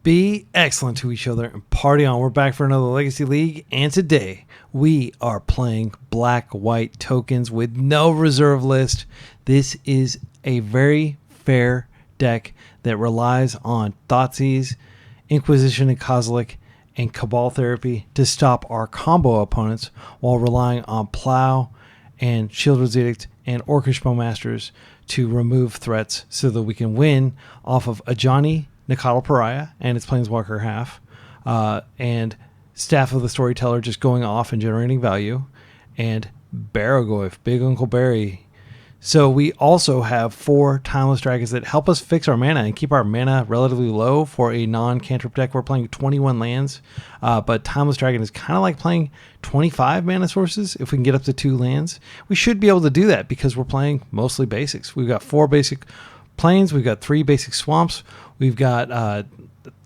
Be excellent to each other and party on. We're back for another Legacy League, and today we are playing black-white tokens with no reserve list. This is a very fair deck that relies on Thoughtseize, Inquisition and Kozilek, and Cabal Therapy to stop our combo opponents while relying on Plow and Shieldred's Edict and Orcish Bowmasters to remove threats so that we can win off of Ajani, Nacatl Pariah, and its Planeswalker half, and Staff of the Storyteller just going off and generating value, and Baragoyf, Big Uncle Barry. So we also have 4 Timeless Dragons that help us fix our mana and keep our mana relatively low for a non-cantrip deck. We're playing 21 lands, but Timeless Dragon is kind of like playing 25 mana sources. If we can get up to 2 lands, we should be able to do that because we're playing mostly basics. We've got 4 basic plains, we've got 3 basic swamps, we've got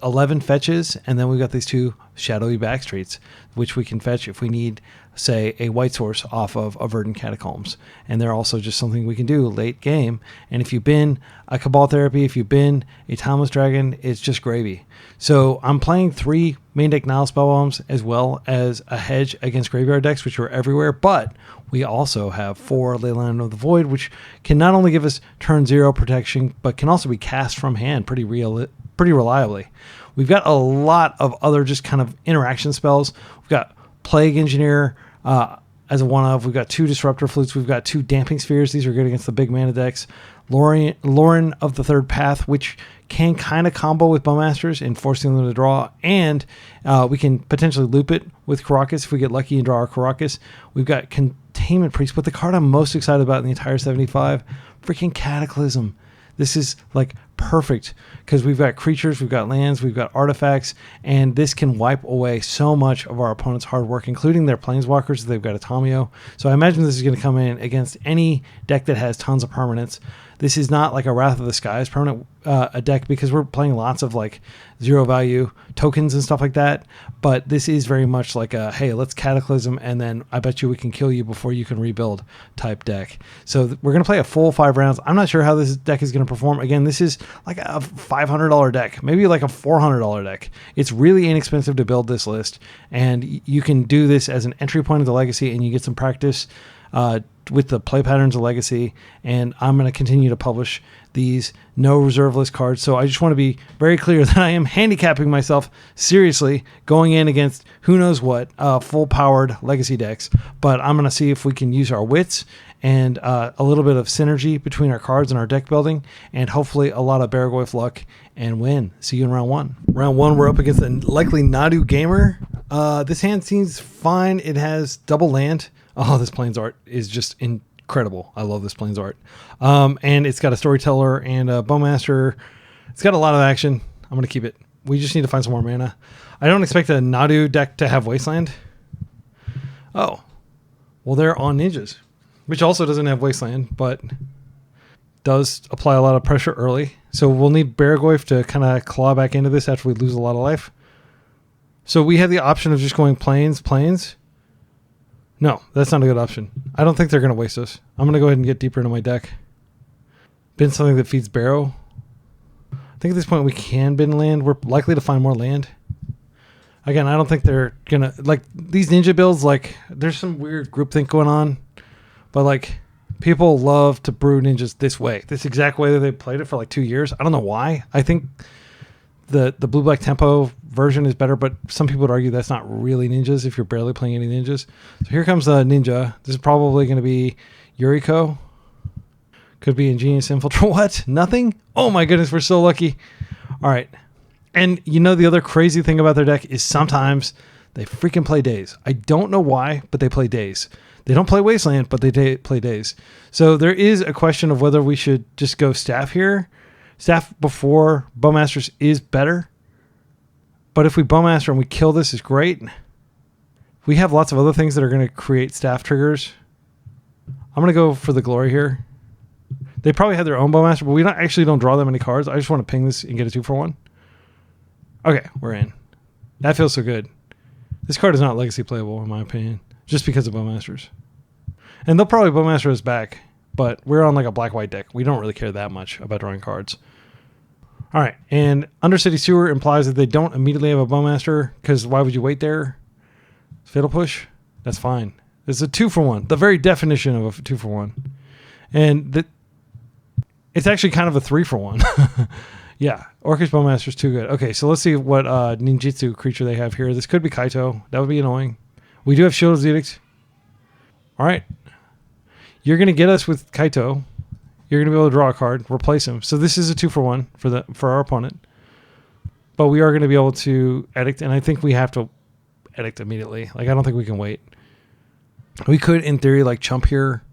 11 fetches, and then we've got these 2 shadowy backstreets, which we can fetch if we need, say, a white source off of a Verdant Catacombs. And they're also just something we can do late game. And if you've been a Cabal Therapy, if you've been a Timeless Dragon, it's just gravy. So I'm playing 3 main deck Nile Spellbombs as well as a hedge against graveyard decks, which are everywhere. But we also have 4 Leyline of the Void, which can not only give us turn 0 protection, but can also be cast from hand pretty reliably. We've got a lot of other just kind of interaction spells. We've got Plague Engineer as a one-of. We've got 2 Disruptor Flutes. We've got 2 Damping Spheres. These are good against the big mana decks. Lauren of the Third Path, which can kind of combo with Bowmasters and forcing them to draw. And we can potentially loop it with Karakas if we get lucky and draw our Karakas. We've got Containment Priest, but the card I'm most excited about in the entire 75, freaking Cataclysm. This is like perfect because we've got creatures, we've got lands, we've got artifacts, and this can wipe away so much of our opponent's hard work, including their planeswalkers. They've got a Tamio. So I imagine this is going to come in against any deck that has tons of permanents. This is not like a Wrath of the Skies permanent a deck because we're playing lots of like 0 value tokens and stuff like that. But this is very much like a, hey, let's Cataclysm and then I bet you we can kill you before you can rebuild type deck. So we're going to play a full 5 rounds. I'm not sure how this deck is going to perform. Again, this is like a $500 deck, maybe like a $400 deck. It's really inexpensive to build this list, and you can do this as an entry point into Legacy, and you get some practice with the play patterns of Legacy. And I'm going to continue to publish these no reserve list cards. So I just want to be very clear that I am handicapping myself seriously going in against who knows what full powered Legacy decks. But I'm going to see if we can use our wits and a little bit of synergy between our cards and our deck building, and hopefully a lot of Baragoyf luck and win. See you in round 1. Round 1, we're up against a likely Nadu Gamer. This hand seems fine. It has double land. Oh, this Plains art is just incredible. I love this Plains art. And it's got a Storyteller and a Bowmaster. It's got a lot of action. I'm going to keep it. We just need to find some more mana. I don't expect a Nadu deck to have Wasteland. Oh, well, they're on Ninjas, which also doesn't have Wasteland, but does apply a lot of pressure early. So we'll need Baragoyf to kind of claw back into this after we lose a lot of life. So we have the option of just going plains. No, that's not a good option. I don't think they're going to waste us. I'm going to go ahead and get deeper into my deck. Bin something that feeds Barrow. I think at this point we can bin land. We're likely to find more land. Again, I don't think they're going to... Like, these ninja builds, like, there's some weird groupthink going on. But, like, people love to brew ninjas this way. This exact way that they played it for, like, 2 years. I don't know why. I think the blue-black tempo version is better, but some people would argue that's not really ninjas if you're barely playing any ninjas. So here comes the ninja. This is probably going to be Yuriko. Could be Ingenious Infiltrate. What? Nothing? Oh my goodness, we're so lucky. All right. And you know the other crazy thing about their deck is sometimes they freaking play Daze. I don't know why, but they play Daze. They don't play Wasteland, but they play Daze. So there is a question of whether we should just go Staff here. Staff before Bowmasters is better. But if we Bowmaster and we kill this, is great. We have lots of other things that are going to create Staff triggers. I'm going to go for the Glory here. They probably had their own Bowmaster, but we don't draw that many cards. I just want to ping this and get a 2-for-1. Okay, we're in. That feels so good. This card is not Legacy playable, in my opinion, just because of Bowmasters. And they'll probably Bowmaster us back, but we're on like a black-white deck. We don't really care that much about drawing cards. All All right, and Undercity Sewer implies that they don't immediately have a Bowmaster, because why would you wait there? Fatal Push? That's fine. It's a 2-for-1, the very definition of a 2-for-1. And it's actually kind of a 3-for-1. Yeah, Orcish Bowmaster's too good. Okay, so let's see what ninjutsu creature they have here. This could be Kaito. That would be annoying. We do have Shield's Edict. All right. You're going to get us with Kaito. You're going to be able to draw a card, replace him. So this is a 2-for-1 for our opponent. But we are going to be able to edict, and I think we have to edict immediately. Like, I don't think we can wait. We could, in theory, like, chump here.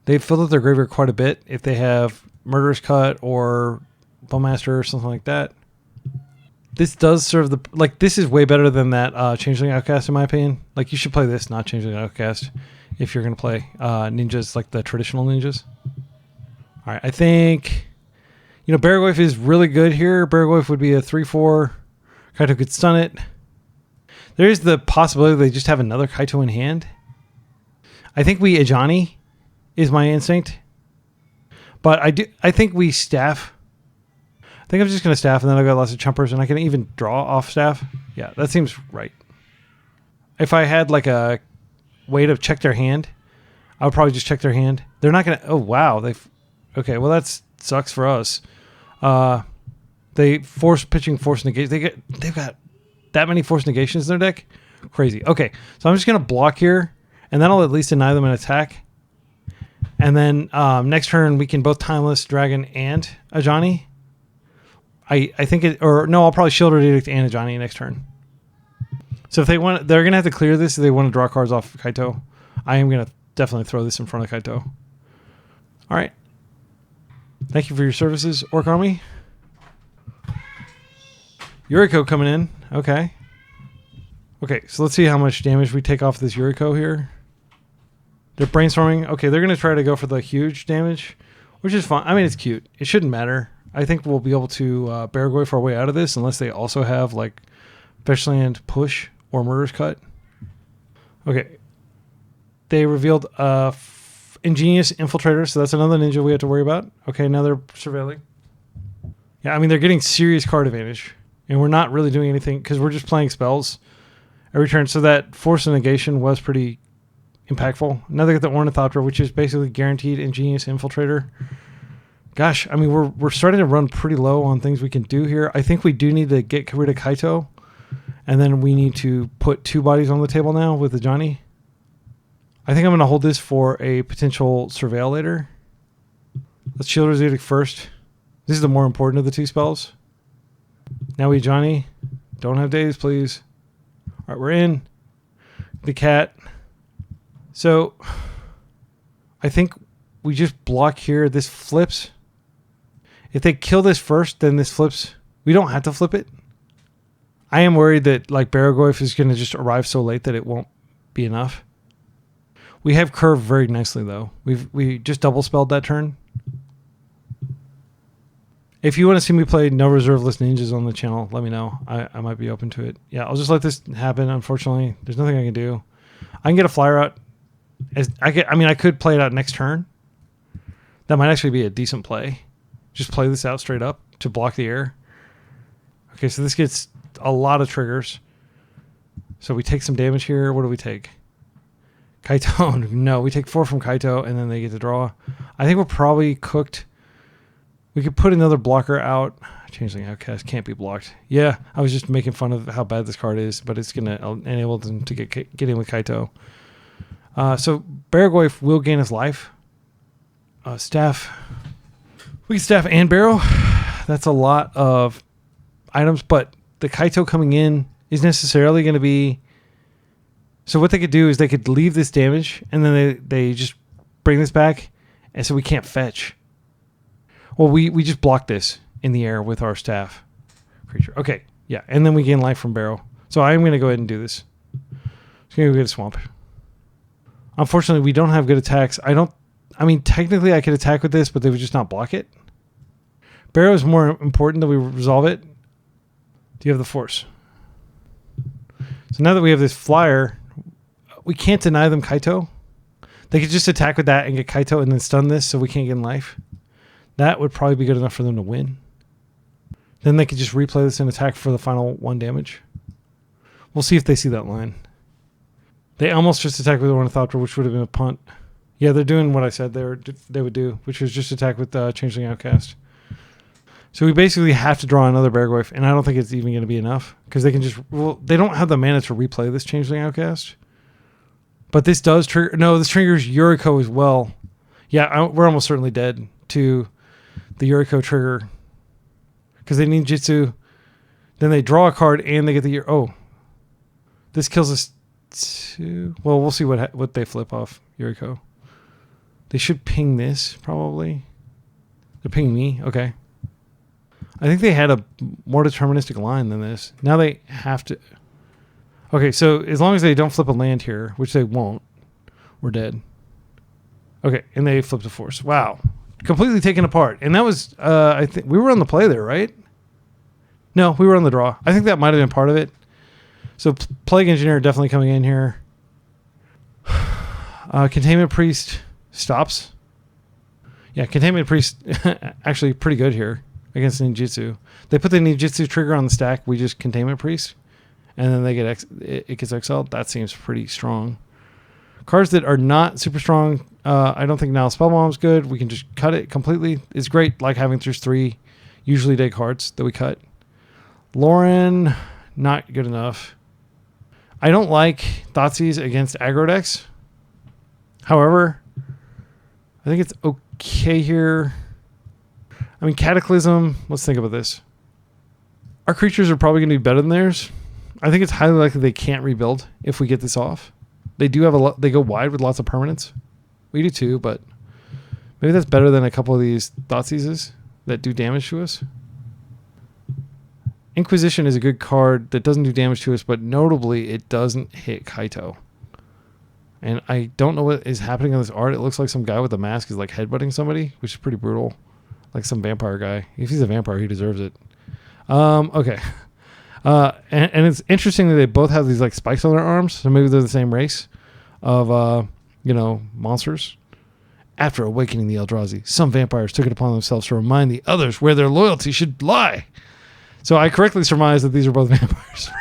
They've filled up their graveyard quite a bit if they have Murderous Cut or Bowmaster or something like that. This does serve the... Like, this is way better than that Changeling Outcast, in my opinion. Like, you should play this, not Changeling Outcast, if you're going to play ninjas, like the traditional ninjas. All right, I think, Baragoyf is really good here. Baragoyf would be a 3-4. Kaito could stun it. There is the possibility they just have another Kaito in hand. I think we Ajani is my instinct. But I think we staff. I think I'm just going to staff, and then I've got lots of chumpers, and I can even draw off staff. Yeah, that seems right. If I had like a way to check their hand, I would probably just check their hand. They're not going to... Oh, wow. Okay, well, that sucks for us. They force negation. They've got that many force negations in their deck. Crazy. Okay, so I'm just going to block here, and then I'll at least deny them an attack. And then next turn, we can both Timeless, Dragon, and Ajani. I think it... Or, no, I'll probably Shielded Edict and Ajani next turn. So if they want... They're going to have to clear this if they want to draw cards off Kaito. I am going to definitely throw this in front of Kaito. All right. Thank you for your services, Orc Army. Yuriko coming in. Okay. Okay, so let's see how much damage we take off this Yuriko here. They're brainstorming. Okay, they're going to try to go for the huge damage, which is fine. I mean, it's cute. It shouldn't matter. I think we'll be able to Baragoyf our way out of this, unless they also have, like, Fetchland Push or Murderous Cut. Okay. They revealed Ingenious Infiltrator, so that's another ninja we have to worry about. Okay, now they're surveilling. Yeah, I mean, they're getting serious card advantage, and we're not really doing anything because we're just playing spells every turn. So that Force of Negation was pretty impactful. Now they got the Ornithopter, which is basically guaranteed Ingenious Infiltrator. Gosh, I mean, we're starting to run pretty low on things we can do here. I think we do need to get rid of Kaito, and then we need to put 2 bodies on the table now with Ajani. I think I'm going to hold this for a potential Surveil later. Let's Shield's Edict first. This is the more important of the 2 spells. Now we Ajani. Don't have days, please. All right, we're in. The cat. So, I think we just block here. This flips. If they kill this first, then this flips. We don't have to flip it. I am worried that like Baragoyf is going to just arrive so late that it won't be enough. We have curved very nicely, though. We just double spelled that turn. If you want to see me play no reserve list ninjas on the channel, let me know. I might be open to it. Yeah, I'll just let this happen. Unfortunately, there's nothing I can do. I can get a flyer out. I could play it out next turn. That might actually be a decent play. Just play this out straight up to block the air. Okay, so this gets a lot of triggers. So we take some damage here. What do we take? Kaito. No, we take 4 from Kaito, and then they get to draw. I think we're probably cooked. We could put another blocker out. Changeling Outcast can't be blocked. Yeah, I was just making fun of how bad this card is, but it's going to enable them to get in with Kaito. So Baragoyf will gain his life. Staff. We can staff and barrow. That's a lot of items, but the Kaito coming in is necessarily going to be... So what they could do is they could leave this damage, and then they just bring this back, and so we can't fetch. Well, we just block this in the air with our staff creature. Okay, yeah, and then we gain life from barrow. So I'm going to go ahead and do this. Just going to go get a swamp. Unfortunately, we don't have good attacks. Technically I could attack with this, but they would just not block it. Barrow is more important that we resolve it. Do you have the force? So now that we have this flyer, we can't deny them Kaito. They could just attack with that and get Kaito and then stun this so we can't get in life. That would probably be good enough for them to win. Then they could just replay this and attack for the final 1 damage. We'll see if they see that line. They almost just attack with Ornithopter, which would have been a punt. Yeah, they're doing what I said they would do, which was just attack with Changeling Outcast. So we basically have to draw another Beargoyf, and I don't think it's even going to be enough, because they can just... Well, they don't have the mana to replay this Changeling Outcast. But this does trigger... No, this triggers Yuriko as well. Yeah, we're almost certainly dead to the Yuriko trigger. Because they need Jitsu. Then they draw a card, and they get the... Oh. This kills us too. Well, we'll see what they flip off Yuriko. They should ping this, probably. They're pinging me. Okay. I think they had a more deterministic line than this. Now they have to... Okay, so as long as they don't flip a land here, which they won't, we're dead. Okay, and they flipped a force. Wow. Completely taken apart. And that was... I think we were on the play there, right? No, we were on the draw. I think that might have been part of it. So Plague Engineer definitely coming in here. Containment Priest stops. Yeah, Containment Priest actually pretty good here against Ninjutsu. They put the Ninjutsu trigger on the stack. We just Containment Priest. And then they get it gets exiled. That seems pretty strong. Cards that are not super strong. I don't think now Spellbomb's good. We can just cut it completely. It's great like having just 3 usually dead cards that we cut. Lauren, not good enough. I don't like Thoughtseize against aggro decks. However, I think it's okay here. I mean, Cataclysm, let's think about this. Our creatures are probably going to be better than theirs. I think it's highly likely they can't rebuild if we get this off. They do have a lot, they go wide with lots of permanents. We do too, but maybe that's better than a couple of these Thoughtseizes that do damage to us. Inquisition is a good card that doesn't do damage to us, but notably it doesn't hit Kaito. And I don't know what is happening on this art. It looks like some guy with a mask is like headbutting somebody, which is pretty brutal. Like some vampire guy. If he's a vampire, he deserves it. Okay. And it's interesting that they both have these like spikes on their arms. So maybe they're the same race of, monsters. After awakening the Eldrazi, some vampires took it upon themselves to remind the others where their loyalty should lie. So I correctly surmised that these are both vampires.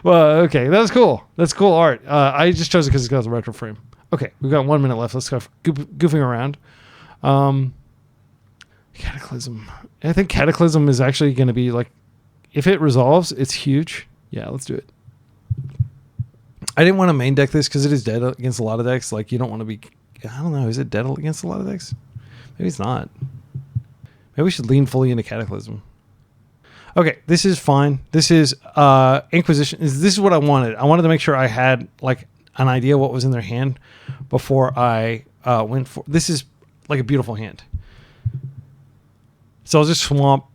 Well, okay, that was cool. That's cool art. I just chose it because it's got the retro frame. Okay, we've got 1 minute left. Let's go goofing around. Cataclysm. I think Cataclysm is actually going to be like, if it resolves, it's huge. Yeah, let's do it. I didn't want to main deck this because it is dead against a lot of decks. Like, you don't want to be... I don't know. Is it dead against a lot of decks? Maybe it's not. Maybe we should lean fully into Cataclysm. Okay, this is fine. This is Inquisition. This is what I wanted. I wanted to make sure I had like an idea what was in their hand before I went for... This is like a beautiful hand. So I'll just swamp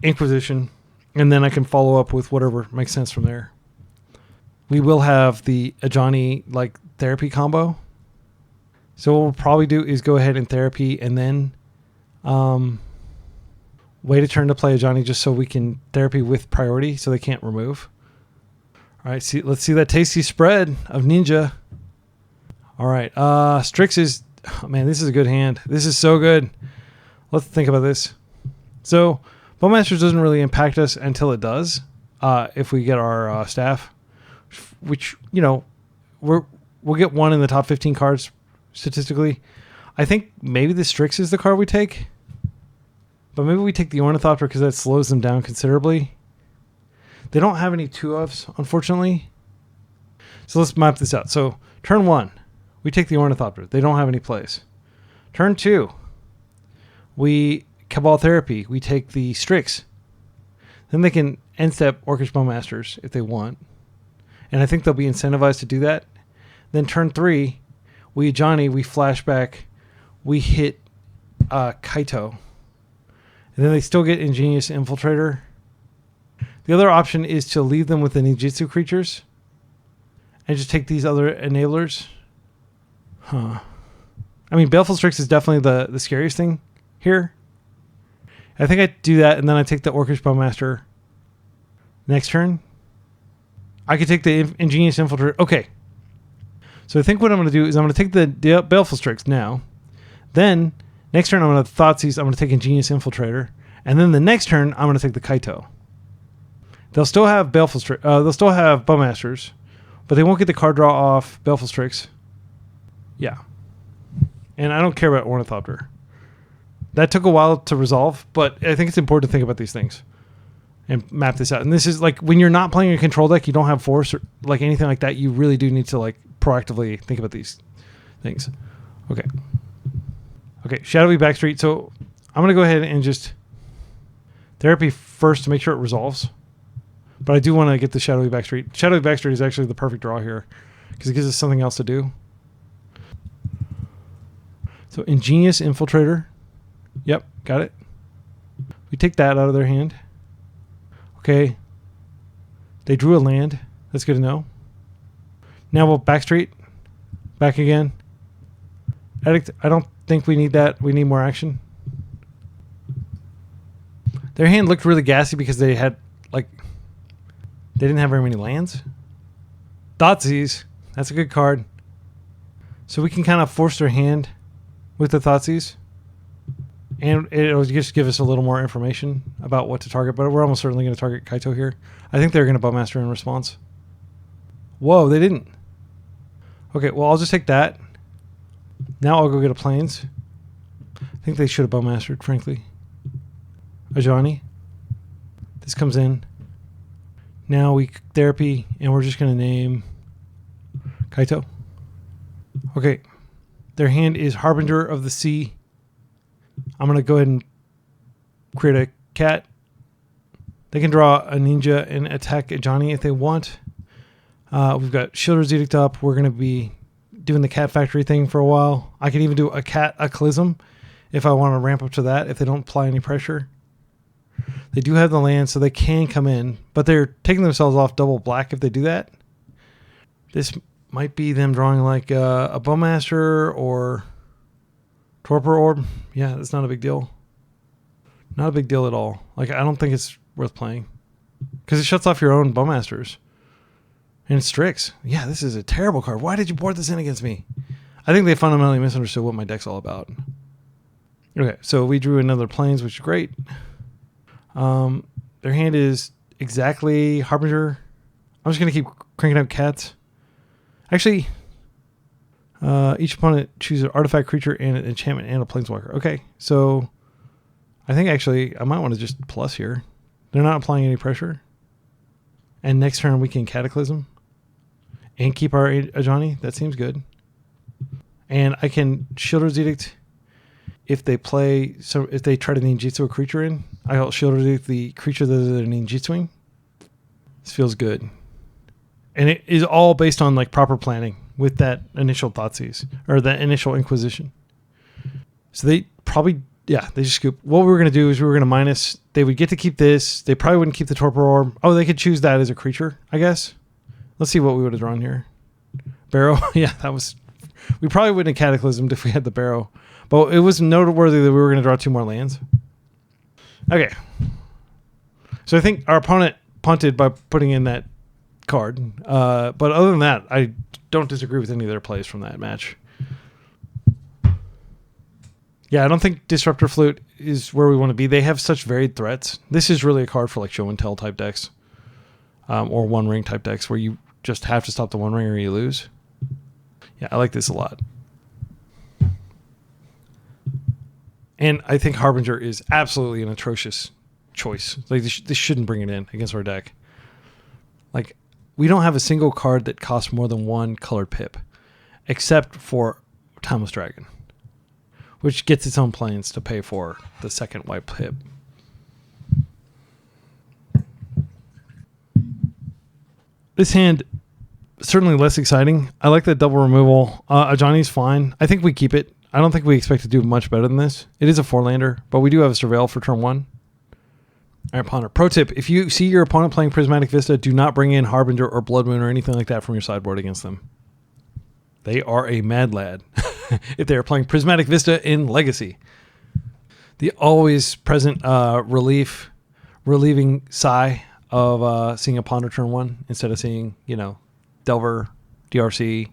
Inquisition, and then I can follow up with whatever makes sense from there. We will have the Ajani like therapy combo. So what we'll probably do is go ahead and therapy and then wait a turn to play Ajani just so we can therapy with priority so they can't remove. All right, let's see that tasty spread of Ninja. All right, Strix is... Oh, man, this is a good hand. This is so good. Let's think about this. So Bowmasters doesn't really impact us until it does. If we get our staff, which, we'll get 1 in the top 15 cards statistically. I think maybe the Strix is the card we take. But maybe we take the Ornithopter because that slows them down considerably. They don't have any 2-ofs, unfortunately. So let's map this out. So turn 1, we take the Ornithopter. They don't have any plays. Turn 2, we Cabal Therapy. We take the Strix. Then they can end step Orcish Bowmasters if they want. And I think they'll be incentivized to do that. Then turn 3, we Ajani, we flashback, we hit Kaito. And then they still get Ingenious Infiltrator. The other option is to leave them with the Ninjutsu creatures and just take these other enablers. I mean, Baleful Strix is definitely the scariest thing here. I think I do that, and then I take the Orcish Bowmaster next turn. I could take the Ingenious Infiltrator. Okay. So I think what I'm going to do is I'm going to take the Baleful Strix now. Then, next turn I'm going to Thoughtseize. I'm going to take Ingenious Infiltrator. And then the next turn, I'm going to take the Kaito. They'll still have Baleful Strix. They'll still have Bowmasters, but they won't get the card draw off Baleful Strix. Yeah. And I don't care about Ornithopter. That took a while to resolve, but I think it's important to think about these things and map this out. And this is like when you're not playing a control deck, you don't have force or like anything like that. You really do need to like proactively think about these things. Okay. Okay. Shadowy Backstreet. So I'm going to go ahead and just therapy first to make sure it resolves. But I do want to get the Shadowy Backstreet. Shadowy Backstreet is actually the perfect draw here because it gives us something else to do. So Ingenious Infiltrator. Yep, got it. We take that out of their hand. Okay. They drew a land. That's good to know. Now we'll Backstreet. Back again. Addict, I don't think we need that. We need more action. Their hand looked really gassy because they had, like, they didn't have very many lands. Thoughtseize. That's a good card. So we can kind of force their hand with the Thoughtseize. And it'll just give us a little more information about what to target. But we're almost certainly going to target Kaito here. I think they're going to Bowmaster in response. Whoa, they didn't. Okay, well, I'll just take that. Now I'll go get a Plains. I think they should have Bowmastered, frankly. Ajani. This comes in. Now we therapy, and we're just going to name Kaito. Okay. Their hand is Harbinger of the Sea. I'm going to go ahead and create a cat. They can draw a ninja and attack Ajani if they want. We've got Shielder's Edict up. We're going to be doing the cat factory thing for a while. I can even do a cataclysm if I want to ramp up to that, if they don't apply any pressure. They do have the land, so they can come in, but they're taking themselves off double black if they do that. This might be them drawing like a Bowmaster or Torpor Orb. Yeah, that's not a big deal. Not a big deal at all. Like, I don't think it's worth playing because it shuts off your own Bowmasters. And Strix. Yeah, this is a terrible card. Why did you board this in against me? I think they fundamentally misunderstood what my deck's all about. Okay, so we drew another Plains, which is great. Their hand is exactly Harbinger. I'm just going to keep cranking out cats. Actually, each opponent chooses an artifact, creature, and an enchantment, and a planeswalker. Okay, so I think actually I might want to just plus here. They're not applying any pressure. And next turn we can Cataclysm and keep our Ajani. That seems good. And I can Shielder's Edict if they play. So if they try to ninjutsu a creature in, I'll Shielder's Edict the creature that they're ninjutsuing. This feels good. And it is all based on like proper planning with that initial Thoughtseize or that initial Inquisition. So they probably, yeah, they just scoop. What we were going to do is we were going to minus. They would get to keep this. They probably wouldn't keep the Torpor Orb. Oh, they could choose that as a creature, I guess. Let's see what we would have drawn here. Barrow. Yeah, that was. We probably wouldn't have Cataclysmed if we had the Barrow. But it was noteworthy that we were going to draw 2 more lands. Okay. So I think our opponent punted by putting in that card. But other than that, I don't disagree with any of their plays from that match. Yeah, I don't think Disruptor Flute is where we want to be. They have such varied threats. This is really a card for like show and tell type decks. Or one ring type decks where you just have to stop the one ring or you lose. Yeah, I like this a lot. And I think Harbinger is absolutely an atrocious choice. Like this shouldn't bring it in against our deck. Like, we don't have a single card that costs more than 1 colored pip, except for Timeless Dragon, which gets its own planes to pay for the second white pip. This hand, certainly less exciting. I like that double removal. Ajani's fine. I think we keep it. I don't think we expect to do much better than this. It is a 4-lander, but we do have a Surveil for turn 1. All right, Ponder. Pro tip, if you see your opponent playing Prismatic Vista, do not bring in Harbinger or Blood Moon or anything like that from your sideboard against them. They are a mad lad if they are playing Prismatic Vista in Legacy. The always present relieving sigh of seeing a Ponder turn 1 instead of seeing, Delver, DRC,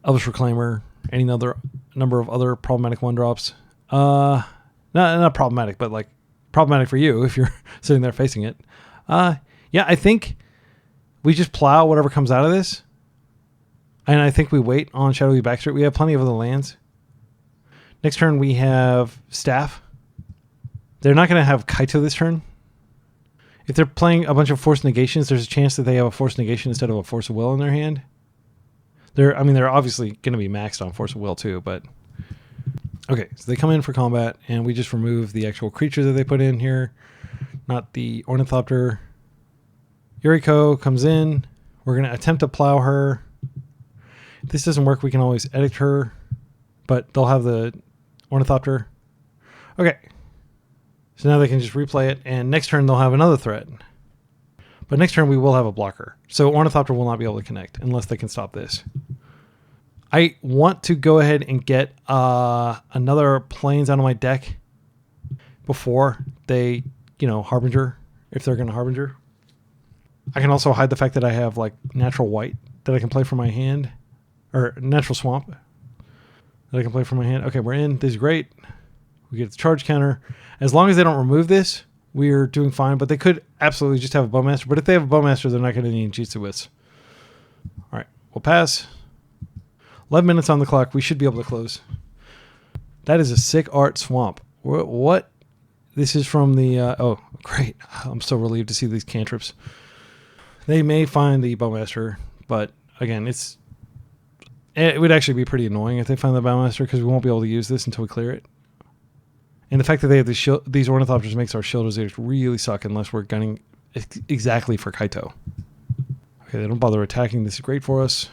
Elvish Reclaimer, any other number of other problematic 1-drops. Not problematic, but like problematic for you if you're sitting there facing it. Yeah, I think we just plow whatever comes out of this. And I think we wait on Shadowy Backstreet. We have plenty of other lands. Next turn we have Staff. They're not going to have Kaito this turn. If they're playing a bunch of Force Negations, there's a chance that they have a Force Negation instead of a Force of Will in their hand. They're obviously going to be maxed on Force of Will too, but... Okay, so they come in for combat, and we just remove the actual creature that they put in here, not the Ornithopter. Yuriko comes in. We're going to attempt to plow her. If this doesn't work, we can always edit her, but they'll have the Ornithopter. Okay. So now they can just replay it, and next turn they'll have another threat. But next turn we will have a blocker. So Ornithopter will not be able to connect unless they can stop this. I want to go ahead and get another Plains out of my deck before they, Harbinger, if they're going to Harbinger. I can also hide the fact that I have like natural white that I can play from my hand, or natural swamp that I can play from my hand. Okay, we're in. This is great. We get the charge counter. As long as they don't remove this, we're doing fine. But they could absolutely just have a Bowmaster. But if they have a Bowmaster, they're not going to need Jitsuwits. All right, we'll pass. 11 minutes on the clock. We should be able to close. That is a sick art swamp. What? This is from the... oh, great. I'm so relieved to see these cantrips. They may find the Bowmaster, but again, it would actually be pretty annoying if they find the Bowmaster because we won't be able to use this until we clear it. And the fact that they have these Ornithopters makes our Shield Resistors really suck unless we're gunning exactly for Kaito. Okay, they don't bother attacking. This is great for us.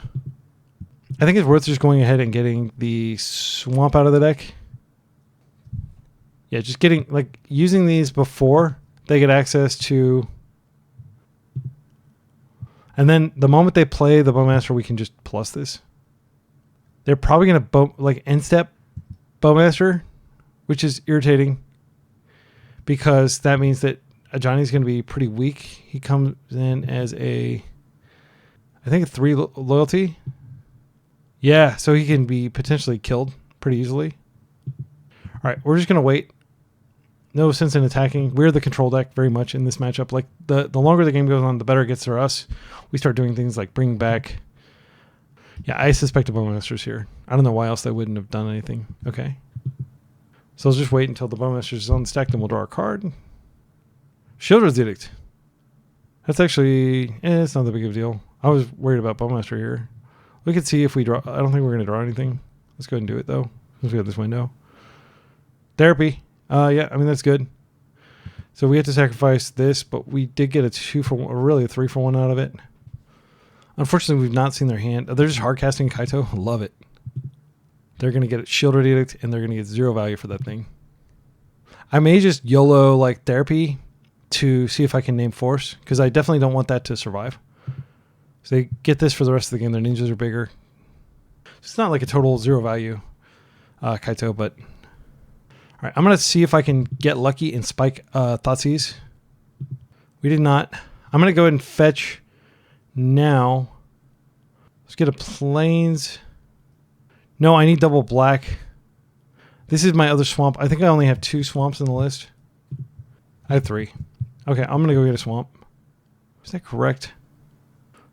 I think it's worth just going ahead and getting the swamp out of the deck. Yeah, just using these before they get access to... And then the moment they play the Bowmaster, we can just plus this. They're probably going to end step Bowmaster, which is irritating because that means that Ajani's going to be pretty weak. He comes in as I think a 3 loyalty. Yeah, so he can be potentially killed pretty easily. All right, we're just going to wait. No sense in attacking. We're the control deck very much in this matchup. Like the longer the game goes on, the better it gets for us. We start doing things like bring back... Yeah, I suspect a Bowmaster's here. I don't know why else they wouldn't have done anything. Okay. So let's just wait until the Bowmaster's on the stack, then we'll draw a card. Shieldred's Edict. That's actually... it's not that big of a deal. I was worried about Bowmaster here. We could see if we draw... I don't think we're going to draw anything. Let's go ahead and do it, though, since we have this window. Therapy. Yeah, that's good. So we had to sacrifice this, but we did get a 2-for-1, or really a 3-for-1 out of it. Unfortunately, we've not seen their hand. They're just hard casting Kaito. I love it. They're going to get Shieldred Edict, and they're going to get 0 value for that thing. I may just YOLO Therapy to see if I can name Force, because I definitely don't want that to survive. So they get this for the rest of the game. Their ninjas are bigger. It's not like a total 0 value Kaito, but... All right, I'm going to see if I can get lucky and spike Thoughtseize. We did not. I'm going to go ahead and fetch now. Let's get a Plains. No, I need double black. This is my other swamp. I think I only have 2 swamps in the list. I have 3. Okay, I'm going to go get a swamp. Is that correct?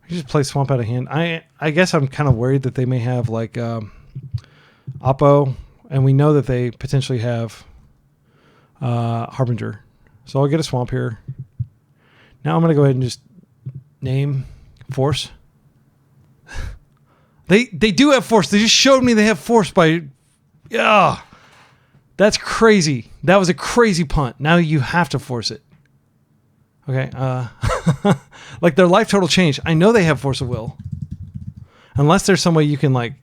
I can just play swamp out of hand. I guess I'm kind of worried that they may have Oppo. And we know that they potentially have Harbinger. So I'll get a swamp here. Now I'm going to go ahead and just name Force. They do have Force. They just showed me they have Force by... Yeah. That's crazy. That was a crazy punt. Now you have to force it. Okay. Their life total changed. I know they have Force of Will. Unless there's some way you can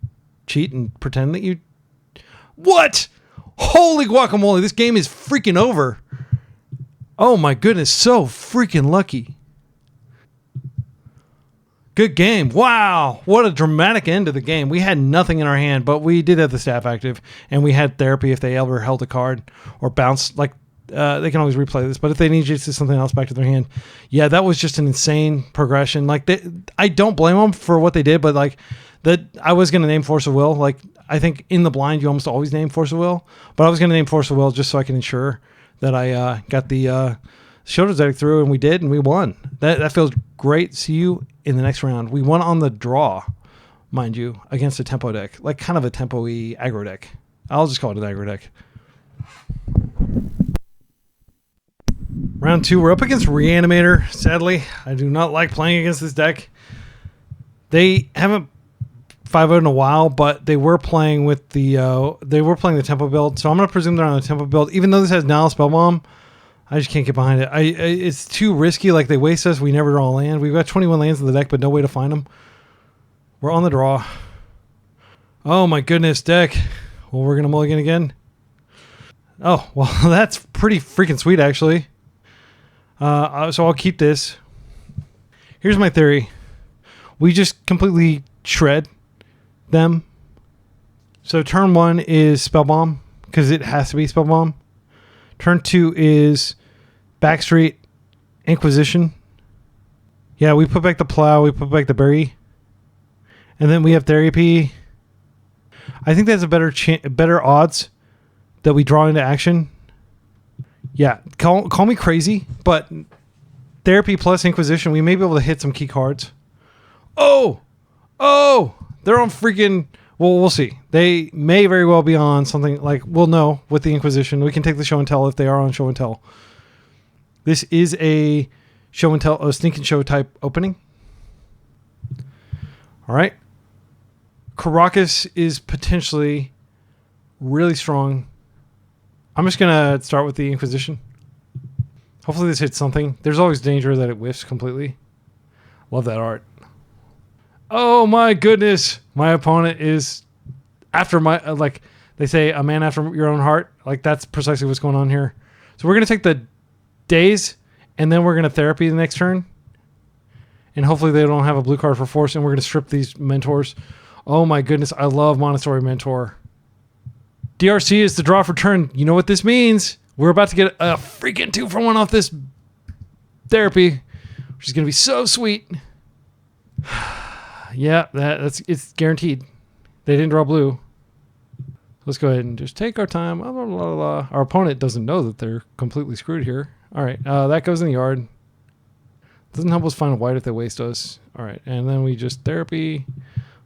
cheat and pretend that you... What? Holy guacamole, this game is freaking over. Oh my goodness, so freaking lucky. Good game. Wow, what a dramatic end to the game. We had nothing in our hand, but we did have the staff active, and we had therapy if they ever held a card or bounced. They can always replay this, but if they need to do something else back to their hand. Yeah, that was just an insane progression. I don't blame them for what they did, but I was going to name Force of Will. I think in the blind, you almost always name Force of Will. But I was going to name Force of Will just so I can ensure that I got the Shoulder deck through, and we did, and we won. That feels great. See you in the next round. We won on the draw, mind you, against a tempo deck, like kind of a tempo-y aggro deck. I'll just call it an aggro deck. Round 2, we're up against Reanimator. Sadly, I do not like playing against this deck. They haven't 5-0'd in a while, but they were playing with the tempo build. So I'm going to presume they're on the tempo build. Even though this has now Spellbomb, I just can't get behind it. It's too risky. Like, they waste us. We never draw a land. We've got 21 lands in the deck, but no way to find them. We're on the draw. Oh my goodness, deck. Well, we're going to mulligan again. Oh, well, that's pretty freaking sweet, actually. So I'll keep this. Here's my theory. We just completely shred them. So turn 1 is Spellbomb, because it has to be Spellbomb. Turn 2 is Backstreet Inquisition. Yeah, we put back the Plow, we put back the Bury. And then we have Therapy. I think that's a better odds that we draw into action. Yeah, call me crazy, but Therapy plus Inquisition, we may be able to hit some key cards. Oh, they're on freaking... Well, we'll see. They may very well be on something like... We'll know with the Inquisition. We can take the show and tell if they are on show and tell. This is a show and tell, a sneak and show type opening. All right. Caracas is potentially really strong. I'm just going to start with the Inquisition. Hopefully this hits something. There's always danger that it whiffs completely. Love that art. Oh my goodness. My opponent is after my, like they say, a man after your own heart. Like, that's precisely what's going on here. So we're going to take the Daze, and then we're going to Therapy the next turn. And hopefully they don't have a blue card for Force, and we're going to strip these Mentors. Oh my goodness. I love Montessori Mentor. DRC is the draw for turn. You know what this means? We're about to get a freaking 2-for-1 off this Therapy, which is going to be so sweet. Yeah, it's guaranteed. They didn't draw blue. Let's go ahead and just take our time. Blah, blah, blah, blah. Our opponent doesn't know that they're completely screwed here. All right, that goes in the yard. Doesn't help us find a white if they waste us. All right, and then we just Therapy.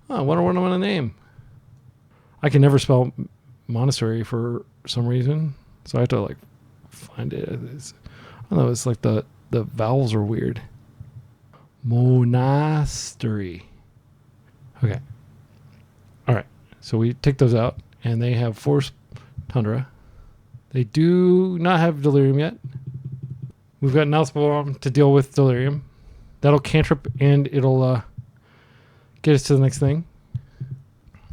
Oh, I wonder what I'm going to name. I can never spell monastery for some reason, so I have to like find it. I don't know. It's like the vowels are weird. Monastery. Okay. All right. So we take those out, and they have Force Tundra. They do not have Delirium yet. We've got Nalspalm to deal with Delirium. That'll cantrip, and it'll get us to the next thing.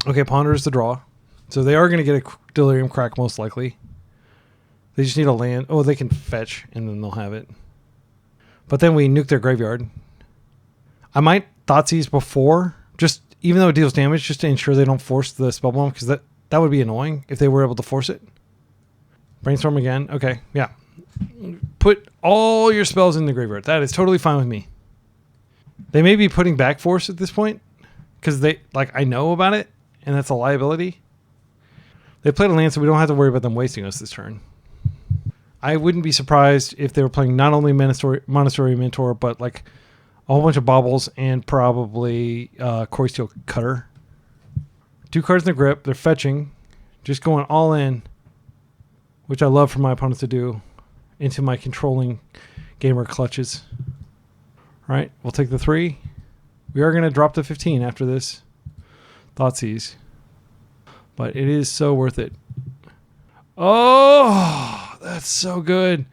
Okay, Ponder is the draw. So they are going to get a Delirium crack most likely. They just need a land. Oh, they can fetch, and then they'll have it. But then we nuke their graveyard. I might Thoughtseize before, just even though it deals damage, just to ensure they don't force the Spellbomb, because that would be annoying if they were able to force it. Brainstorm again. Okay, yeah. Put all your spells in the graveyard. That is totally fine with me. They may be putting back Force at this point, because I know about it, and that's a liability. They played a land, so we don't have to worry about them wasting us this turn. I wouldn't be surprised if they were playing not only Monastery Mentor, but like a whole bunch of Baubles and probably Core Steel Cutter. 2 cards in the grip. They're fetching. Just going all in, which I love for my opponents to do, into my controlling gamer clutches. All right, we'll take the 3. We are going to drop to 15 after this Thoughtseize. But it is so worth it. Oh, that's so good.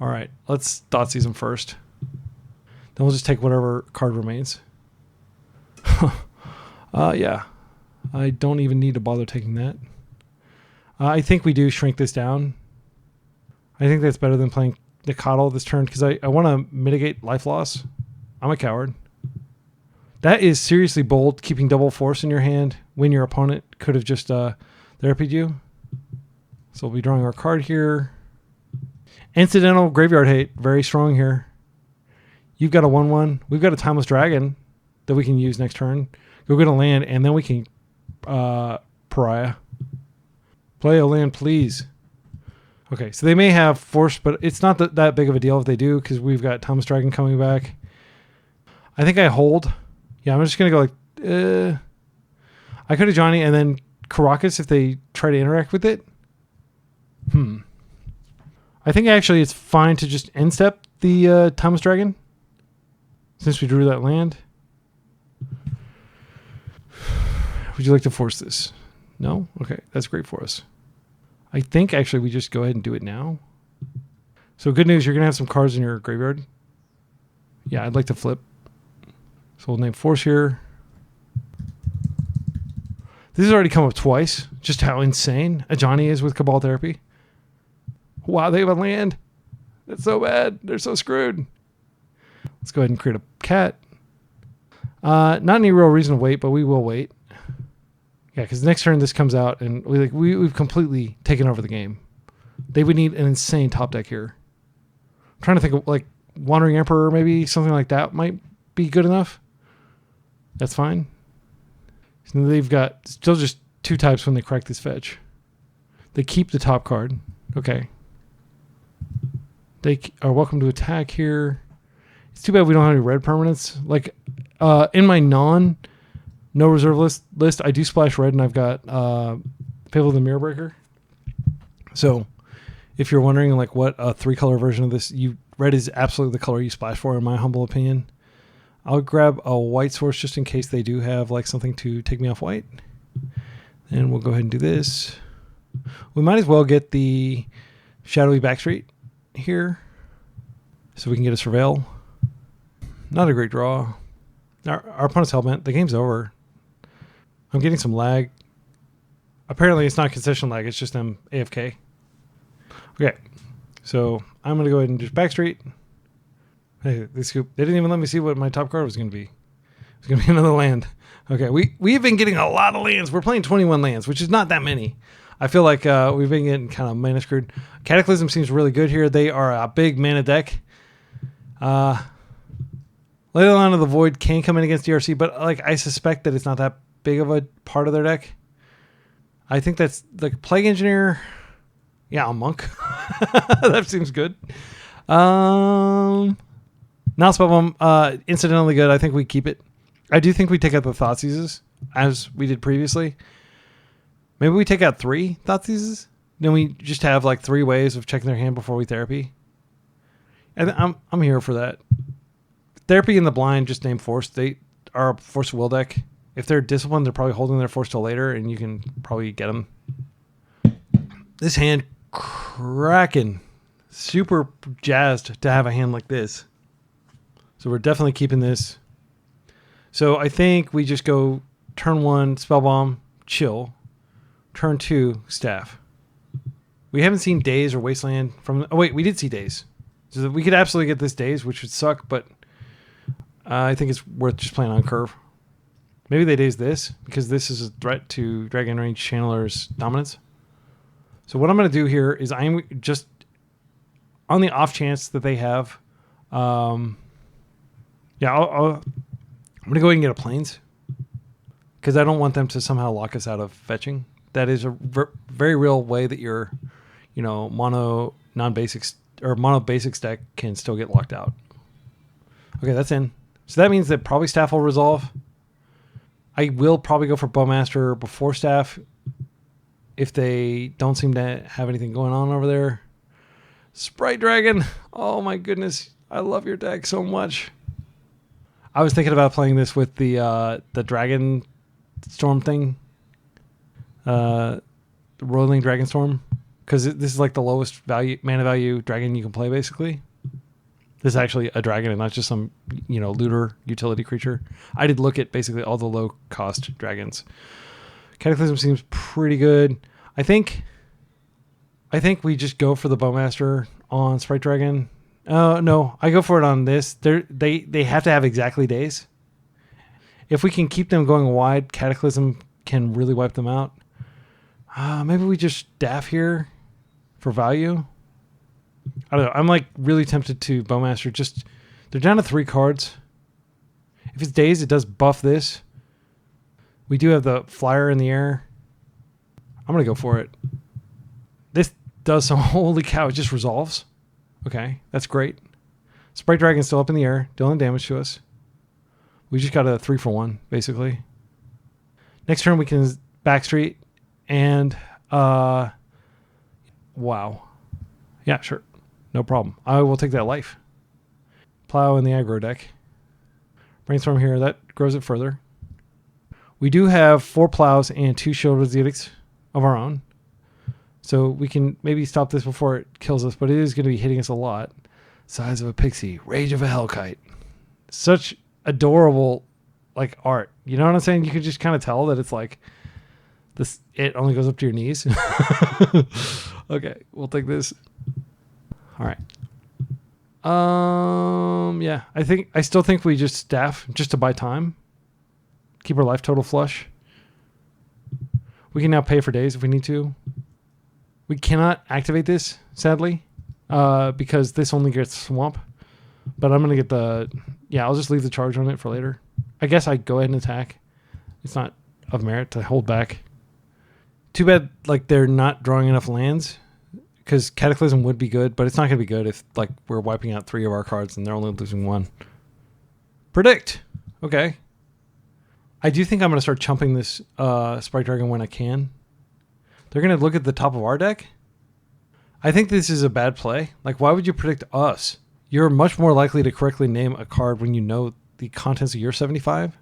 All right, let's Thoughtseize them first. Then we'll just take whatever card remains. Yeah. I don't even need to bother taking that. I think we do shrink this down. I think that's better than playing the Coddle this turn, because I want to mitigate life loss. I'm a coward. That is seriously bold, keeping double Force in your hand when your opponent could have just Therapied you. So we'll be drawing our card here. Incidental Graveyard Hate, very strong here. You've got a 1/1. We've got a Timeless Dragon that we can use next turn. Go get a land, and then we can Pariah. Play a land, please. Okay, so they may have force, but it's not that big of a deal if they do, because we've got Thomas Dragon coming back. I think I hold. Yeah, I'm just going to go like... I could have Ajani and then Caracas if they try to interact with it. I think actually it's fine to just end step the Thomas Dragon, since we drew that land. Would you like to force this? No? Okay, that's great for us. I think actually we just go ahead and do it now. So good news, you're going to have some cards in your graveyard. Yeah, I'd like to flip. So we'll name force here. This has already come up twice. Just how insane Ajani is with Cabal Therapy. Wow, they have a land. That's so bad. They're so screwed. Let's go ahead and create a cat. Not any real reason to wait, but we will wait. Yeah, because next turn this comes out, and we've completely taken over the game. They would need an insane top deck here. I'm trying to think of like Wandering Emperor, maybe something like that might be good enough. That's fine. So they've got still just 2 types when they crack this fetch. They keep the top card. Okay. They are welcome to attack here. It's too bad we don't have any red permanents. Like in my no reserve list, I do splash red, and I've got Fable of the Mirror Breaker. So if you're wondering like what a 3-color version of this, red is absolutely the color you splash for, in my humble opinion. I'll grab a white source just in case they do have like something to take me off white. And we'll go ahead and do this. We might as well get the Shadowy Backstreet here so we can get a Surveil. Not a great draw. Our opponent's hellbent. The game's over. I'm getting some lag. Apparently it's not concession lag. It's just them AFK. Okay. So I'm going to go ahead and just Backstreet. Hey, they didn't even let me see what my top card was going to be. It was going to be another land. Okay, we've been getting a lot of lands. We're playing 21 lands, which is not that many. I feel like we've been getting kind of mana screwed. Cataclysm seems really good here. They are a big mana deck. Leyline of the Void can come in against DRC, but like I suspect that it's not that big of a part of their deck. I think that's like Plague Engineer. Yeah, a Monk. That seems good. Now Spellbomb, incidentally good. I think we keep it. I do think we take out the Thoughtseizes, as we did previously. Maybe we take out 3 Thoughtseizes. Then we just have like 3 ways of checking their hand before we therapy. And I'm here for that. Therapy in the blind, just name Force. They are a Force of Will deck. If they're disciplined, they're probably holding their Force till later, and you can probably get them. This hand, cracking. Super jazzed to have a hand like this. So we're definitely keeping this. So I think we just go turn 1, Spellbomb, chill. Turn 2, Staff. We haven't seen Daze or Wasteland from... Oh, wait, we did see Daze. So we could absolutely get this Daze, which would suck, but I think it's worth just playing on curve. Maybe they Daze this, because this is a threat to Dragon Range Channeler's dominance. So what I'm going to do here is I'm just... On the off chance that they have... I'm going to go ahead and get a Plains, because I don't want them to somehow lock us out of fetching. That is a very real way that your, mono non-basics or mono basics deck can still get locked out. Okay, that's in. So that means that probably Staff will resolve. I will probably go for Bowmaster before Staff if they don't seem to have anything going on over there. Sprite Dragon. Oh my goodness. I love your deck so much. I was thinking about playing this with the Dragon Storm thing. The Rolling Dragon Storm. Because this is like the lowest mana value dragon you can play, basically. This is actually a dragon and not just some, looter utility creature. I did look at basically all the low-cost dragons. Cataclysm seems pretty good. I think we just go for the Bowmaster on Sprite Dragon. No, I go for it on this. They have to have exactly days. If we can keep them going wide, Cataclysm can really wipe them out. Maybe we just staff here for value. I don't know. I'm like really tempted to Bowmaster. Just they're down to 3 cards. If it's days, it does buff this. We do have the flyer in the air. I'm gonna go for it. does some, holy cow, it just resolves. Okay, that's great. Sprite Dragon's still up in the air, dealing damage to us. We just got a 3-for-1, basically. Next turn we can backstreet and wow. Yeah, sure. No problem. I will take that life. Plow in the aggro deck. Brainstorm here, that grows it further. We do have 4 plows and 2 Shielded Edicts of our own. So we can maybe stop this before it kills us, but it is going to be hitting us a lot. Size of a pixie, rage of a hellkite. Such adorable like art. You know what I'm saying? You could just kind of tell that it's like this, it only goes up to your knees. Okay, we'll take this. All right. Yeah, I still think we just staff just to buy time. Keep our life total flush. We can now pay for days if we need to. We cannot activate this, sadly, because this only gets swamp. But I'm going to get I'll just leave the charge on it for later. I guess I go ahead and attack. It's not of merit to hold back. Too bad, like, they're not drawing enough lands, because Cataclysm would be good, but it's not going to be good if, like, we're wiping out 3 of our cards and they're only losing 1. Predict. Okay. I do think I'm going to start chumping this Sprite Dragon when I can. They're going to look at the top of our deck. I think this is a bad play. Like, why would you predict us? You're much more likely to correctly name a card when you know the contents of your 75.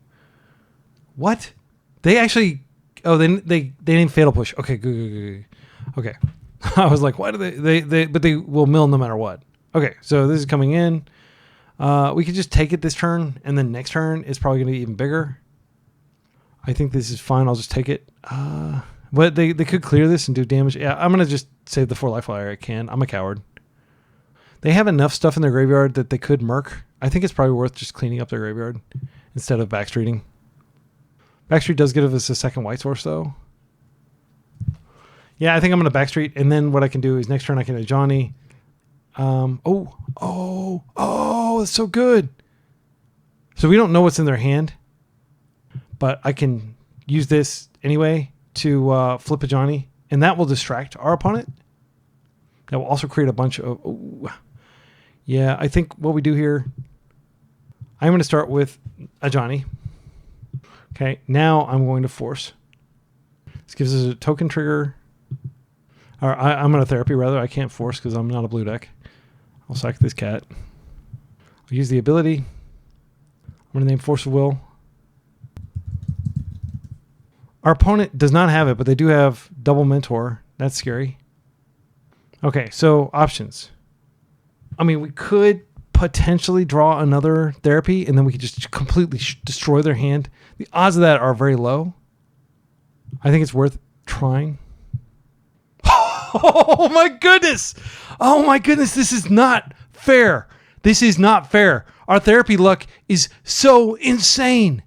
What? They actually... Oh, they named Fatal Push. Okay, good. Okay. I was like, why do but they will mill no matter what. Okay, so this is coming in. We could just take it this turn, and then next turn it's probably going to be even bigger. I think this is fine. I'll just take it. But they could clear this and do damage. Yeah, I'm going to just save the 4 life while I can. I'm a coward. They have enough stuff in their graveyard that they could murk. I think it's probably worth just cleaning up their graveyard instead of backstreeting. Backstreet does give us a second white source, though. Yeah, I think I'm going to backstreet, and then what I can do is next turn I can Ajani. It's so good. So we don't know what's in their hand, but I can use this anyway to flip Ajani, and that will distract our opponent. That will also create a bunch of... Yeah, I think what we do here... I'm going to start with Ajani. Okay, now I'm going to force. This gives us a token trigger. Or I'm going to therapy, rather. I can't force because I'm not a blue deck. I'll sack this cat. I'll use the ability. I'm going to name Force of Will. Our opponent does not have it, but they do have double Mentor. That's scary. Okay, so options. I mean, we could potentially draw another therapy, and then we could just completely destroy their hand. The odds of that are very low. I think it's worth trying. Oh my goodness! Oh my goodness, this is not fair. This is not fair. Our therapy luck is so insane.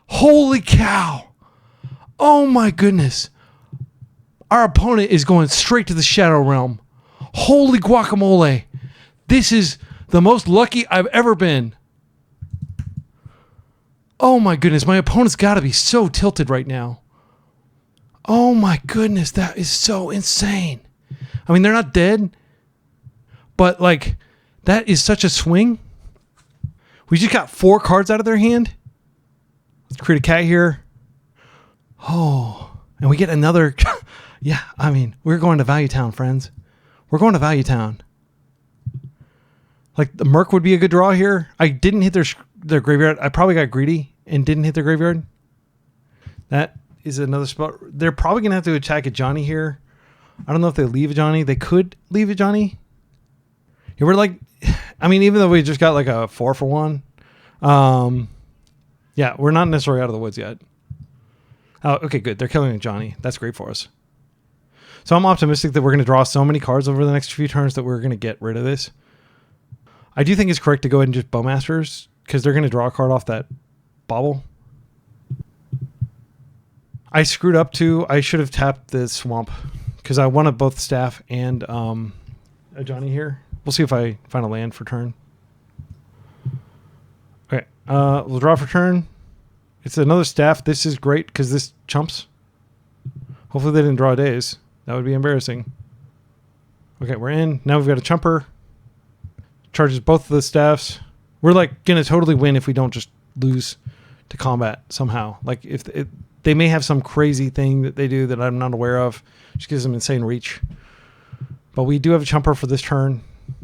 Holy cow. Oh my goodness. Our opponent is going straight to the Shadow Realm. Holy guacamole. This is the most lucky I've ever been. Oh my goodness. My opponent's got to be so tilted right now. Oh my goodness. That is so insane. I mean, they're not dead, but like, that is such a swing. We just got 4 cards out of their hand. Let's create a cat here. Oh, and we get another. Yeah, I mean, we're going to Value Town, friends. We're going to Value Town. Like, the Merc would be a good draw here. I didn't hit their graveyard. I probably got greedy and didn't hit their graveyard. That is another spot. They're probably going to have to attack Ajani here. I don't know if they leave Ajani. They could leave Ajani. Yeah, we're like, I mean, even though we just got like a 4-for-1. Yeah, we're not necessarily out of the woods yet. Oh, okay, good. They're killing Ajani. That's great for us. So I'm optimistic that we're going to draw so many cards over the next few turns that we're going to get rid of this. I do think it's correct to go ahead and just Bowmasters, because they're going to draw a card off that bauble. I screwed up too. I should have tapped the Swamp, because I wanted both Staff and Ajani here. We'll see if I find a land for turn. Okay, we'll draw for turn. It's another Staff. This is great because this chumps. Hopefully they didn't draw days. That would be embarrassing. Okay, we're in. Now we've got a chumper. Charges both of the staffs. We're like going to totally win if we don't just lose to combat somehow. Like if they may have some crazy thing that they do that I'm not aware of. Just gives them insane reach. But we do have a chumper for this turn.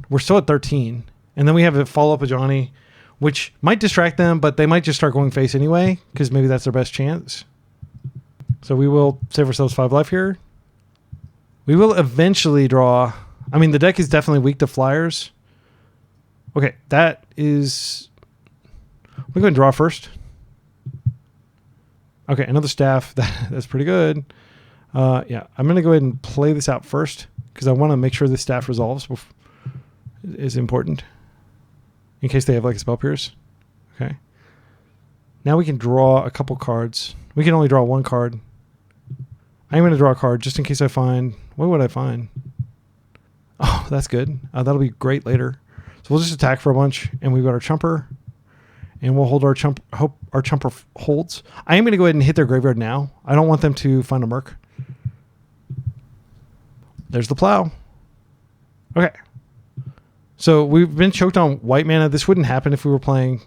We're still at 13. And then we have a follow-up Ajani, which might distract them, but they might just start going face anyway, because maybe that's their best chance. So we will save ourselves 5 life here. We will eventually draw. I mean, the deck is definitely weak to flyers. Okay, that is... We're going to draw first. Okay, another staff. That's pretty good. Yeah, I'm going to go ahead and play this out first, because I want to make sure this staff resolves. Is important. In case they have like a spell pierce. Okay. Now we can draw a couple cards. We can only draw one card. I'm going to draw a card just in case I find... What would I find? Oh, that's good. That'll be great later. So we'll just attack for a bunch, and we've got our chumper, and we'll hold our chumper. Hope our chumper holds. I am going to go ahead and hit their graveyard now. I don't want them to find a merc. There's the plow. Okay. So we've been choked on white mana. This wouldn't happen if we were playing,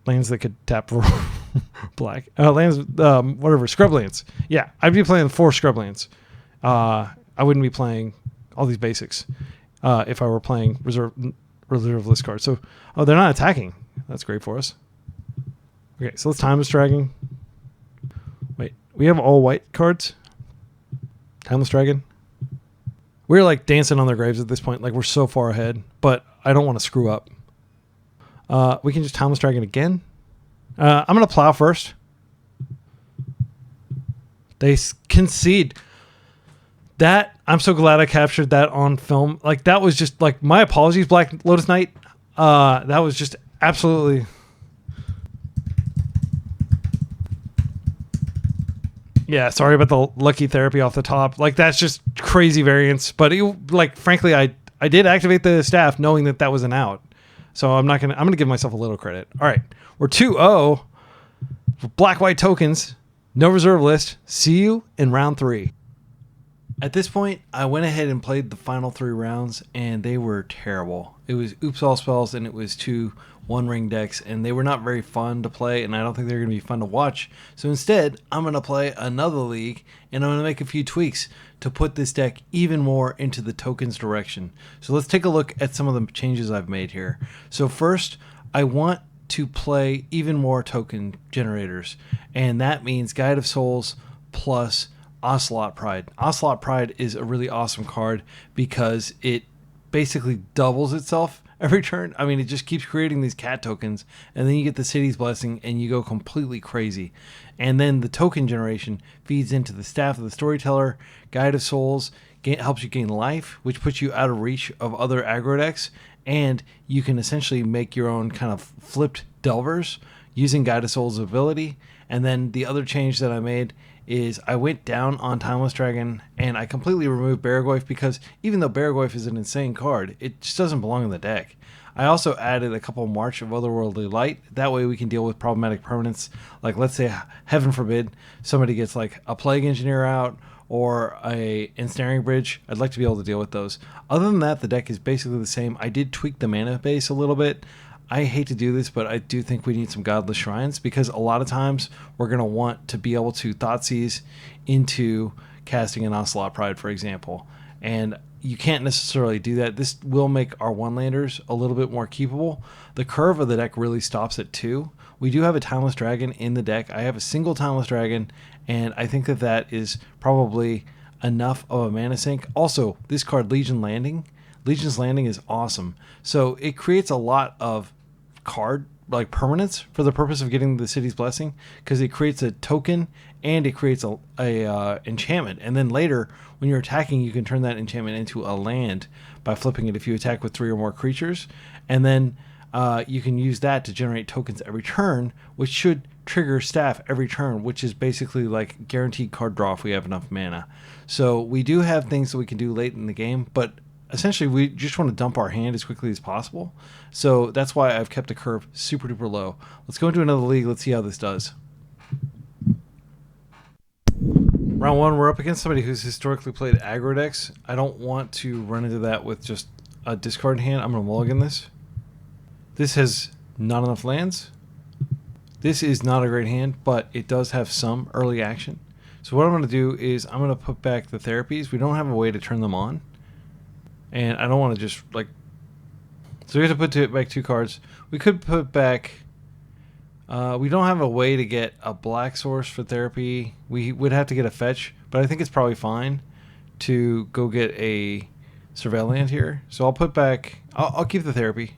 lands that could tap for black. Lands, whatever, scrub lands. Yeah, I'd be playing 4 scrub lands. I wouldn't be playing all these basics if I were playing reserve list cards. So, they're not attacking. That's great for us. Okay, so let's Timeless Dragon. Wait, we have all white cards? Timeless Dragon? We're like dancing on their graves at this point. Like we're so far ahead, but I don't want to screw up. We can just Timeless Dragon again. I'm going to plow first. They concede. That, I'm so glad I captured that on film. Like that was just like, my apologies, Black Lotus Knight. That was just absolutely... Yeah, sorry about the lucky therapy off the top. Like that's just crazy variance. But frankly, I did activate the staff knowing that was an out. So I'm gonna give myself a little credit. All right, we're 2-0 for Black White Tokens. No reserve list. See you in round 3. At this point, I went ahead and played the final 3 rounds, and they were terrible. It was Oops All Spells, and it was 2 one-ring decks, and they were not very fun to play, and I don't think they're going to be fun to watch. So instead, I'm going to play another league, and I'm going to make a few tweaks to put this deck even more into the tokens direction. So let's take a look at some of the changes I've made here. So first, I want to play even more token generators, and that means Guide of Souls plus Ocelot Pride. Ocelot Pride is a really awesome card because it basically doubles itself every turn. I mean, it just keeps creating these cat tokens, and then you get the City's Blessing, and you go completely crazy. And then the token generation feeds into the Staff of the Storyteller. Guide of Souls helps you gain life, which puts you out of reach of other aggro decks, and you can essentially make your own kind of flipped Delvers using Guide of Souls' ability. And then the other change that I made is I went down on Timeless Dragon and I completely removed Barragoyf because even though Barragoyf is an insane card, it just doesn't belong in the deck. I also added a couple March of Otherworldly Light. That way we can deal with problematic permanents. Like let's say, heaven forbid, somebody gets like a Plague Engineer out or a Ensnaring Bridge. I'd like to be able to deal with those. Other than that, the deck is basically the same. I did tweak the mana base a little bit. I hate to do this, but I do think we need some Godless Shrines because a lot of times we're going to want to be able to Thoughtseize into casting an Ocelot Pride, for example. And you can't necessarily do that. This will make our one-landers a little bit more keepable. The curve of the deck really stops at 2. We do have a Timeless Dragon in the deck. I have a single Timeless Dragon, and I think that is probably enough of a mana sink. Also, this card, Legion Landing. Legion's Landing is awesome. So it creates a lot of card like permanents for the purpose of getting the City's Blessing because it creates a token and it creates a enchantment, and then later when you're attacking you can turn that enchantment into a land by flipping it if you attack with 3 or more creatures, and then you can use that to generate tokens every turn, which should trigger staff every turn, which is basically like guaranteed card draw if we have enough mana. So we do have things that we can do late in the game, but essentially we just want to dump our hand as quickly as possible. So that's why I've kept the curve super duper low. Let's go into another league. Let's see how this does. Round one, we're up against somebody who's historically played aggro decks. I don't want to run into that with just a discard hand. I'm going to mulligan this. This has not enough lands. This is not a great hand, but it does have some early action. So what I'm going to do is I'm going to put back the therapies. We don't have a way to turn them on. And I don't want to just like... So we have to put back 2 cards. We could put back... we don't have a way to get a black source for therapy. We would have to get a fetch, but I think it's probably fine to go get a surveil land here. So I'll put back... I'll keep the therapy.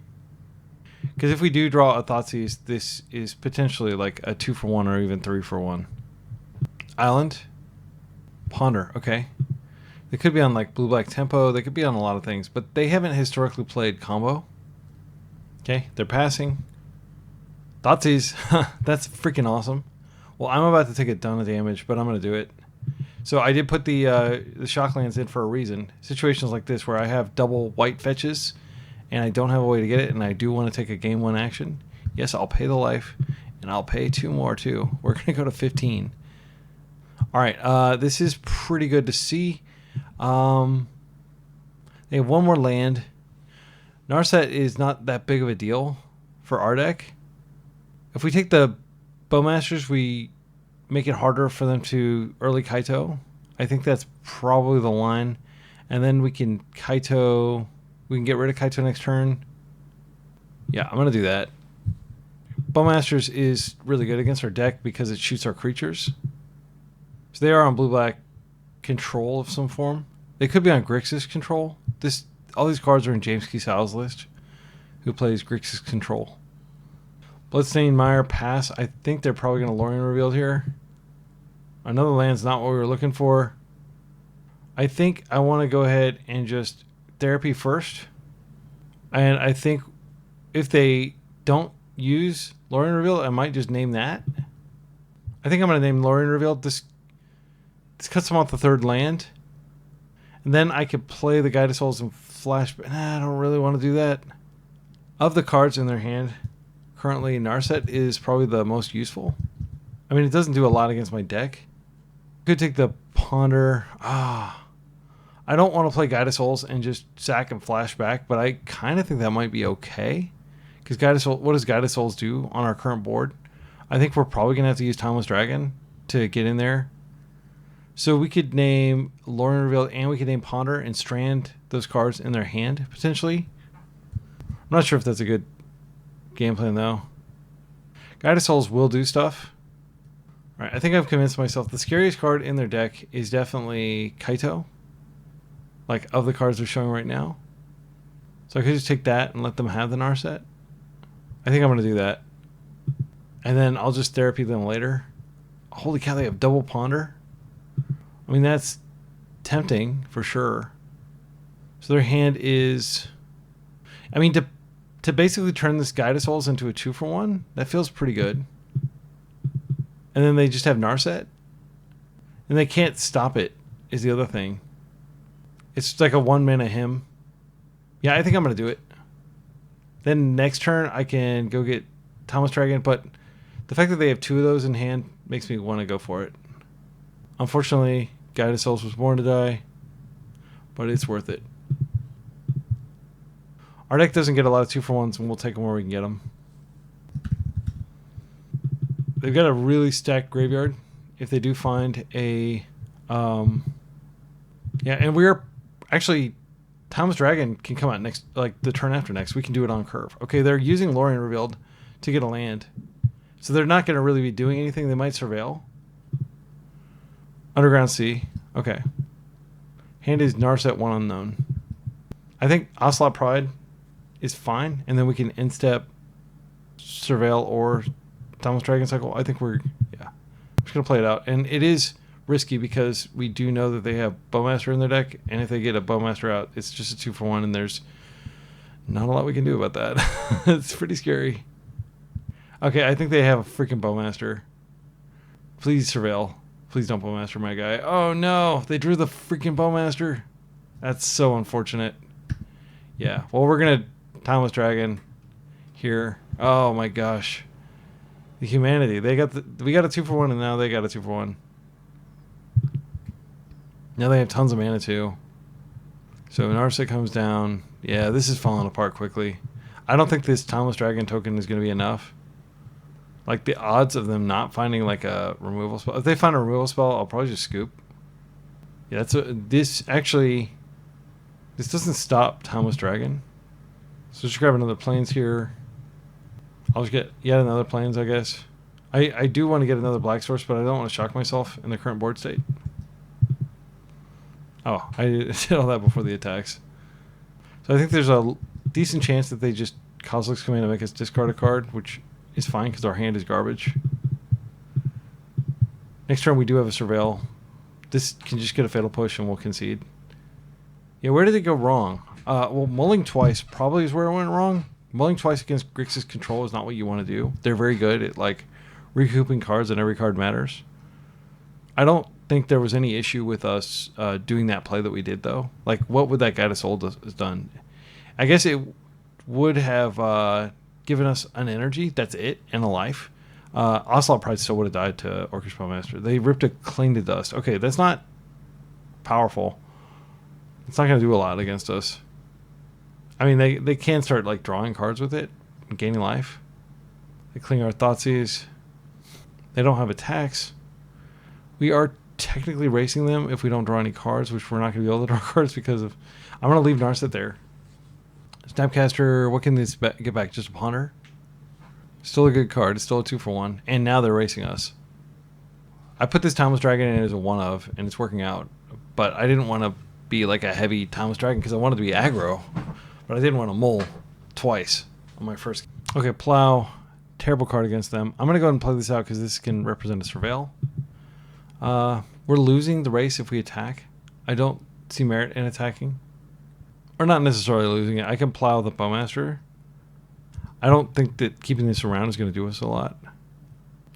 Because if we do draw a Thoughtseize, this is potentially like a 2-for-1 or even 3-for-1. Island. Ponder. Okay. They could be on like blue-black tempo. They could be on a lot of things, but they haven't historically played combo. Okay. They're passing. Thoughtseize. That's freaking awesome. Well, I'm about to take a ton of damage, but I'm going to do it. So I did put the shock lands in for a reason. Situations like this where I have double white fetches and I don't have a way to get it, and I do want to take a game 1 action. Yes, I'll pay the life, and I'll pay 2 more too. We're going to go to 15. All right, this is pretty good to see. They have 1 more land. Narset is not that big of a deal for our deck. If we take the Bowmasters, we make it harder for them to early Kaito. I think that's probably the line. And then we can Kaito... We can get rid of Kaito next turn. Yeah, I'm going to do that. Bowmasters is really good against our deck because it shoots our creatures. So they are on blue-black control of some form. They could be on Grixis control. All these cards are in James Kisal's list, who plays Grixis control. Bloodstained Mire, pass. I think they're probably going to Lorien Revealed here. Another land's not what we were looking for. I think I want to go ahead and just therapy first. And I think if they don't use Lorien Revealed, I might just name that. I think I'm going to name Lorien Revealed. This cuts them off the 3rd land. And then I could play the Guided Souls and flash. I don't really want to do that. Of the cards in their hand, currently Narset is probably the most useful. I mean, it doesn't do a lot against my deck. Could take the Ponder. I don't want to play Guided Souls and just sack and flash back, but I kind of think that might be okay. Because what does Guided Souls do on our current board? I think we're probably going to have to use Timeless Dragon to get in there. So we could name Lorien Revealed and we could name Ponder and strand those cards in their hand, potentially. I'm not sure if that's a good game plan, though. Guided Souls will do stuff. All right, I think I've convinced myself the scariest card in their deck is definitely Kaito. Like, of the cards they're showing right now. So I could just take that and let them have the Narset. I think I'm going to do that. And then I'll just therapy them later. Holy cow, they have double Ponder. I mean, that's tempting for sure. So their hand is... I mean, to basically turn this Guided Souls into a 2-for-1, that feels pretty good. And then they just have Narset. And they can't stop it, is the other thing. It's like a 1-mana hymn. Yeah, I think I'm going to do it. Then next turn, I can go get Timeless Dragon, but the fact that they have 2 of those in hand makes me want to go for it. Unfortunately, Guided Souls was born to die, but it's worth it. Our deck doesn't get a lot of 2-for-1s, and we'll take them where we can get them. They've got a really stacked graveyard. If they do find a... yeah, and we're... Actually, Timeless Dragon can come out next, like the turn after next. We can do it on curve. Okay, they're using Lorien Revealed to get a land. So they're not going to really be doing anything. They might surveil. Underground Sea. Okay. Hand is Narset 1 unknown. I think Ocelot Pride is fine. And then we can instep surveil or Timeless Dragon Cycle. I think we're... Yeah. I'm just going to play it out. And it is... risky because we do know that they have Bowmaster in their deck, and if they get a Bowmaster out, it's just a 2-for-1, and there's not a lot we can do about that. It's pretty scary. Okay, I think they have a freaking Bowmaster. Please surveil. Please don't Bowmaster my guy. Oh no, they drew the freaking Bowmaster. That's so unfortunate. Yeah, well, we're gonna Timeless Dragon here. Oh my gosh, the humanity. We got a 2-for-1, and now they got a 2-for-1. Now they have tons of mana too. So Narset comes down. Yeah, this is falling apart quickly. I don't think this Timeless Dragon token is going to be enough. Like, the odds of them not finding, like, a removal spell. If they find a removal spell, I'll probably just scoop. Yeah, this doesn't stop Timeless Dragon. So just grab another Plains here. I'll just get yet another Plains, I guess. I do want to get another Black Source, but I don't want to shock myself in the current board state. Oh, I did all that before the attacks. So I think there's a decent chance that they just Kozilek's Command to make us discard a card, which is fine because our hand is garbage. Next turn we do have a Surveil. This can just get a Fatal Push and we'll concede. Yeah, where did it go wrong? Well, mulling twice probably is where it went wrong. Mulling twice against Grixis control is not what you want to do. They're very good at, like, recouping cards, and every card matters. I don't think there was any issue with us doing that play that we did, though. Like, what would that Guide of Soul has done? I guess it would have given us an energy, that's it, and a life. Ocelot Pride still would have died to Orcish Bowmaster. They ripped it clean to dust. Okay, that's not powerful. It's not going to do a lot against us. I mean, they can start, like, drawing cards with it and gaining life. They cling our Thoughtseize. They don't have attacks. We are technically racing them if we don't draw any cards, which we're not going to be able to draw cards because of... I'm going to leave Narset there. Snapcaster, what can this get back? Just a Ponder? Still a good card. It's still a 2-for-1. And now they're racing us. I put this Timeless Dragon in as a 1-of, and it's working out. But I didn't want to be like a heavy Timeless Dragon because I wanted to be aggro. But I didn't want to mull twice on my first. Okay, Plow. Terrible card against them. I'm going to go ahead and play this out because this can represent a Surveil. We're losing the race if we attack. I don't see merit in attacking. Or not necessarily losing it. I can Plow the Bowmaster. I don't think that keeping this around is going to do us a lot.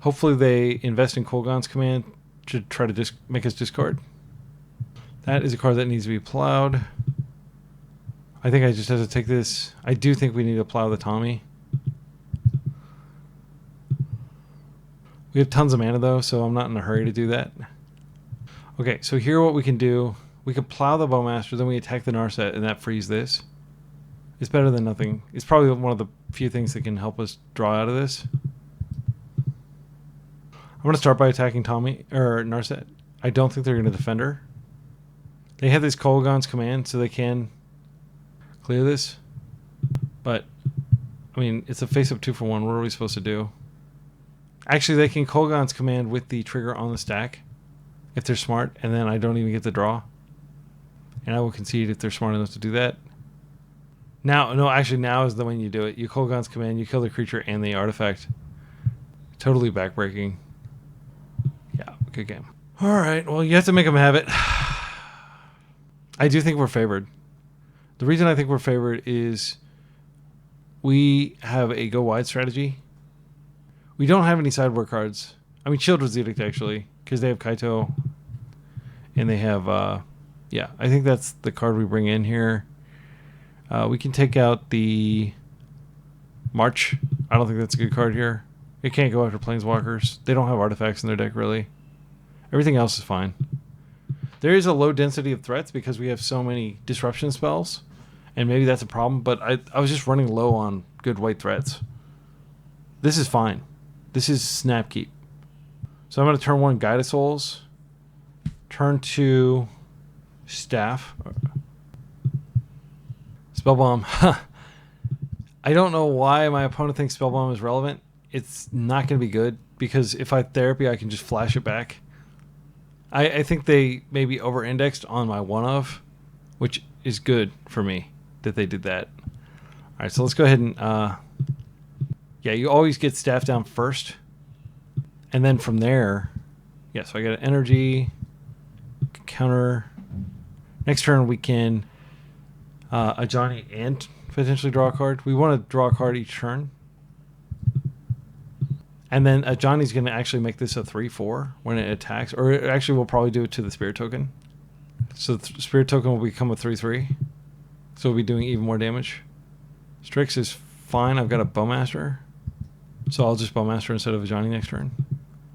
Hopefully they invest in Kolaghan's Command to try to make us discard. That is a card that needs to be plowed. I think I just have to take this. I do think we need to plow the Tommy. We have tons of mana though, so I'm not in a hurry to do that. Okay, so here what we can do. We can plow the Bowmaster, then we attack the Narset, and that frees this. It's better than nothing. It's probably one of the few things that can help us draw out of this. I'm going to start by attacking Tommy, or Narset. I don't think they're going to defend her. They have this Kolaghan's Command, so they can clear this. But, I mean, it's a face-up 2-for-1. What are we supposed to do? Actually, they can Kolaghan's Command with the trigger on the stack, if they're smart, and then I don't even get the draw. And I will concede if they're smart enough to do that. Now, no, actually, now is the when you do it. You Kolaghan's Command, you kill the creature and the artifact. Totally backbreaking. Yeah, good game. All right, well, you have to make them have it. I do think we're favored. The reason I think we're favored is we have a go wide strategy. We don't have any sideboard cards. I mean, Children's Edict, actually, because they have Kaito. And they have, yeah, I think that's the card we bring in here. We can take out the March. I don't think that's a good card here. It can't go after Planeswalkers. They don't have artifacts in their deck, really. Everything else is fine. There is a low density of threats because we have so many disruption spells. And maybe that's a problem, but I was just running low on good white threats. This is fine. This is snap keep. So I'm going to turn 1 Guide of Souls. Turn 2 Staff. Spellbomb. I don't know why my opponent thinks Spellbomb is relevant. It's not going to be good because if I Therapy, I can just flash it back. I think they maybe over-indexed on my 1-of, which is good for me that they did that. All right, so let's go ahead and... yeah, you always get Staff down first. And then from there... Yeah, so I get an energy, counter. Next turn we can Ajani and potentially draw a card. We want to draw a card each turn. And then Ajani's going to actually make this a 3-4 when it attacks. Or actually, we'll probably do it to the Spirit Token. So the Spirit Token will become a 3-3. So we'll be doing even more damage. Strix is fine. I've got a Bowmaster. So I'll just Bowmaster instead of Ajani next turn.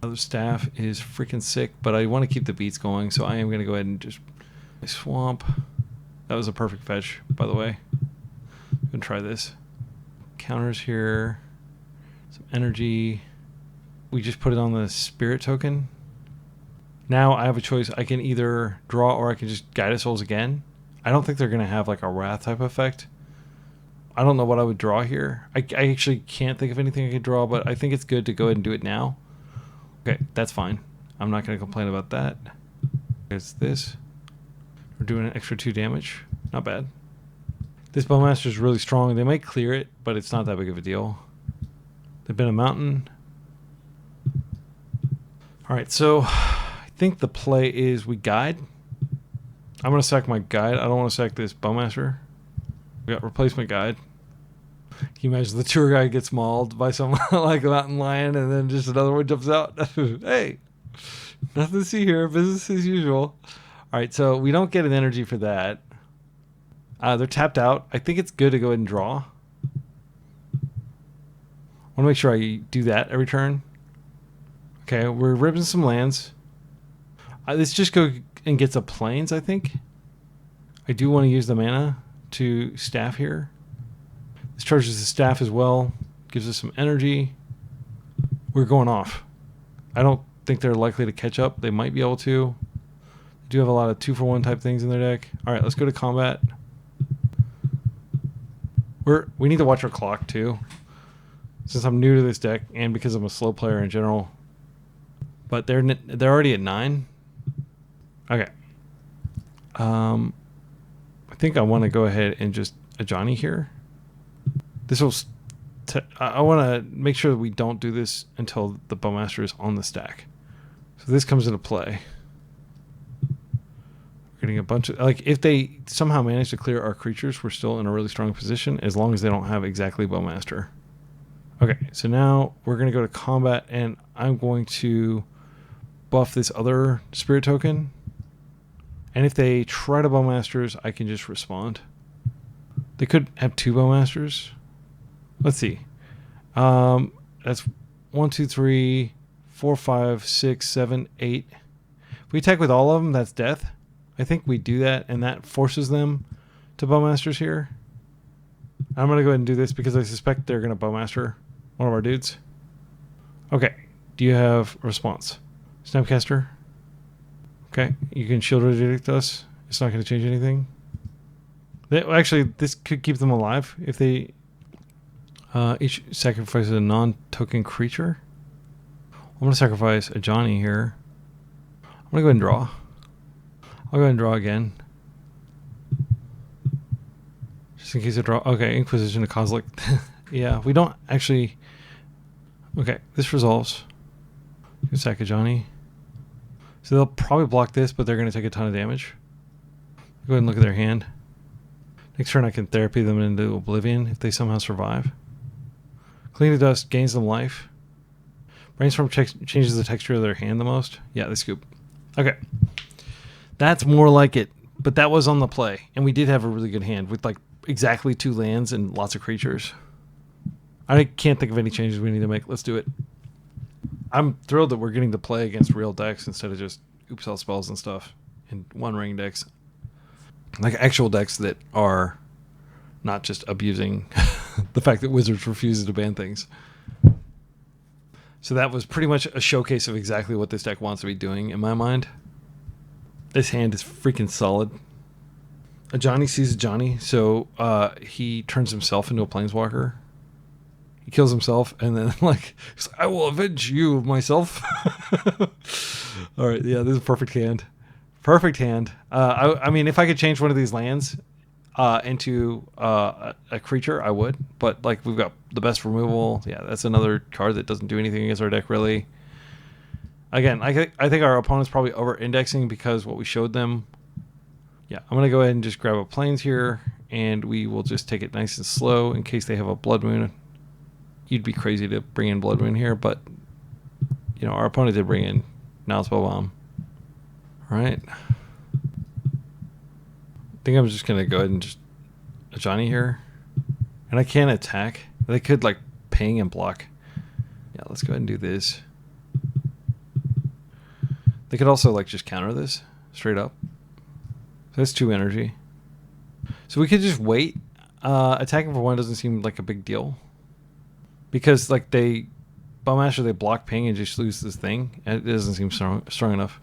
Other staff is freaking sick, but I want to keep the beats going, so I am going to go ahead and just swamp. That was a perfect fetch, by the way. I'm going to try this. Counters here. Some energy. We just put it on the spirit token. Now I have a choice. I can either draw or I can just Guide Souls again. I don't think they're going to have like a Wrath type effect. I don't know what I would draw here. I actually can't think of anything I could draw, but I think it's good to go ahead and do it now. Okay, that's fine. I'm not going to complain about that. It's this. We're doing an extra 2 damage. Not bad. This Bowmaster is really strong. They might clear it, but it's not that big of a deal. They've been a mountain. All right, so I think the play is we guide. I'm going to sack my guide. I don't want to sack this Bowmaster. We got replacement guide. Can you imagine the tour guide gets mauled by someone like a mountain lion and then just another one jumps out? Hey, nothing to see here. Business as usual. All right, so we don't get an energy for that. They're tapped out. I think it's good to go ahead and draw. I want to make sure I do that every turn. Okay, we're ripping some lands. Let's just go and get some planes, I think. I do want to use the mana to staff here. This charges the staff as well. Gives us some energy. We're going off. I don't think they're likely to catch up. They might be able to. They do have a lot of 2-for-1 type things in their deck. All right, let's go to combat. We need to watch our clock too, since I'm new to this deck and because I'm a slow player in general. But they're already at 9. Okay. I think I want to go ahead and just Ajani here. This will. I want to make sure that we don't do this until the Bowmaster is on the stack. So this comes into play. We're getting a bunch of, like, if they somehow manage to clear our creatures, we're still in a really strong position as long as they don't have exactly Bowmaster. Okay, so now we're going to go to combat and I'm going to buff this other spirit token. And if they try to Bowmasters, I can just respond. They could have 2 Bowmasters. Let's see. That's 1, 2, 3, 4, 5, 6, 7, 8. If we attack with all of them, that's death. I think we do that, and that forces them to Bowmasters here. I'm going to go ahead and do this because I suspect they're going to Bowmaster one of our dudes. Okay. Do you have a response? Snapcaster. Okay. You can shield redict us. It's not going to change anything. Actually, this could keep them alive if they each sacrifices a non-token creature. I'm going to sacrifice Ajani here. I'm going to go ahead and draw. I'll go ahead and draw again. Just in case I draw. Okay, Inquisition of Kozilek. Yeah, we don't actually. Okay, this resolves. You can sack Ajani. So they'll probably block this, but they're going to take a ton of damage. Go ahead and look at their hand. Next turn I can therapy them into oblivion if they somehow survive. Clean the Dust gains them life. Brainstorm changes the texture of their hand the most. Yeah, they scoop. Okay. That's more like it. But that was on the play. And we did have a really good hand with like exactly 2 lands and lots of creatures. I can't think of any changes we need to make. Let's do it. I'm thrilled that we're getting to play against real decks instead of just oops all spells and stuff in one-ring decks. Like actual decks that are not just abusing the fact that Wizards refuses to ban things. So that was pretty much a showcase of exactly what this deck wants to be doing in my mind. This hand is freaking solid. Ajani sees Ajani, so he turns himself into a planeswalker. He kills himself, and then like he's like, I will avenge you of myself. All right, yeah, this is a perfect hand. Perfect hand. I mean, if I could change one of these lands into a creature, I would. But like we've got the best removal. Yeah, that's another card that doesn't do anything against our deck really. Again, I think our opponent's probably over-indexing because what we showed them. Yeah, I'm going to go ahead and just grab a plains here, and we will just take it nice and slow in case they have a Blood Moon. You'd be crazy to bring in Blood Moon here, but you know our opponent did bring in Now Spellbomb. All right. I think I'm just going to go ahead and just Ajani here. And I can't attack. They could like ping and block. Yeah, let's go ahead and do this. They could also like just counter this straight up. So that's 2 energy. So we could just wait. Attacking for 1 doesn't seem like a big deal. Because like Bowmaster, they block ping and just lose this thing. It doesn't seem strong enough.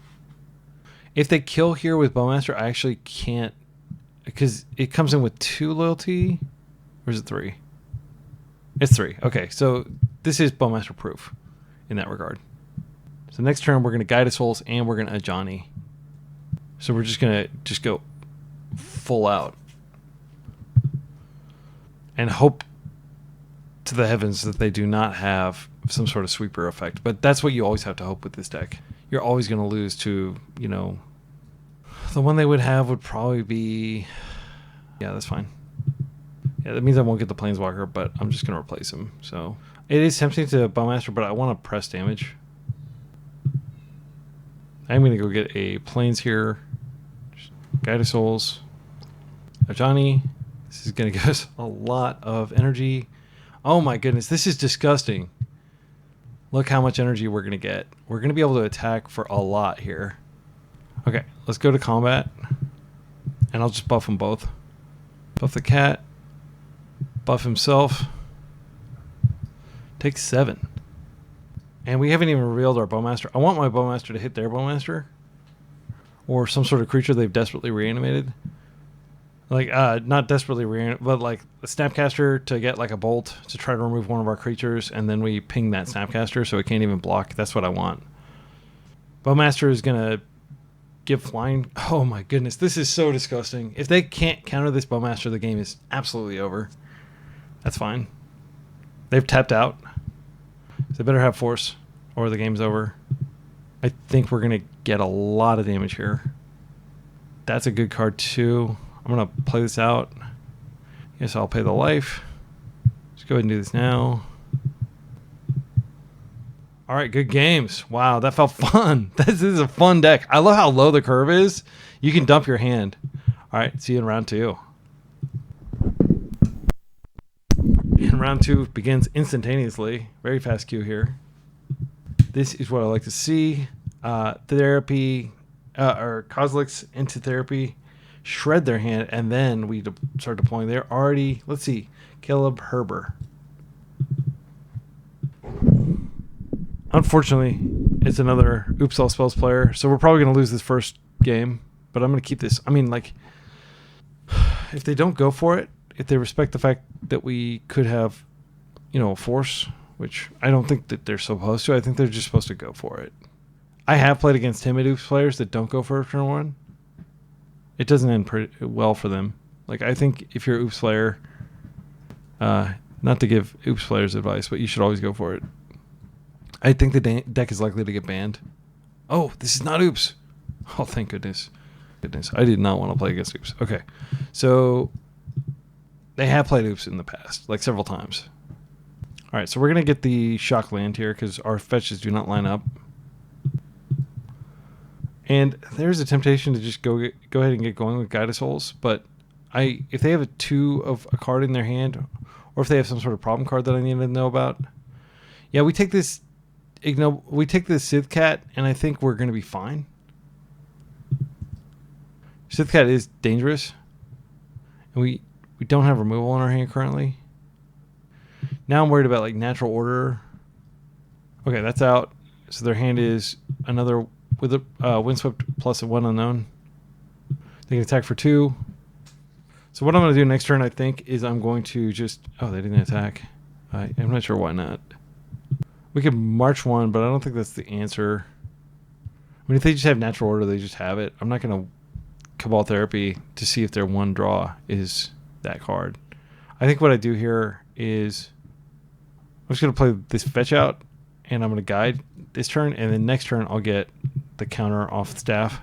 If they kill here with Bowmaster, I actually can't, because it comes in with 2 loyalty. Or is it 3? It's 3. Okay, so this is Bowmaster proof in that regard. So next turn we're going to Guide of Souls and we're going to Ajani. So we're just going to go full out. And hope to the heavens that they do not have some sort of sweeper effect. But that's what you always have to hope with this deck. You're always going to lose to, you know, the one they would have would probably be, yeah, that's fine. Yeah, that means I won't get the Planeswalker, but I'm just going to replace him. So it is tempting to Bowmaster, but I want to press damage. I'm going to go get a Plains here. Guide of Souls. Ajani. This is going to give us a lot of energy. Oh my goodness, this is disgusting. Look how much energy we're going to get. We're going to be able to attack for a lot here. Okay, let's go to combat. And I'll just buff them both. Buff the cat. Buff himself. Take 7. And we haven't even revealed our Bowmaster. I want my Bowmaster to hit their Bowmaster. Or some sort of creature they've desperately reanimated. Like, not desperately reanimated, but like a Snapcaster to get like a bolt to try to remove one of our creatures, and then we ping that Snapcaster so it can't even block. That's what I want. Bowmaster is going to give flying. Oh my goodness, this is so disgusting. If they can't counter this Bowmaster, the game is absolutely over. That's fine. They've tapped out. So they better have force or the game's over. I think we're going to get a lot of damage here. That's a good card too. I'm going to play this out. Guess I'll pay the life. Let's go ahead and do this now. All right, good games. Wow, that felt fun. This is a fun deck. I love how low the curve is. You can dump your hand. All right, see you in round 2. And round 2 begins instantaneously. Very fast queue here. This is what I like to see. Therapy, or Kozilek's into therapy. Shred their hand, and then we start deploying. They're already, let's see, Caleb Herber. Unfortunately, it's another Oops All Spells player, so we're probably going to lose this first game, but I'm going to keep this. I mean, like, if they don't go for it, if they respect the fact that we could have, you know, a force, which I don't think that they're supposed to. I think they're just supposed to go for it. I have played against timid Oops players that don't go for a turn 1. It doesn't end pretty well for them. Like, I think if you're an Oops player, not to give Oops players advice, but you should always go for it. I think the deck is likely to get banned. Oh, this is not Oops. Oh, thank goodness. I did not want to play against Oops. Okay. So they have played Oops in the past, like several times. All right, so we're going to get the shock land here because our fetches do not line up. And there's a temptation to just go ahead and get going with Guide of Souls, but if they have a 2 of a card in their hand, or if they have some sort of problem card that I need to know about, yeah, we take this Sith Cat, and I think we're going to be fine. Sith Cat is dangerous, and we don't have removal in our hand currently. Now I'm worried about like Natural Order. Okay, that's out. So their hand is another with a Windswept plus a 1 unknown. They can attack for 2. So what I'm going to do next turn, I think, is I'm going to just... Oh, they didn't attack. I'm not sure why not. We could March 1, but I don't think that's the answer. I mean, if they just have Natural Order, they just have it. I'm not going to Cabal Therapy to see if their 1 draw is that card. I think what I do here is... I'm just going to play this fetch out, and I'm going to guide this turn, and then next turn I'll get the counter off the staff.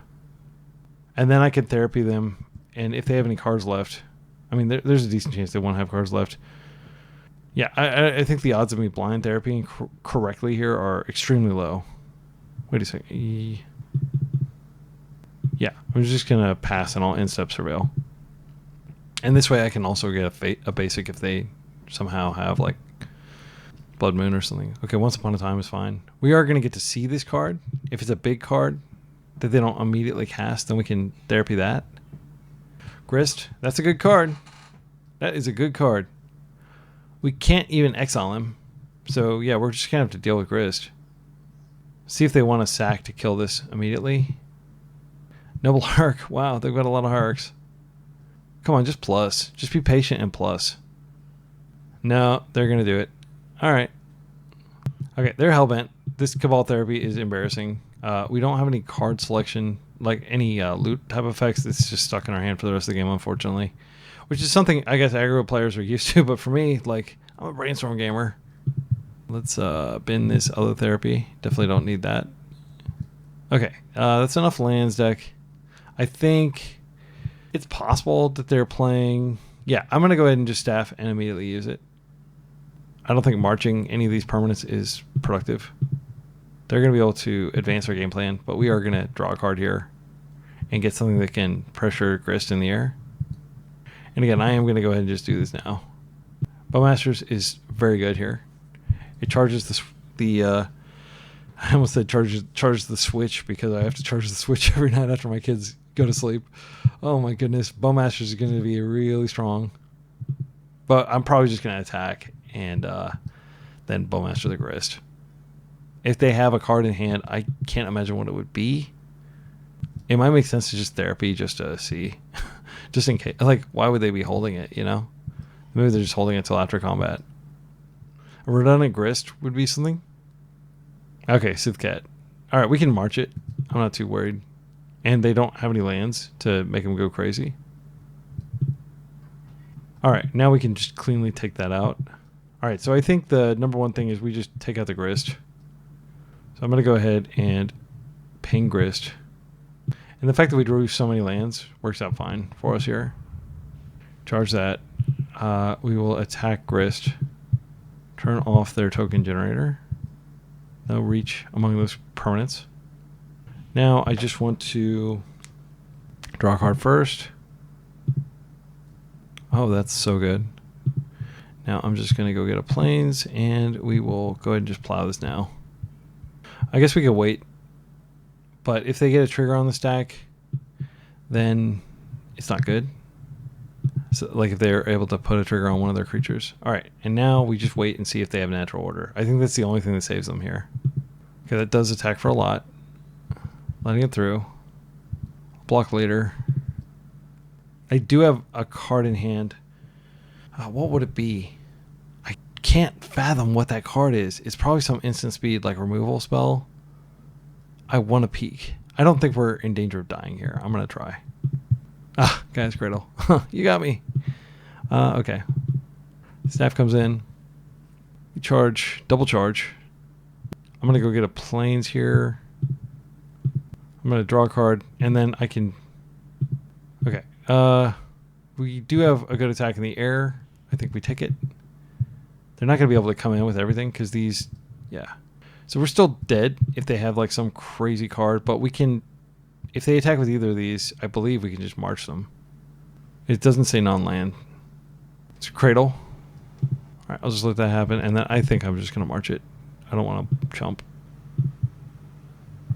And then I can therapy them, and if they have any cards left, I mean, there's a decent chance they won't have cards left. Yeah, I think the odds of me blind therapying correctly here are extremely low. Wait a second. Yeah, I'm just going to pass and I'll end-step surveil. And this way I can also get a basic if they somehow have, like, Blood Moon or something. Okay, Once Upon a Time is fine. We are going to get to see this card. If it's a big card, that they don't immediately cast, then we can therapy that. Grist, that's a good card. That is a good card. We can't even exile him. So yeah, we're just going to have to deal with Grist. See if they want to sack to kill this immediately. Noble Hark. Wow, they've got a lot of Harks. Come on, just plus. Just be patient and plus. No, they're going to do it. All right. Okay, they're hellbent. This Cabal Therapy is embarrassing. We don't have any card selection, like any loot type effects. It's just stuck in our hand for the rest of the game, unfortunately. Which is something I guess aggro players are used to, but for me, like, I'm a brainstorm gamer. Let's bin this other therapy. Definitely don't need that. Okay, that's enough lands deck. I think it's possible that they're playing... Yeah, I'm going to go ahead and just staff and immediately use it. I don't think marching any of these permanents is productive. They're going to be able to advance our game plan, but we are going to draw a card here and get something that can pressure Grist in the air. And again, I am going to go ahead and just do this now. Bowmasters is very good here. It charges I almost said charges the switch because I have to charge the switch every night after my kids go to sleep. Oh my goodness, Bowmasters is going to be really strong. But I'm probably just going to attack and then Bowmaster the Grist. If they have a card in hand, I can't imagine what it would be. It might make sense to just therapy just to see. Just in case. Like, why would they be holding it, you know? Maybe they're just holding it till after combat. A redundant Grist would be something. Okay, Sith Cat. Alright, we can march it. I'm not too worried. And they don't have any lands to make them go crazy. Alright, now we can just cleanly take that out. Alright, so I think the number one thing is we just take out the Grist. So I'm going to go ahead and ping Grist. And the fact that we drew so many lands works out fine for us here. Charge that. We will attack Grist. Turn off their token generator. No reach among those permanents. Now I just want to draw a card first. Oh, that's so good. Now I'm just going to go get a plains and we will go ahead and just plow this now. I guess we could wait. But if they get a trigger on the stack, then it's not good. So, like if they're able to put a trigger on one of their creatures. All right, and now we just wait and see if they have natural order. I think that's the only thing that saves them here. Okay, that does attack for a lot. Letting it through. Block later. I do have a card in hand. What would it be? I can't fathom what that card is. It's probably some instant speed like removal spell. I want to peek. I don't think we're in danger of dying here. I'm going to try. Ah, guys, Cradle. You got me. Okay. Staff comes in. We charge, double charge. I'm going to go get a plains here. I'm going to draw a card, and then I can... Okay. We do have a good attack in the air. I think we take it. They're not going to be able to come in with everything, because these... Yeah. So we're still dead if they have like some crazy card, but we can, if they attack with either of these, I believe we can just march them. It doesn't say non-land. It's a Cradle. All right, I'll just let that happen, and then I think I'm just going to march it. I don't want to chump.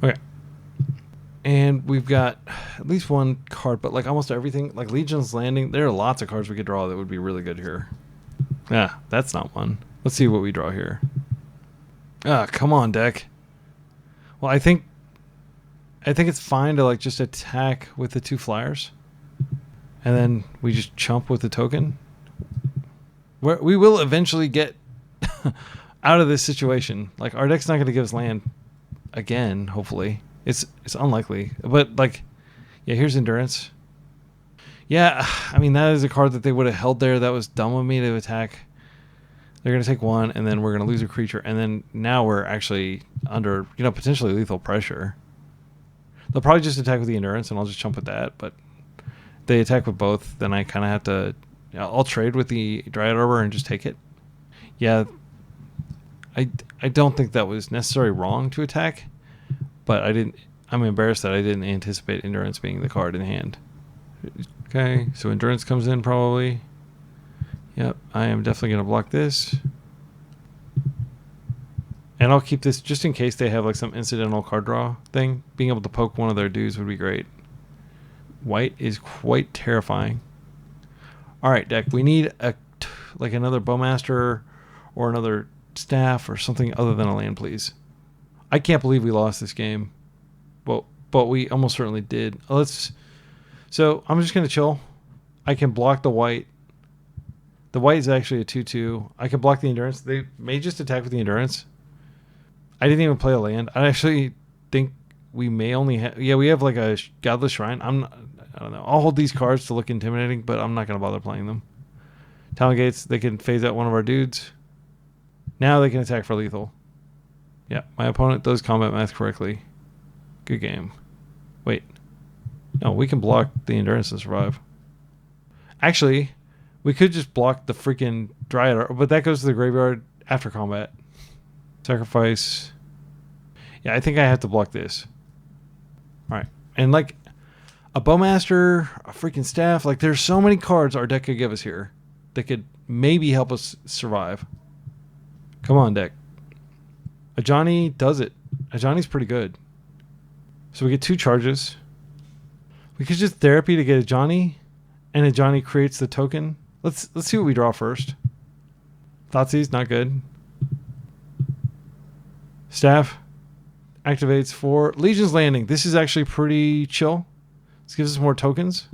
Okay. And we've got at least one card, but like almost everything, like Legion's Landing, there are lots of cards we could draw that would be really good here. Yeah, that's not one. Let's see what we draw here. Ah, come on, deck. Well, I think it's fine to like just attack with the two flyers, and then we just chump with the token. We will eventually get out of this situation. Like our deck's not going to give us land again. Hopefully, it's unlikely. But like, yeah, here's endurance. Yeah, I mean that is a card that they would have held there. That was dumb of me to attack. They're going to take one, and then we're going to lose a creature, and then now we're actually under, potentially lethal pressure. They'll probably just attack with the endurance, and I'll just chump with that, but if they attack with both, then I kind of have to... I'll trade with the Dryad Arbor and just take it. Yeah, I don't think that was necessarily wrong to attack, but I'm embarrassed that I didn't anticipate endurance being the card in hand. Okay, so endurance comes in probably. Yep, I am definitely going to block this. And I'll keep this just in case they have like some incidental card draw thing. Being able to poke one of their dudes would be great. White is quite terrifying. All right, deck. We need like another Bowmaster or another staff or something other than a land, please. I can't believe we lost this game. Well, but we almost certainly did. So I'm just going to chill. I can block the white. The white is actually a 2/2. I can block the endurance. They may just attack with the endurance. I didn't even play a land. I actually think we may only have... Yeah, we have like a Godless Shrine. I don't know. I'll hold these cards to look intimidating, but I'm not going to bother playing them. Talon Gates, they can phase out one of our dudes. Now they can attack for lethal. Yeah, my opponent does combat math correctly. Good game. Wait. No, we can block the endurance and survive. Actually, we could just block the freaking Dryad, but that goes to the graveyard after combat. Sacrifice. Yeah, I think I have to block this. All right. And like a Bowmaster, a freaking staff, like there's so many cards our deck could give us here that could maybe help us survive. Come on, deck. Ajani does it. Ajani's pretty good. So we get 2 charges. We could just therapy to get Ajani, and Ajani creates the token. Let's see what we draw first. Thoughtseize, not good. Staff activates for Legion's Landing. This is actually pretty chill. This gives us more tokens.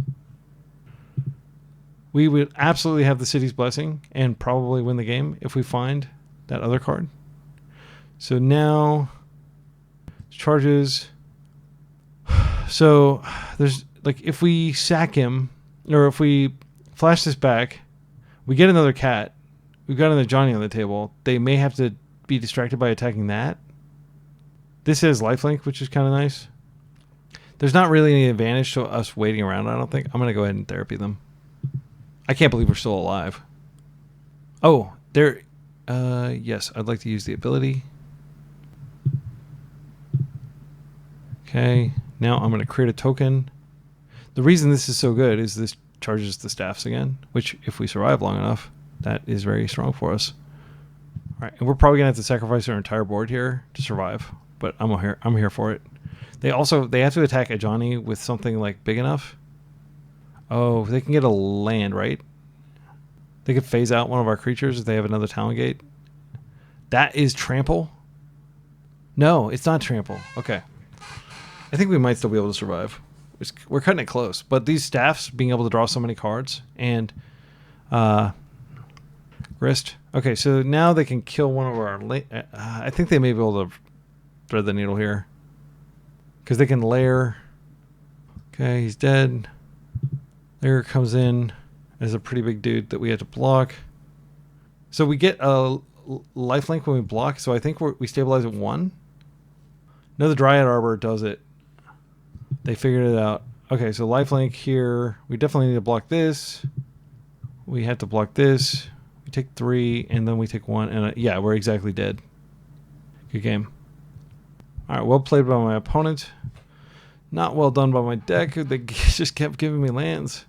We would absolutely have the City's Blessing and probably win the game if we find that other card. So now charges. So there's like if we sack him or if we flash this back, we get another cat. We've got another Johnny on the table. They may have to be distracted by attacking that. This has lifelink, which is kind of nice. There's not really any advantage to us waiting around, I don't think. I'm going to go ahead and therapy them. I can't believe we're still alive. Oh, there. Yes, I'd like to use the ability. Okay, now I'm going to create a token. The reason this is so good is this charges the staffs again, which if we survive long enough, that is very strong for us. All right, and we're probably going to have to sacrifice our entire board here to survive, but I'm here for it. They have to attack Ajani with something like big enough. Oh, they can get a land, right? They could phase out one of our creatures if they have another Talon Gate. That is trample? No, it's not trample. Okay. I think we might still be able to survive. We're cutting it close. But these staffs, being able to draw so many cards, and Grist. Okay, so now they can kill one of our... I think they may be able to thread the needle here. Because they can layer. Okay, he's dead. Layer comes in as a pretty big dude that we have to block. So we get a lifelink when we block. So I think we stabilize at 1. No, the Dryad Arbor does it. They figured it out. Okay, so lifelink here. We definitely need to block this. We have to block this. We take 3, and then we take 1. And yeah, we're exactly dead. Good game. All right, well played by my opponent. Not well done by my deck. They just kept giving me lands.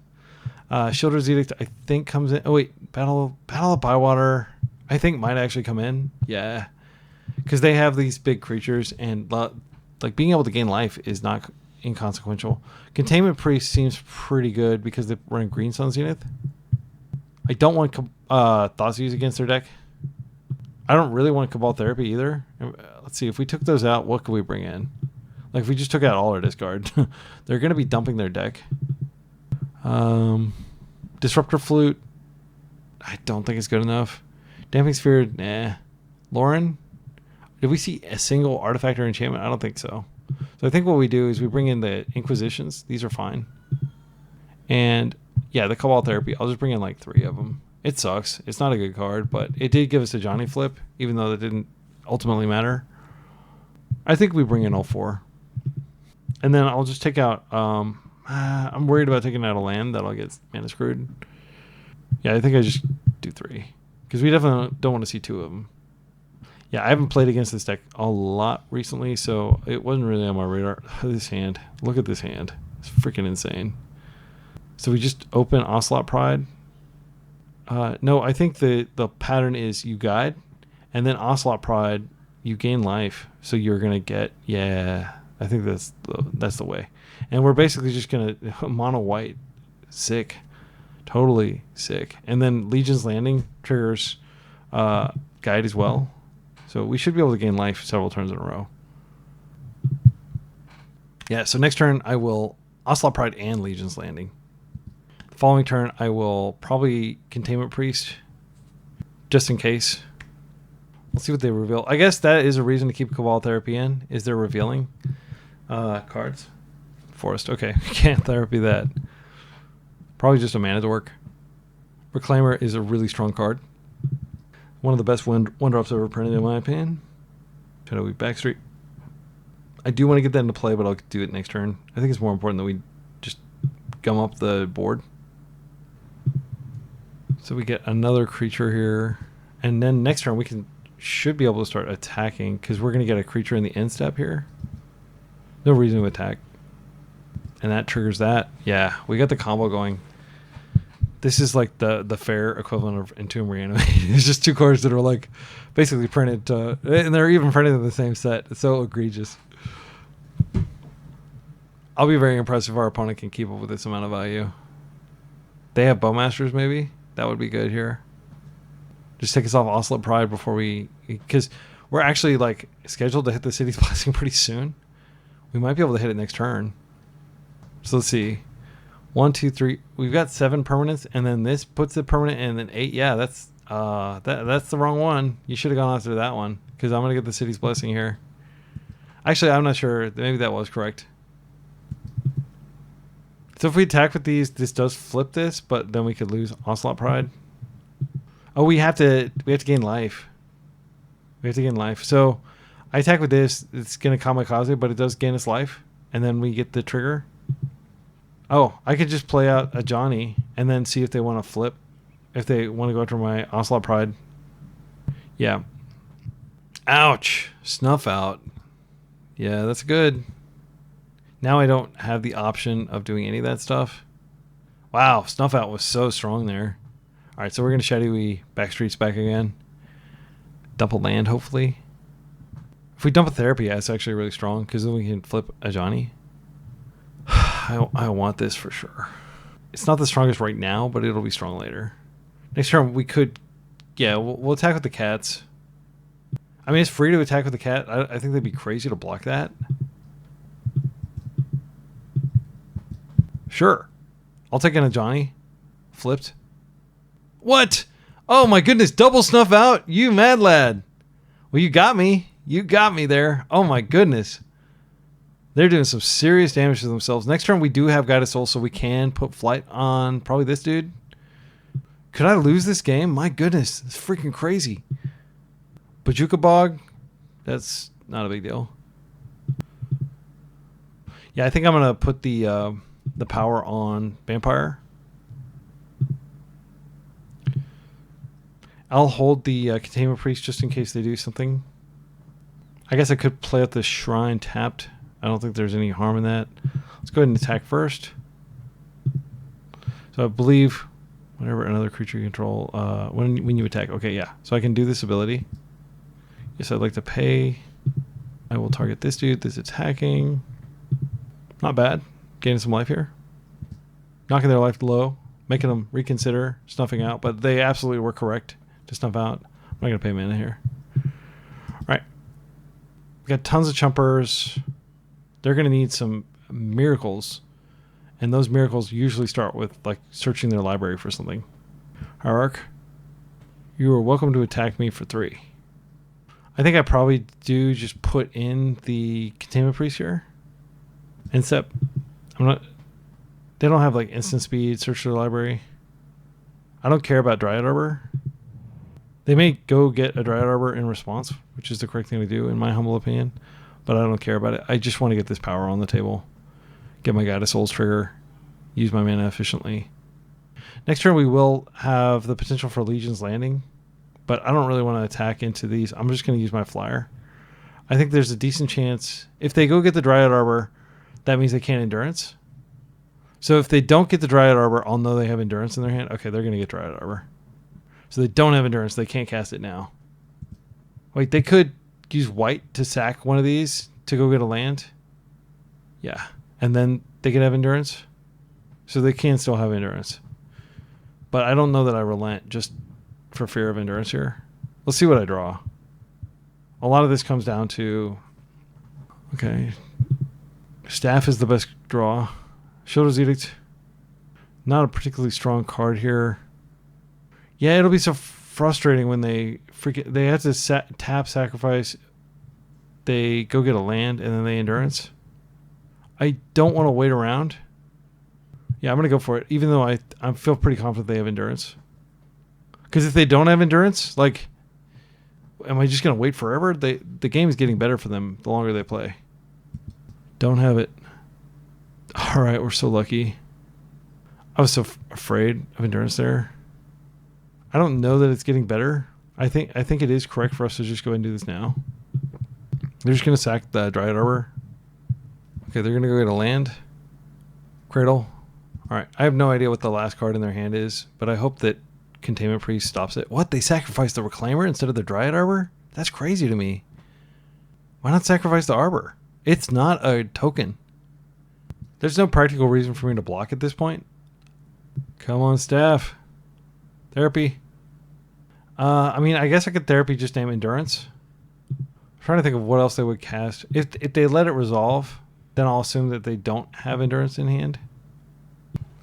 Shieldred's Edict, I think, comes in. Oh, wait. Battle of Bywater, I think, might actually come in. Yeah. Because they have these big creatures, and like being able to gain life is not inconsequential. Containment Priest seems pretty good because they run Green Sun Zenith. I don't want Thoughtseize against their deck. I don't really want Cabal Therapy either. Let's see, if we took those out, what could we bring in? Like if we just took out all our discard, they're going to be dumping their deck. Disruptor Flute, I don't think it's good enough. Damping Sphere, nah. Lauren, did we see a single artifact or enchantment? I don't think so. So I think what we do is we bring in the Inquisitions. These are fine. And yeah, the Cabal Therapy, I'll just bring in like 3 of them. It sucks. It's not a good card, but it did give us a Johnny flip, even though that didn't ultimately matter. I think we bring in all 4. And then I'll just take out... I'm worried about taking out a land that I'll get mana screwed. Yeah, I think I just do 3. Because we definitely don't want to see 2 of them. Yeah, I haven't played against this deck a lot recently, so it wasn't really on my radar. This hand. Look at this hand. It's freaking insane. So we just open Ocelot Pride. No, I think the pattern is you guide, and then Ocelot Pride you gain life, so you're gonna get, yeah, I think that's the way. And we're basically just gonna mono white, sick, totally sick. And then Legion's Landing triggers guide as well, so we should be able to gain life several turns in a row. Yeah, so next turn I will Ocelot Pride and Legion's Landing. The following turn I will probably Containment Priest, just in case. We'll see what they reveal. I guess that is a reason to keep Cabal Therapy in, is they're revealing cards. Forest, okay. Can't therapy that. Probably just a mana dork. Reclaimer is a really strong card. One of the best one drops ever printed, in my opinion. Shadowy Backstreet. I do want to get that into play, but I'll do it next turn. I think it's more important that we just gum up the board. So we get another creature here. And then next turn we should be able to start attacking, because we're going to get a creature in the end step here. No reason to attack. And that triggers that. Yeah, we got the combo going. This is like the fair equivalent of Entomb Reanimator. It's just two cards that are like basically printed, and they're even printed in the same set. It's so egregious. I'll be very impressed if our opponent can keep up with this amount of value. They have Bowmasters, maybe? That would be good here. Just take us off Ocelot Pride before because we're actually like scheduled to hit the City's Blessing pretty soon. We might be able to hit it next turn. So let's see. 1, 2, 3. We've got 7 permanents, and then this puts it permanent, and then 8. Yeah, that's the wrong one. You should have gone after that one, because I'm gonna get the City's Blessing here. Actually, I'm not sure. Maybe that was correct. So if we attack with these, this does flip this, but then we could lose Ocelot Pride. Oh, we have to gain life. We have to gain life. So I attack with this. It's gonna kamikaze, but it does gain us life, and then we get the trigger. Oh, I could just play out Ajani and then see if they want to flip. If they want to go after my Ocelot Pride. Yeah. Ouch. Snuff out. Yeah, that's good. Now I don't have the option of doing any of that stuff. Wow, Snuff out was so strong there. All right, so we're going to Shadowy Backstreets back again. Dump a land, hopefully. If we dump a Therapy, yeah, it's actually really strong, because then we can flip Ajani. I want this for sure. It's not the strongest right now, but it'll be strong later. Next turn, we could... Yeah, we'll attack with the cats. I mean, it's free to attack with the cat. I think they'd be crazy to block that. Sure. I'll take an Ajani. Flipped. What? Oh my goodness, double Snuff out? You mad lad. Well, you got me. You got me there. Oh my goodness. They're doing some serious damage to themselves. Next turn, we do have Guided Soul, so we can put Flight on probably this dude. Could I lose this game? My goodness, it's freaking crazy. Bajuka Bog, that's not a big deal. Yeah, I think I'm going to put the power on Vampire. I'll hold the Containment Priest just in case they do something. I guess I could play out the Shrine tapped. I don't think there's any harm in that. Let's go ahead and attack first. So I believe whenever another creature you control, when you attack. Okay, yeah. So I can do this ability. Yes, I'd like to pay. I will target this dude that's attacking. Not bad. Gaining some life here. Knocking their life low. Making them reconsider snuffing out. But they absolutely were correct to snuff out. I'm not going to pay mana here. All right. We got tons of chumpers. They're going to need some miracles. And those miracles usually start with like searching their library for something. Hierarch, you are welcome to attack me for 3. I think I probably do just put in the Containment Priest here. Except they don't have like instant speed, search their library. I don't care about Dryad Arbor. They may go get a Dryad Arbor in response, which is the correct thing to do in my humble opinion. But I don't care about it. I just want to get this power on the table. Get my Guided Souls trigger. Use my mana efficiently. Next turn we will have the potential for Legion's Landing. But I don't really want to attack into these. I'm just going to use my flyer. I think there's a decent chance. If they go get the Dryad Arbor, that means they can't Endurance. So if they don't get the Dryad Arbor, I'll know they have Endurance in their hand. Okay, they're going to get Dryad Arbor. So they don't have Endurance. They can't cast it now. Wait, they could use white to sack one of these to go get a land. Yeah. And then they can have endurance. So they can still have endurance. But I don't know that I relent just for fear of endurance here. Let's see what I draw. A lot of this comes down to... Okay. Staff is the best draw. Shoulder's Edict. Not a particularly strong card here. Yeah, it'll be so frustrating when they have to tap, sacrifice. They go get a land, and then they endurance. I don't want to wait around. Yeah, I'm going to go for it, even though I feel pretty confident they have endurance. Because if they don't have endurance, like, am I just going to wait forever? The game is getting better for them the longer they play. Don't have it. All right, we're so lucky. I was so afraid of endurance there. I don't know that it's getting better. I think it is correct for us to just go ahead and do this now. They're just going to sack the Dryad Arbor. Okay, they're going to go get a land. Cradle. All right, I have no idea what the last card in their hand is, but I hope that Containment Priest stops it. What? They sacrificed the Reclaimer instead of the Dryad Arbor? That's crazy to me. Why not sacrifice the Arbor? It's not a token. There's no practical reason for me to block at this point. Come on, staff. Therapy. I mean, I guess I could therapy just name Endurance. I'm trying to think of what else they would cast. If they let it resolve, then I'll assume that they don't have Endurance in hand.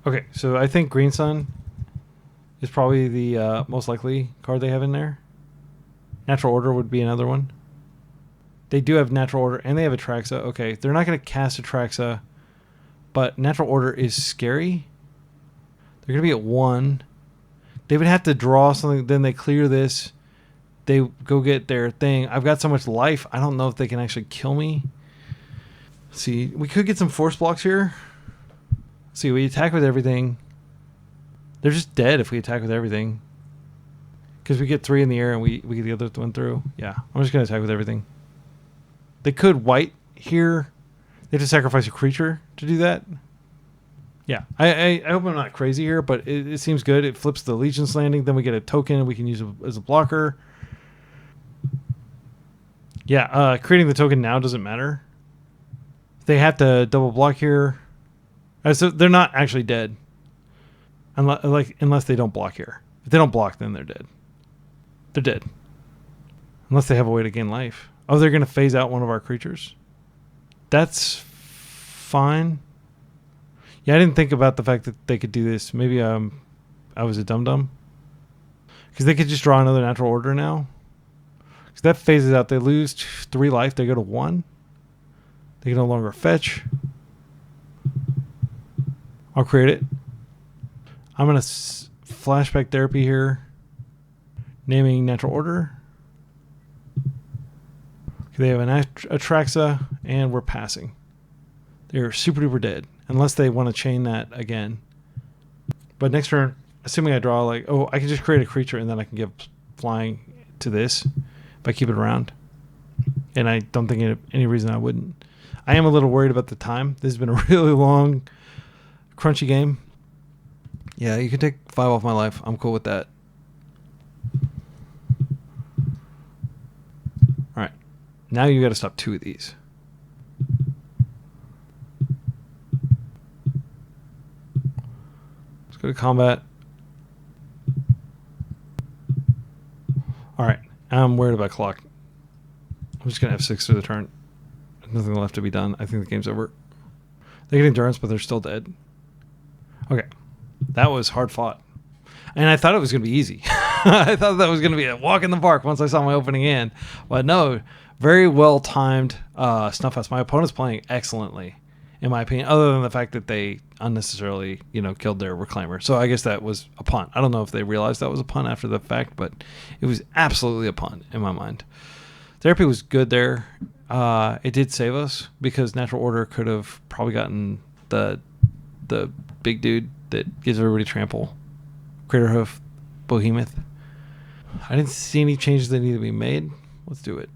Okay, so I think Green Sun is probably the most likely card they have in there. Natural Order would be another one. They do have Natural Order, and they have Atraxa. Okay, they're not going to cast Atraxa, but Natural Order is scary. They're going to be at 1. They would have to draw something, then they clear this. They go get their thing. I've got so much life, I don't know if they can actually kill me. Let's see, we could get some force blocks here. Let's see, we attack with everything. They're just dead if we attack with everything. Because we get 3 in the air and we get the other one through. Yeah, I'm just going to attack with everything. They could white here. They have to sacrifice a creature to do that. Yeah, I hope I'm not crazy here, but it seems good. It flips the Legion's Landing. Then we get a token and we can use it as a blocker. Yeah, creating the token now doesn't matter. They have to double block here. So they're not actually dead. Unless they don't block here. If they don't block, then they're dead. They're dead. Unless they have a way to gain life. Oh, they're going to phase out one of our creatures. That's fine. Yeah, I didn't think about the fact that they could do this. Maybe I was a dum-dum. Because they could just draw another Natural Order now. Because that phases out. They lose 3 life. They go to 1. They can no longer fetch. I'll create it. I'm going to flashback therapy here. Naming Natural Order. Okay, they have an Atraxa, and we're passing. They're super duper dead. Unless they want to chain that again. But next turn, assuming I draw I can just create a creature and then I can give flying to this if I keep it around. And I don't think any reason I wouldn't. I am a little worried about the time. This has been a really long, crunchy game. Yeah, you can take 5 off my life. I'm cool with that. Alright. Now you got to stop 2 of these. Go to combat. Alright, I'm worried about clock. I'm just going to F6 through the turn. There's nothing left to be done. I think the game's over. They get endurance, but they're still dead. Okay, that was hard fought. And I thought it was going to be easy. I thought that was going to be a walk in the park once I saw my opening hand. But no, very well timed Snuffhouse. My opponent's playing excellently, in my opinion, other than the fact that they unnecessarily, killed their Reclaimer. So I guess that was a punt. I don't know if they realized that was a punt after the fact, but it was absolutely a punt in my mind. Therapy was good there. It did save us because Natural Order could have probably gotten the big dude that gives everybody trample. Craterhoof, Behemoth. I didn't see any changes that need to be made. Let's do it.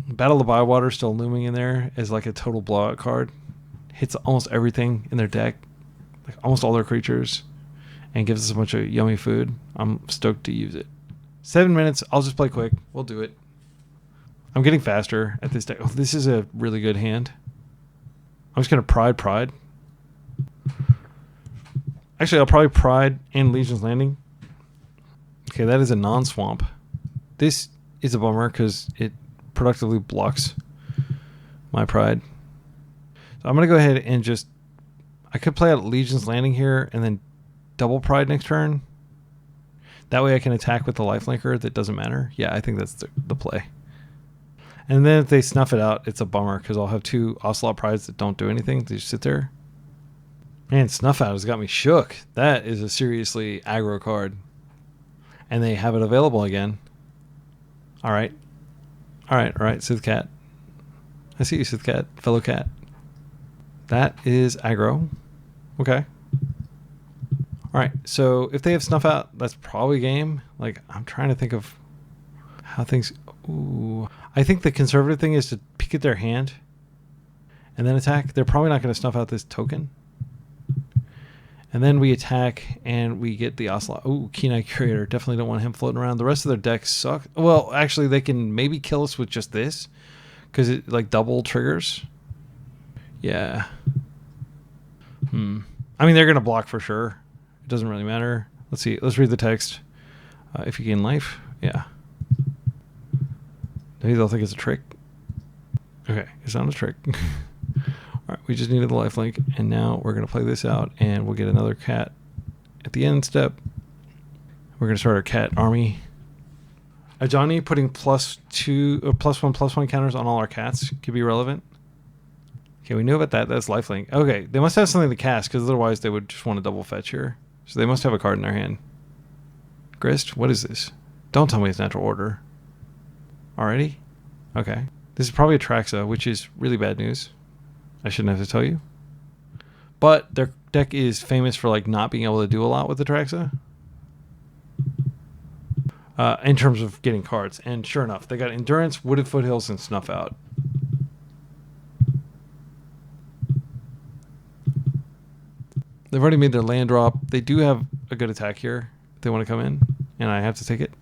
Battle of Bywater still looming in there as like a total blowout card. Hits almost everything in their deck, like almost all their creatures, and gives us a bunch of yummy food. I'm stoked to use it. 7 minutes. I'll just play quick. We'll do it. I'm getting faster at this deck. Oh, this is a really good hand. I'm just going to Pride. Actually, I'll probably Pride and Legion's Landing. Okay, that is a non-swamp. This is a bummer because it productively blocks my Pride. So I'm going to go ahead and just... I could play out Legion's Landing here and then double Pride next turn. That way I can attack with the lifelinker that doesn't matter. Yeah, I think that's the play. And then if they snuff it out, it's a bummer because I'll have 2 Ocelot Prides that don't do anything. They just sit there. Man, Snuff Out has got me shook. That is a seriously aggro card. And they have it available again. All right. All right, Sith Cat. I see you, Sith Cat, fellow cat. That is aggro. Okay. All right, so if they have Snuff Out, that's probably game. Like, I'm trying to think of how things... Ooh. I think the conservative thing is to peek at their hand and then attack. They're probably not going to snuff out this token. And then we attack and we get the Ocelot. Ooh, Keen-Eye Curator. Definitely don't want him floating around. The rest of their deck suck. Well, actually, they can maybe kill us with just this because it like double triggers. Yeah. I mean, they're going to block for sure. It doesn't really matter. Let's see. Let's read the text. If you gain life. Yeah. Maybe they'll think it's a trick. Okay, it's not a trick. All right, we just needed the lifelink, and now we're going to play this out, and we'll get another cat at the end step. We're going to start our cat army. Ajani putting +1/+1 counters on all our cats could be relevant. Okay, we knew about that. That's lifelink. Okay, they must have something to cast, because otherwise they would just want to double fetch here. So they must have a card in their hand. Grist, what is this? Don't tell me it's natural order. Already? Okay. This is probably a Traxa, which is really bad news. I shouldn't have to tell you. But their deck is famous for like not being able to do a lot with the Traxa. In terms of getting cards. And sure enough, they got Endurance, Wooded Foothills, and Snuff Out. They've already made their land drop. They do have a good attack here if they want to come in. And I have to take it.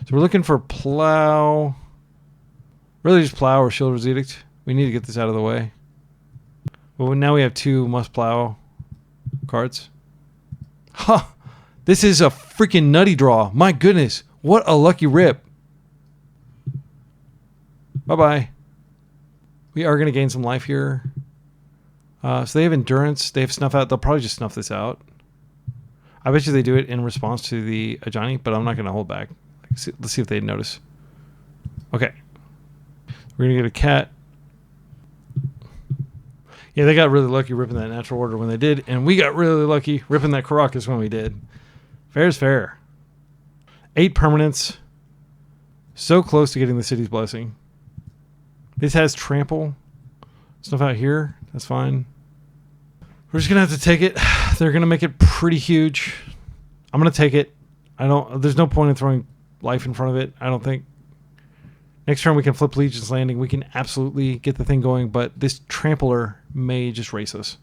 So we're looking for Plow. Really just Plow or Shielder's Edict. We need to get this out of the way. Well, now we have 2 must Plow cards. Huh! This is a freaking nutty draw. My goodness. What a lucky rip. Bye-bye. We are going to gain some life here. So they have Endurance. They have Snuff Out. They'll probably just snuff this out. I bet you they do it in response to the Ajani, but I'm not going to hold back. Let's see if they notice. Okay. We're going to get a cat. Yeah, they got really lucky ripping that natural order when they did, and we got really lucky ripping that Caracas when we did. Fair is fair. 8 permanents. So close to getting the City's Blessing. This has Trample. Stuff out here. That's fine. We're just going to have to take it. They're going to make it pretty huge. I'm going to take it. There's no point in throwing life in front of it, I don't think. Next turn we can flip Legion's Landing. We can absolutely get the thing going, but this Trampler may just race us.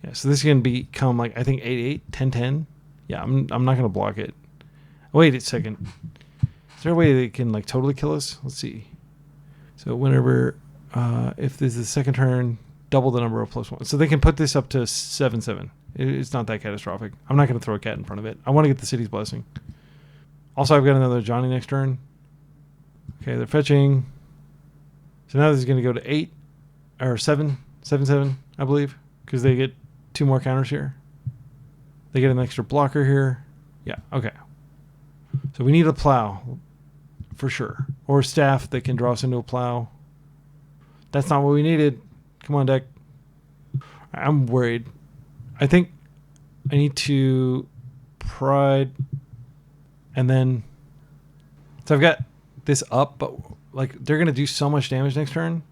Yeah, so this is going to become like, I think 8-8, 10-10. Yeah, I'm not going to block it. Wait a second. Is there a way they can like totally kill us? Let's see. So whenever, if this is the second turn, double the number of +1. So they can put this up to 7-7. It's not that catastrophic. I'm not going to throw a cat in front of it. I want to get the City's Blessing. Also, I've got another Johnny next turn. Okay, they're fetching. So now this is going to go to 8 or 7, I believe, because they get 2 more counters here. They get an extra blocker here. Yeah, okay. So we need a Plow for sure, or staff that can draw us into a Plow. That's not what we needed. Come on, deck. I'm worried. I think I need to Pride, and then so I've got this up, but like they're gonna do so much damage next turn,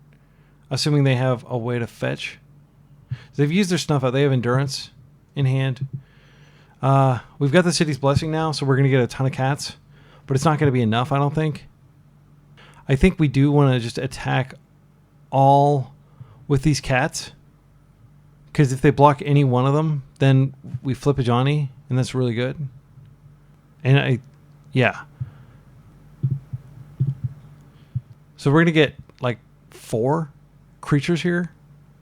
assuming they have a way to fetch. So they've used their Snuff Out. They have Endurance in hand. We've got the City's Blessing now, so we're gonna get a ton of cats, but it's not gonna be enough, I don't think. I think we do want to just attack all with these cats, because if they block any one of them, then we flip a Johnny, and that's really good. And yeah. So we're going to get like 4 creatures here.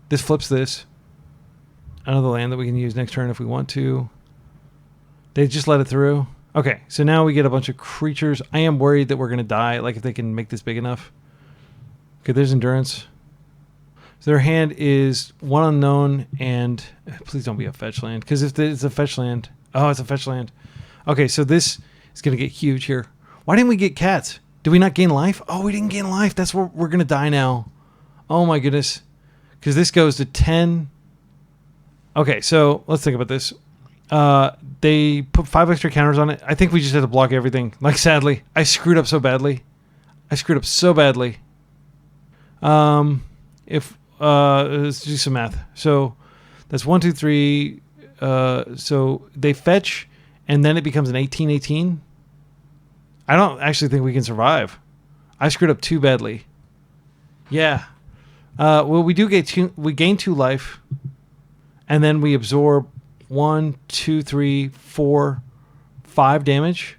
This flips this. Another land that we can use next turn if we want to. They just let it through. Okay, so now we get a bunch of creatures. I am worried that we're going to die, like if they can make this big enough. Okay, there's Endurance. So their hand is 1 unknown and... Please don't be a fetch land, because if it's a fetch land... Oh, it's a fetch land. Okay, so this is going to get huge here. Why didn't we get cats? Did we not gain life? Oh, we didn't gain life. That's where we're going to die now. Oh my goodness. Because this goes to 10... Okay, so let's think about this. They put 5 extra counters on it. I think we just had to block everything. Like, sadly, I screwed up so badly. Let's do some math. So that's 1, 2, 3. So they fetch, and then it becomes an 18-18. I don't actually think we can survive. I screwed up too badly. Yeah. Well, we do get we gain 2 life, and then we absorb 1, 2, 3, 4, 5 damage.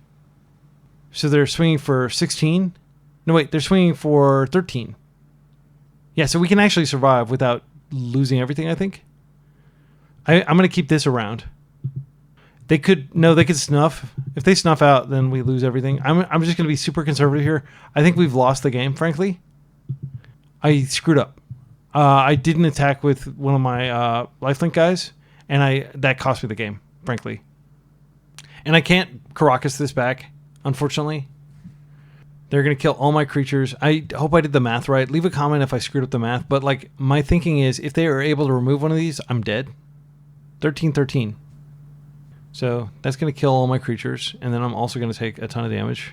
So they're swinging for 16. No, wait, they're swinging for 13. Yeah, so we can actually survive without losing everything, I think. I'm going to keep this around. They could snuff. If they snuff out, then we lose everything. I'm just going to be super conservative here. I think we've lost the game, frankly. I screwed up. I didn't attack with one of my lifelink guys, and that cost me the game, frankly. And I can't Caracas this back, unfortunately. They're going to kill all my creatures. I hope I did the math right. Leave a comment if I screwed up the math. But like my thinking is if they are able to remove one of these, I'm dead. 13-13. So that's going to kill all my creatures. And then I'm also going to take a ton of damage.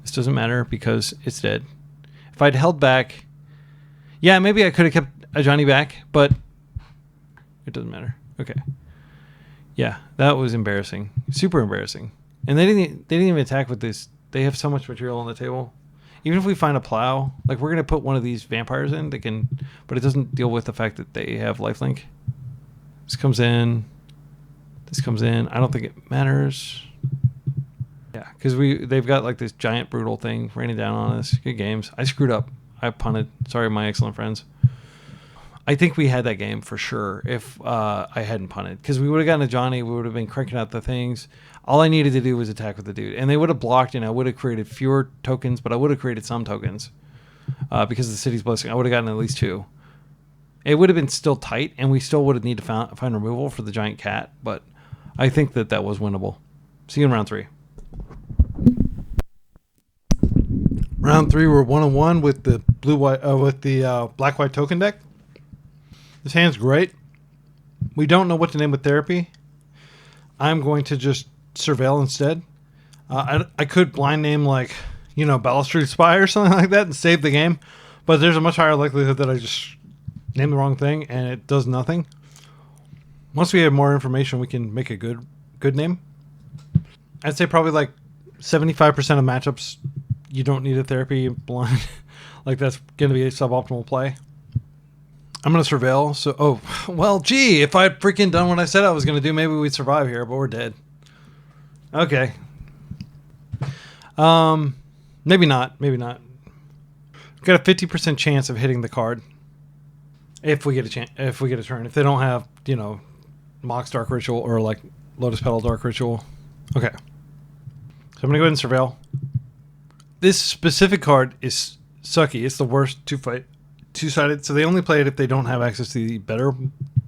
This doesn't matter because it's dead. If I'd held back... Yeah, maybe I could have kept Ajani back, but it doesn't matter. Okay. Yeah, that was embarrassing. Super embarrassing. And they didn't even attack with this. They have so much material on the table. Even if we find a plow, like we're going to put one of these vampires in, they can, but it doesn't deal with the fact that they have lifelink. This comes in. This comes in. I don't think it matters. Yeah, because they've got like this giant brutal thing raining down on us. Good games. I screwed up. I punted. Sorry, my excellent friends. I think we had that game for sure if I hadn't punted. Because we would have gotten Ajani. We would have been cranking out the things. All I needed to do was attack with the dude. And they would have blocked, and I would have created fewer tokens, but I would have created some tokens. Because of the City's Blessing. I would have gotten at least 2. It would have been still tight, and we still would have needed to find removal for the giant cat. But I think that was winnable. See you in round 3. Round 3, we're 1-1 with the black-white token deck. This hand's great. We don't know what to name with Therapy. I'm going to just Surveil instead. I could blind name like, Balustrade Spy or something like that and save the game. But there's a much higher likelihood that I just name the wrong thing and it does nothing. Once we have more information, we can make a good name. I'd say probably like 75% of matchups, you don't need a Therapy blind. Like that's going to be a suboptimal play. I'm going to Surveil. So, gee, if I'd freaking done what I said I was going to do, maybe we'd survive here, but we're dead. Okay. Maybe not. Got a 50% chance of hitting the card. If we get a turn. If they don't have, Mox Dark Ritual or like Lotus Petal Dark Ritual. Okay. So I'm going to go ahead and Surveil. This specific card is sucky. It's the worst two-sided. So they only play it if they don't have access to the better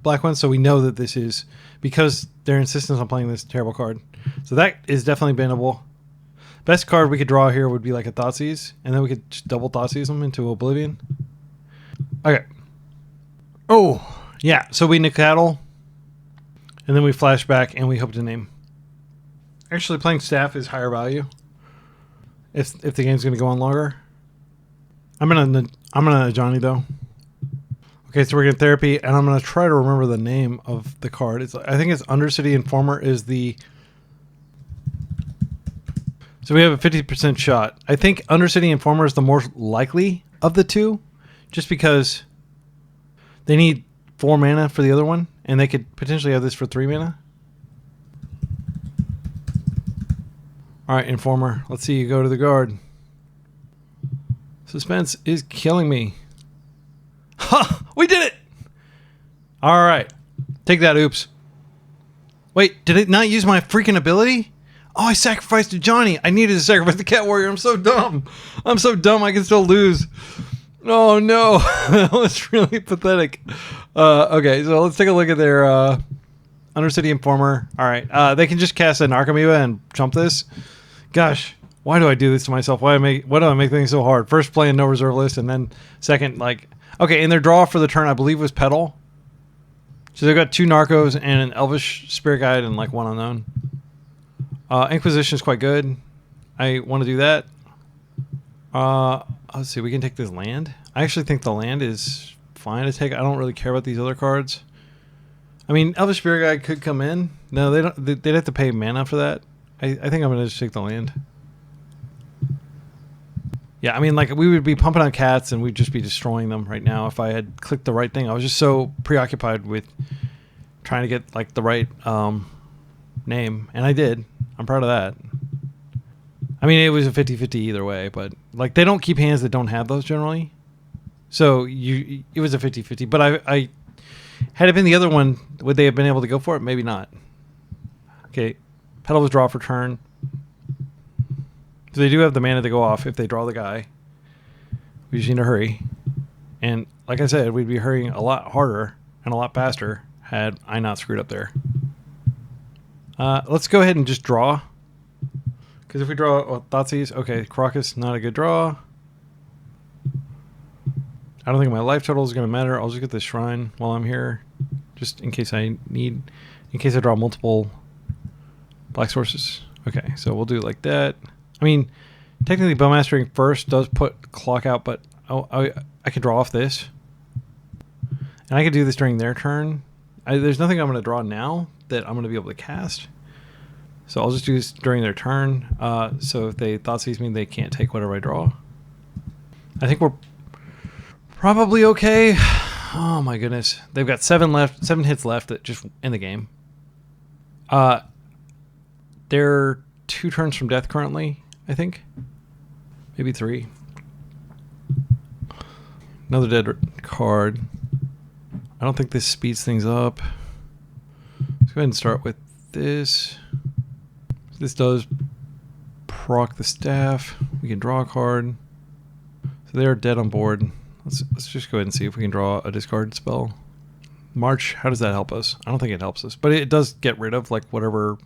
black ones. So we know that this is because their insistence on playing this terrible card. So that is definitely bannable. Best card we could draw here would be like a Thoughtseize, and then we could just double Thoughtseize them into Oblivion. Okay. Oh, yeah. So we nick Cradle, and then we flash back, and we hope to name. Actually, playing Staff is higher value. If the game's going to go on longer. I'm gonna Ajani though. Okay, so we're gonna Therapy, and I'm gonna try to remember the name of the card. I think it's Undercity Informer is the. So we have a 50% shot. I think Undercity Informer is the more likely of the two, just because they need 4 mana for the other one, and they could potentially have this for 3 mana. All right, Informer. Let's see you go to the guard. Suspense is killing me. Ha! We did it! All right. Take that, oops. Wait, did it not use my freaking ability? Oh, I sacrificed Ajani. I needed to sacrifice the Cat Warrior. I'm so dumb. I'm so dumb I can still lose. Oh, no. That was really pathetic. Okay, so let's take a look at their Undercity Informer. All right. They can just cast an Archamoeba and jump this. Gosh, why do I do this to myself? Why do I make things so hard? First, playing no reserve list, and then second, like... Okay, and their draw for the turn, I believe, was Petal. So they've got 2 Narcos and an Elvish Spirit Guide and, like, 1 Unknown. Inquisition is quite good. I want to do that. Let's see. We can take this land. I actually think the land is fine to take. I don't really care about these other cards. I mean, Elvish Spirit Guide could come in. No, they don't. They'd have to pay mana for that. I think I'm going to just take the land. Yeah, I mean, like, we would be pumping on cats and we'd just be destroying them right now if I had clicked the right thing. I was just so preoccupied with trying to get, like, the right name. And I did. I'm proud of that. I mean, it was a 50-50 either way, but, like, they don't keep hands that don't have those generally. So it was a 50-50. But I had it been the other one, would they have been able to go for it? Maybe not. Okay. Petal was draw for turn. So they do have the mana to go off if they draw the guy. We just need to hurry. And like I said, we'd be hurrying a lot harder and a lot faster had I not screwed up there. Let's go ahead and just draw. Because if we draw Thoughtseize, okay, Crocus, not a good draw. I don't think my life total is going to matter. I'll just get this Shrine while I'm here. Just in case I draw multiple black sources. Okay, so we'll do it like that. I mean, technically Bowmastering first does put clock out, but I could draw off this. And I could do this during their turn. There's nothing I'm going to draw now that I'm going to be able to cast. So I'll just do this during their turn. So if they Thoughtseize me, they can't take whatever I draw. I think we're probably okay. Oh my goodness. They've got 7 hits left that just in the game. They're 2 turns from death currently, I think. Maybe 3. Another dead card. I don't think this speeds things up. Let's go ahead and start with this. This does proc the staff. We can draw a card. So they're dead on board. Let's just go ahead and see if we can draw a discard spell. March, how does that help us? I don't think it helps us, but it does get rid of like whatever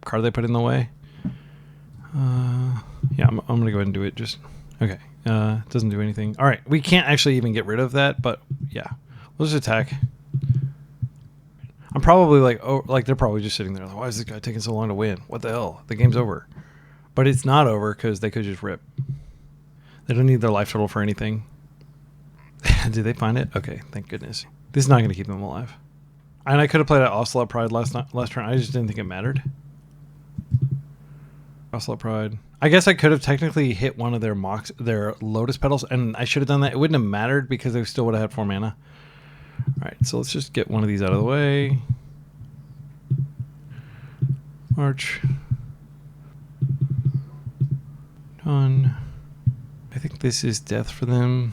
card they put in the way. Yeah, I'm gonna go ahead and do it. Just okay. It doesn't do anything. All right, we can't actually even get rid of that, but yeah, we'll just attack. I'm probably like, oh, like they're probably just sitting there. Like, why is this guy taking so long to win? What the hell? The game's over. But it's not over because they could just rip. They don't need their life total for anything. Did they find it? Okay, thank goodness. This is not going to keep them alive. And I could have played at Ocelot Pride last turn. I just didn't think it mattered. Ocelot Pride. I guess I could have technically hit one of their Lotus Petals, and I should have done that. It wouldn't have mattered because they still would have had 4 mana. All right, so let's just get one of these out of the way. March. Done. I think this is death for them.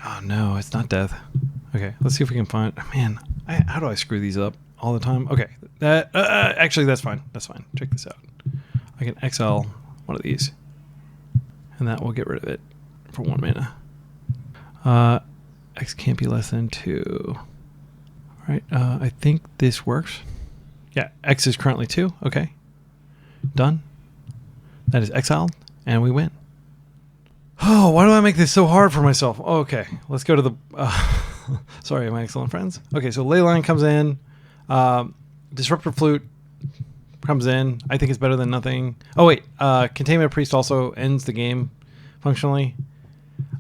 Oh, no, it's not death. Okay, let's see if we can find... Man, how do I screw these up all the time? Okay, actually, that's fine. That's fine. Check this out. I can exile one of these, and that will get rid of it for 1 mana. X can't be less than 2. All right, I think this works. Yeah, X is currently 2. Okay, done. That is exiled, and we win. Oh, why do I make this so hard for myself? Okay, let's go to the... sorry, my excellent friends. Okay, so Leyline comes in. Disruptor Flute comes in. I think it's better than nothing. Oh, wait. Containment Priest also ends the game functionally.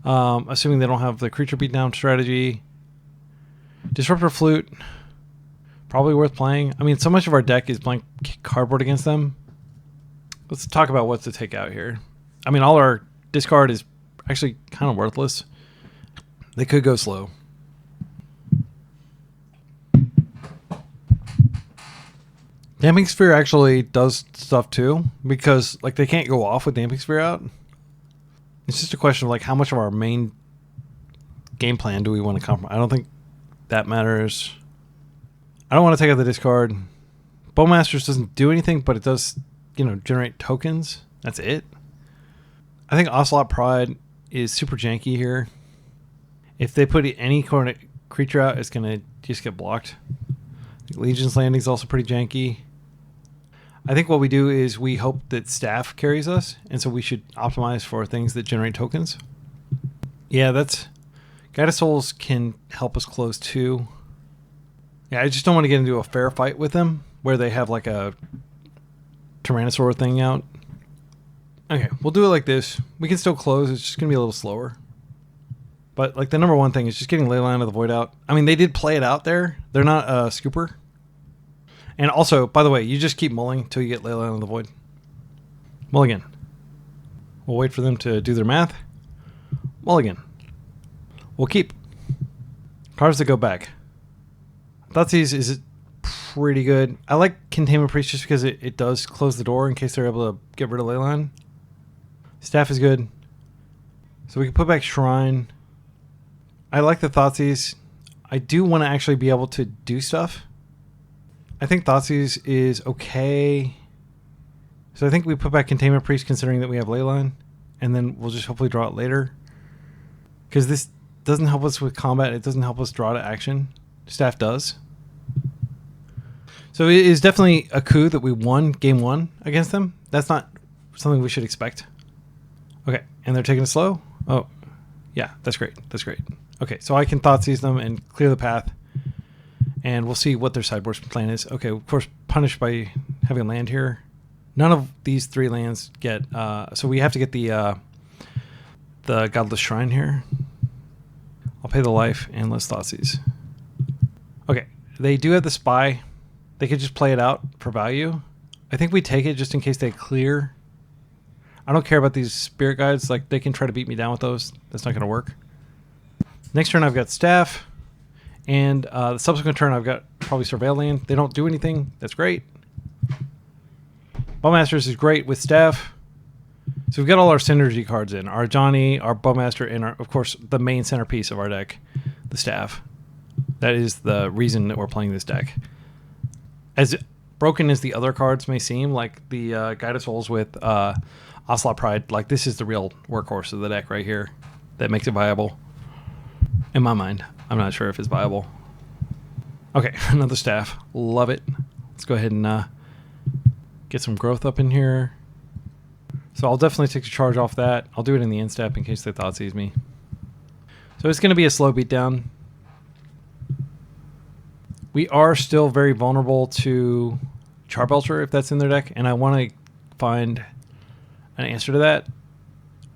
Assuming they don't have the creature beatdown strategy. Disruptor Flute, probably worth playing. I mean, so much of our deck is blank cardboard against them. Let's talk about what to take out here. I mean, all our discard is actually kind of worthless. They could go slow. Damping Sphere actually does stuff too, because like they can't go off with Damping Sphere out. It's just a question of like how much of our main game plan do we want to compromise. I don't think that matters. I don't want to take out the discard. Bowmasters doesn't do anything, but it does, generate tokens. That's it. I think Ocelot Pride is super janky here. If they put any creature out, it's going to just get blocked. I think Legion's Landing is also pretty janky. I think what we do is we hope that Staff carries us, and so we should optimize for things that generate tokens. Yeah, that's... Guide of Souls can help us close too. Yeah, I just don't want to get into a fair fight with them where they have like a Tyrannosaur thing out. Okay, we'll do it like this. We can still close. It's just going to be a little slower. But like the number one thing is just getting Leyline of the Void out. I mean, they did play it out there. They're not a scooper. And also, by the way, you just keep mulling until you get Leyline of the Void. Mulligan. We'll wait for them to do their math. Mulligan. We'll keep. Cards that go back. Thoughtseize is pretty good. I like Containment Priest just because it does close the door in case they're able to get rid of Leyline. Staff is good. So we can put back Shrine. I like the Thoughtseize. I do want to actually be able to do stuff. I think Thoughtseize is okay. So I think we put back Containment Priest considering that we have Leyline. And then we'll just hopefully draw it later. Because this doesn't help us with combat. It doesn't help us draw to action. Staff does. So it is definitely a coup that we won game one against them. That's not something we should expect. Okay, and they're taking it slow? Oh, yeah, that's great. That's great. Okay, so I can Thoughtseize them and clear the path. And we'll see what their sideboard plan is. Okay, of course, punished by having land here. None of these three lands get... so we have to get the Godless Shrine here. I'll pay the life and let's Thoughtseize. Okay, they do have the Spy. They could just play it out for value. I think we take it just in case they clear. I don't care about these Spirit Guides. Like, they can try to beat me down with those. That's not going to work. Next turn, I've got Staff. And the subsequent turn, I've got probably Surveil Land. They don't do anything. That's great. Bowmasters is great with Staff. So we've got all our synergy cards in. Our Ajani, our Bowmaster, and, of course, the main centerpiece of our deck, the Staff. That is the reason that we're playing this deck. As broken as the other cards may seem, like the Guide of Souls with Ocelot Pride, like this is the real workhorse of the deck right here that makes it viable. In my mind. I'm not sure if it's viable. Okay, another Staff. Love it. Let's go ahead and get some growth up in here. So I'll definitely take the charge off that. I'll do it in the end step in case they Thoughtseize me. So it's going to be a slow beatdown. We are still very vulnerable to Charbelcher if that's in their deck, and I want to find an answer to that.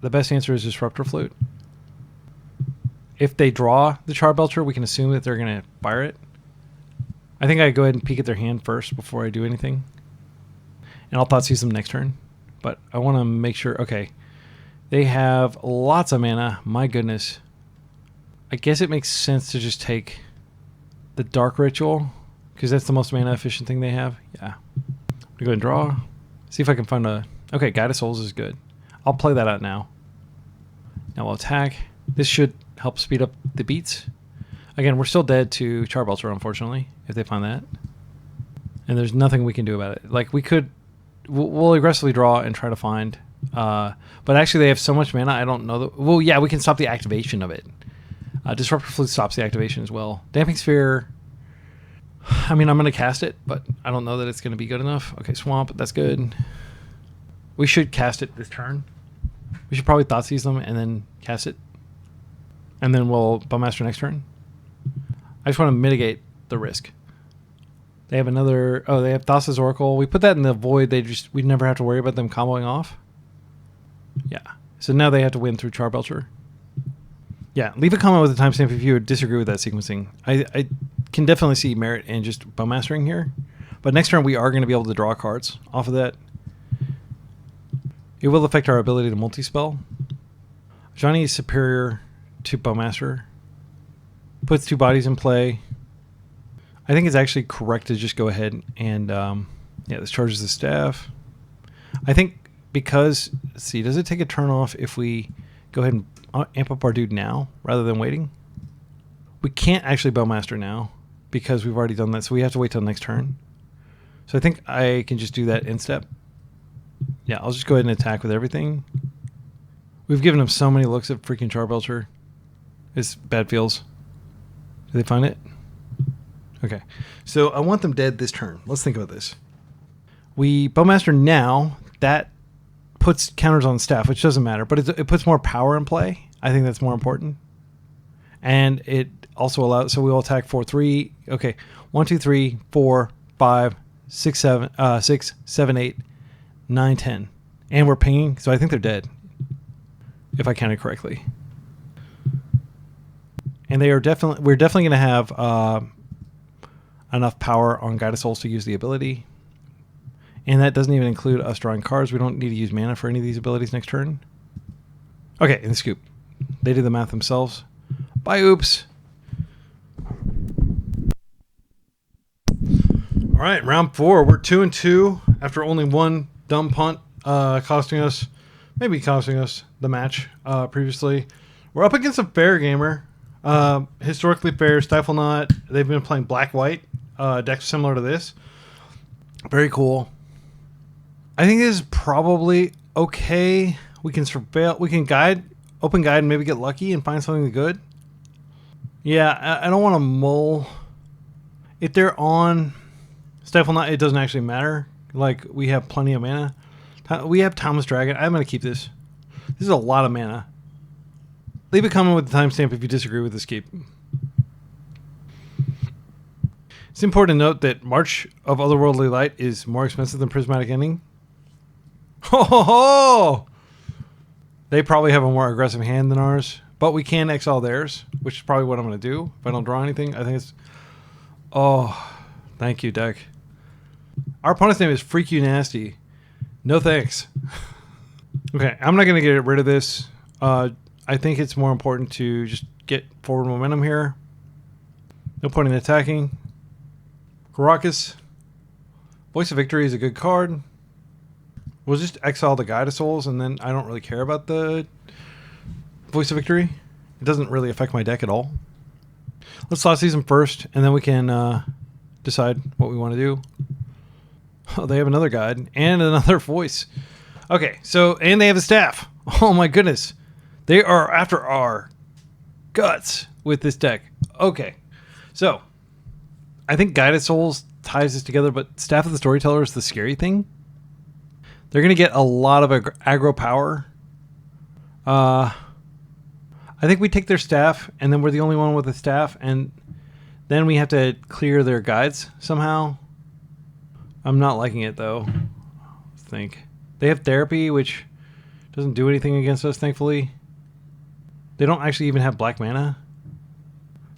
The best answer is Disruptor Flute. If they draw the Charbelcher, we can assume that they're going to fire it. I think I go ahead and peek at their hand first before I do anything. And I'll Thoughtseize them next turn. But I want to make sure... Okay. They have lots of mana. My goodness. I guess it makes sense to just take the Dark Ritual, because that's the most mana efficient thing they have. Yeah. I'm going to go ahead and draw. See if I can find a... Okay, Guide of Souls is good. I'll play that out now. Now we'll attack. This should help speed up the beats. Again, we're still dead to Charbelcher, unfortunately, if they find that. And there's nothing we can do about it. Like, we could... We'll aggressively draw and try to find... but actually, they have so much mana, I don't know... Well, yeah, we can stop the activation of it. Disruptor Flute stops the activation as well. Damping Sphere... I mean, I'm going to cast it, but I don't know that it's going to be good enough. Okay, Swamp, that's good. We should cast it this turn. We should probably Thoughtseize them and then cast it. And then we'll Bowmaster next turn. I just want to mitigate the risk. They have another... Oh, they have Thassa's Oracle. We put that in the Void. We never have to worry about them comboing off. Yeah. So now they have to win through Charbelcher. Yeah, leave a comment with the timestamp if you would disagree with that sequencing. I can definitely see merit in just Bowmastering here. But next turn we are going to be able to draw cards off of that. It will affect our ability to multi-spell. Ajani is superior to Bowmaster. Puts two bodies in play. I think it's actually correct to just go ahead and... yeah, this charges the Staff. I think because... Let's see, does it take a turn off if we go ahead and amp up our dude now rather than waiting. We can't actually Bowmaster now because we've already done that, so we have to wait till next turn. So I think I can just do that in step. Yeah, I'll just go ahead and attack with everything. We've given him so many looks at freaking Charbelcher. It's bad feels. Did they find it? Okay. So I want them dead this turn. Let's think about this. We Bowmaster now. That puts counters on staff, which doesn't matter, but it puts more power in play. I think that's more important. And it also allows, so we will attack 4-3. Okay. 1, 2, 3, 4, 5, 6, 7, 8, 9, 10. And we're pinging, so I think they're dead. If I counted correctly. And we're definitely going to have enough power on Guided Souls to use the ability. And that doesn't even include us drawing cards. We don't need to use mana for any of these abilities next turn. Okay, in the scoop. They did the math themselves. Bye, oops. All right, round 4. We're 2-2 after only one dumb punt costing us the match previously. We're up against a fair gamer. Historically fair, Stifle Not. They've been playing black-white decks similar to this. Very cool. I think this is probably okay. We can surveil. We can open guide, and maybe get lucky and find something good. Yeah, I don't want to mull. If they're on Stifle Not, it doesn't actually matter. Like, we have plenty of mana. We have Thomas Dragon. I'm going to keep this. This is a lot of mana. Leave a comment with the timestamp if you disagree with this keep. It's important to note that March of Otherworldly Light is more expensive than Prismatic Ending. Ho ho ho! They probably have a more aggressive hand than ours, but we can exile theirs, which is probably what I'm going to do if I don't draw anything. I think it's... Oh, thank you, deck. Our opponent's name is Freak You Nasty. No thanks. Okay, I'm not going to get rid of this. I think it's more important to just get forward momentum here. No point in attacking. Caracas. Voice of Victory is a good card. We'll just exile the Guide of Souls, and then I don't really care about the Voice of Victory. It doesn't really affect my deck at all. Let's last season first, and then we can decide what we want to do. Oh, they have another guide and another voice. Okay, so, and they have a staff. Oh my goodness. They are after our guts with this deck. Okay, so I think Guided Souls ties this together, but Staff of the Storyteller is the scary thing. They're going to get a lot of aggro power. I think we take their staff, and then we're the only one with a staff, and then we have to clear their guides somehow. I'm not liking it, though. I think. They have Therapy, which doesn't do anything against us, thankfully. They don't actually even have black mana.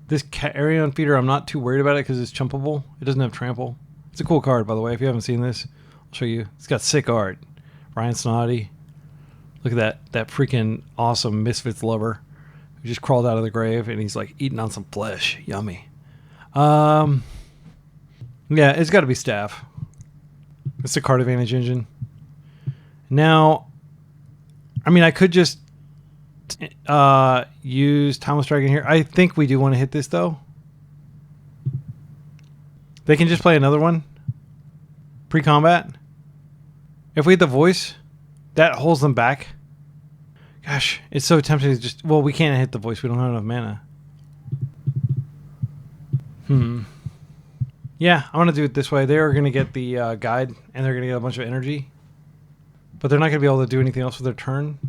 This Carrion Feeder, I'm not too worried about it because it's chumpable. It doesn't have Trample. It's a cool card, by the way. If you haven't seen this, I'll show you. It's got sick art. Ryan Snoddy. Look at that freaking awesome Misfits lover who just crawled out of the grave and he's like eating on some flesh. Yummy. Yeah, it's got to be Staff. It's the card advantage engine. Now, I mean, I could just use Thomas Dragon here. I think we do want to hit this, though. They can just play another one. Pre-combat. If we hit the voice, that holds them back. Gosh, it's so tempting to just... Well, we can't hit the voice. We don't have enough mana. Yeah, I want to do it this way. They're going to get the guide, and they're going to get a bunch of energy. But they're not going to be able to do anything else with their turn.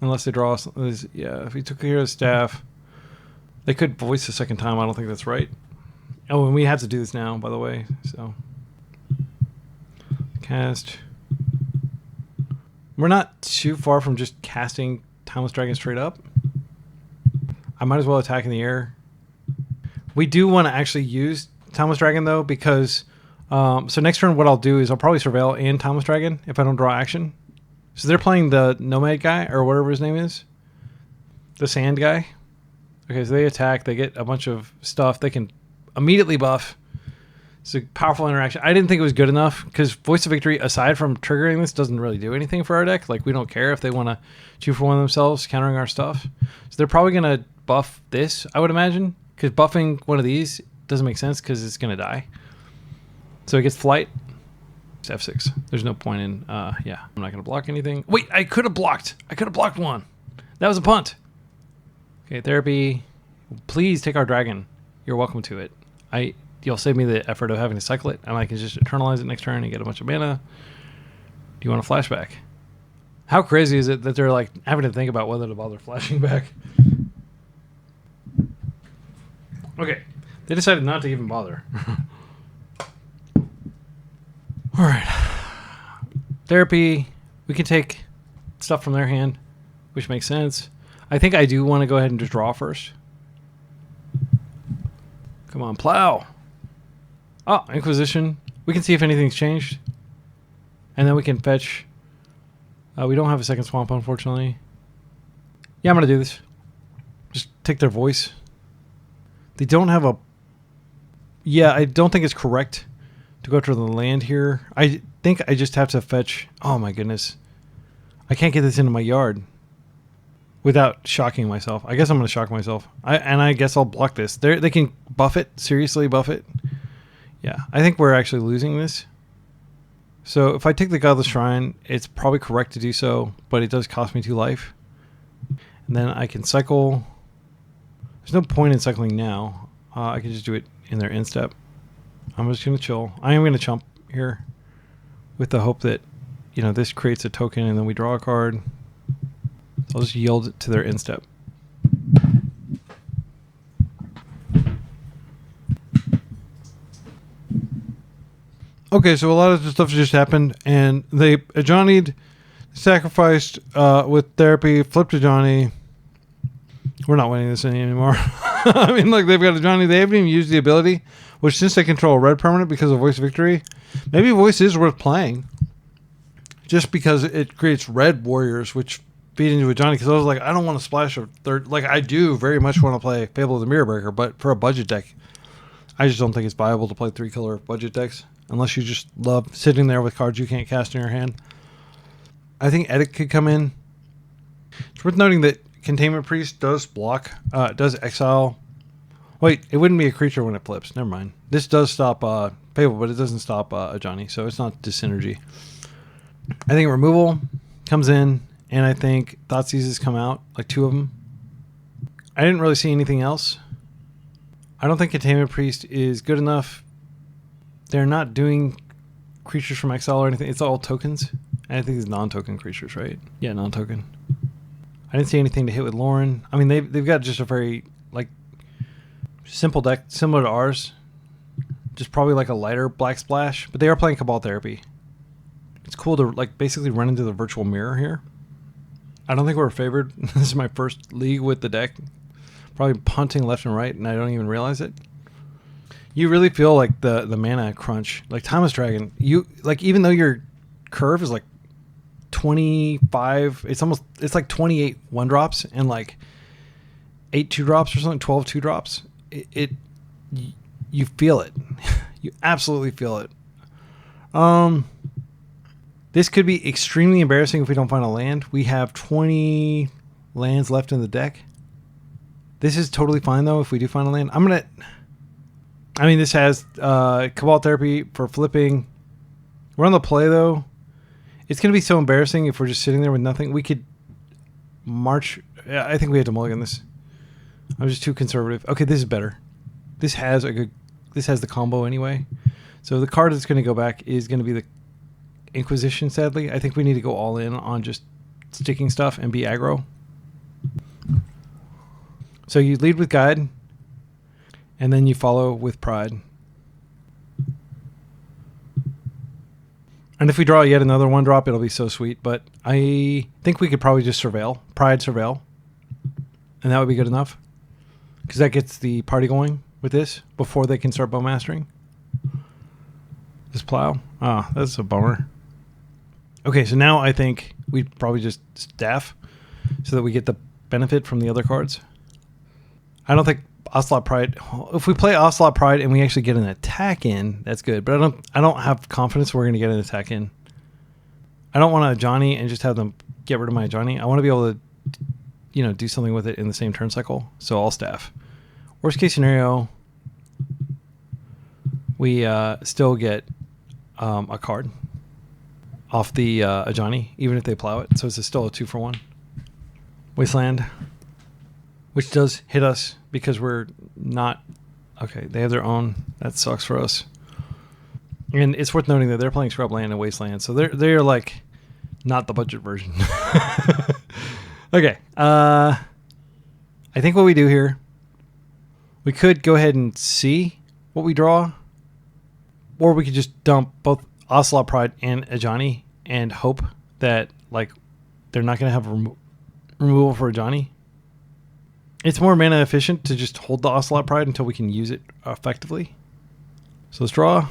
Unless they draw us. Yeah, if we took care of staff, they could voice a second time. I don't think that's right. Oh, and we have to do this now, by the way. So, cast. We're not too far from just casting Thomas Dragon straight up. I might as well attack in the air. We do want to actually use Thomas Dragon, though, because... so next turn, what I'll do is I'll probably Surveil and Thomas Dragon if I don't draw action. So they're playing the Nomad guy, or whatever his name is. The Sand guy. Okay, so they attack. They get a bunch of stuff. They can immediately buff. It's a powerful interaction. I didn't think it was good enough because Voice of Victory, aside from triggering this, doesn't really do anything for our deck. Like, we don't care if they want to chew for one themselves, countering our stuff. So they're probably going to buff this, I would imagine, because buffing one of these doesn't make sense because it's going to die. So it gets flight. It's F6. There's no point in, yeah, I'm not going to block anything. Wait, I could have blocked. I could have blocked one. That was a punt. Okay, therapy. Please take our dragon. You're welcome to it. You'll save me the effort of having to cycle it, and I can just eternalize it next turn and get a bunch of mana. Do you want a flashback? How crazy is it that they're like having to think about whether to bother flashing back? Okay, they decided not to even bother. All right, therapy. We can take stuff from their hand, which makes sense. I think I do want to go ahead and just draw first. Come on, plow. Oh, Inquisition. We can see if anything's changed. And then we can fetch. We don't have a second swamp, unfortunately. Yeah, I'm going to do this. Just take their voice. They don't have a... Yeah, I don't think it's correct to go to the land here. I think I just have to fetch... Oh, my goodness. I can't get this into my yard without shocking myself. I guess I'm going to shock myself. I guess I'll block this. They can buff it. Seriously, buff it. Yeah, I think we're actually losing this. So if I take the Godless Shrine, it's probably correct to do so, but it does cost me 2 life. And then I can cycle. There's no point in cycling now. I can just do it in their end step. I'm just going to chill. I am going to chump here with the hope that, you know, this creates a token and then we draw a card. So I'll just yield it to their end step. Okay, so a lot of the stuff just happened, and they Ajani'd, sacrificed with therapy, flipped Ajani. We're not winning this anymore. I mean, look, they've got Ajani. They haven't even used the ability, which since they control a red permanent because of Voice of Victory, maybe Voice is worth playing. Just because it creates red warriors, which feed into Ajani. Because I was like, I don't want to splash a third. Like, I do very much want to play Fable of the Mirror Breaker, but for a budget deck, I just don't think it's viable to play 3-color budget decks. Unless you just love sitting there with cards you can't cast in your hand. I think Edit could come in. It's worth noting that Containment Priest does block, does exile. Wait, it wouldn't be a creature when it flips. Never mind. This does stop Fable, but it doesn't stop Ajani, so it's not Dyssynergy. I think Removal comes in, and I think Thoughtseizes come out, like 2 of them. I didn't really see anything else. I don't think Containment Priest is good enough. They're not doing creatures from exile or anything. It's all tokens. And I think it's non-token creatures, right? Yeah, non-token. I didn't see anything to hit with Lauren. I mean, they've got just a very, like, simple deck, similar to ours. Just probably like a lighter black splash. But they are playing Cabal Therapy. It's cool to, like, basically run into the virtual mirror here. I don't think we're favored. This is my first league with the deck. Probably punting left and right, and I don't even realize it. You really feel like the mana crunch. Like Timeless Dragon, you like, even though your curve is like 25, it's like 28 1-drops and like 8 2-drops or something, 12 2-drops. You feel it. You absolutely feel it. This could be extremely embarrassing if we don't find a land. We have 20 lands left in the deck. This is totally fine though if we do find a land. This has Cabal Therapy for flipping. We're on the play, though. It's going to be so embarrassing if we're just sitting there with nothing. We could march. I think we have to mulligan this. I'm just too conservative. Okay, this is better. This has the combo anyway. So the card that's going to go back is going to be the Inquisition, sadly. I think we need to go all in on just sticking stuff and be aggro. So you lead with Guide. And then you follow with Pride. And if we draw yet another 1-drop, it'll be so sweet. But I think we could probably just Surveil. Pride Surveil. And that would be good enough. Because that gets the party going with this before they can start bow mastering. This Plow. Ah, that's a bummer. Okay, so now I think we probably just staff so that we get the benefit from the other cards. I don't think Ocelot Pride. If we play Ocelot Pride and we actually get an attack in, that's good. But I don't have confidence we're going to get an attack in. I don't want to Ajani and just have them get rid of my Ajani. I want to be able to, do something with it in the same turn cycle. So I'll staff. Worst case scenario, we still get a card off the Ajani, even if they plow it. So it's still a 2-for-1. Wasteland, which does hit us because we're not... Okay, they have their own. That sucks for us. And it's worth noting that they're playing Scrubland and Wasteland, so they're like not the budget version. Okay, I think what we do here, we could go ahead and see what we draw, or we could just dump both Ocelot Pride and Ajani and hope that like they're not going to have removal for Ajani. It's more mana efficient to just hold the Ocelot Pride until we can use it effectively. So let's draw.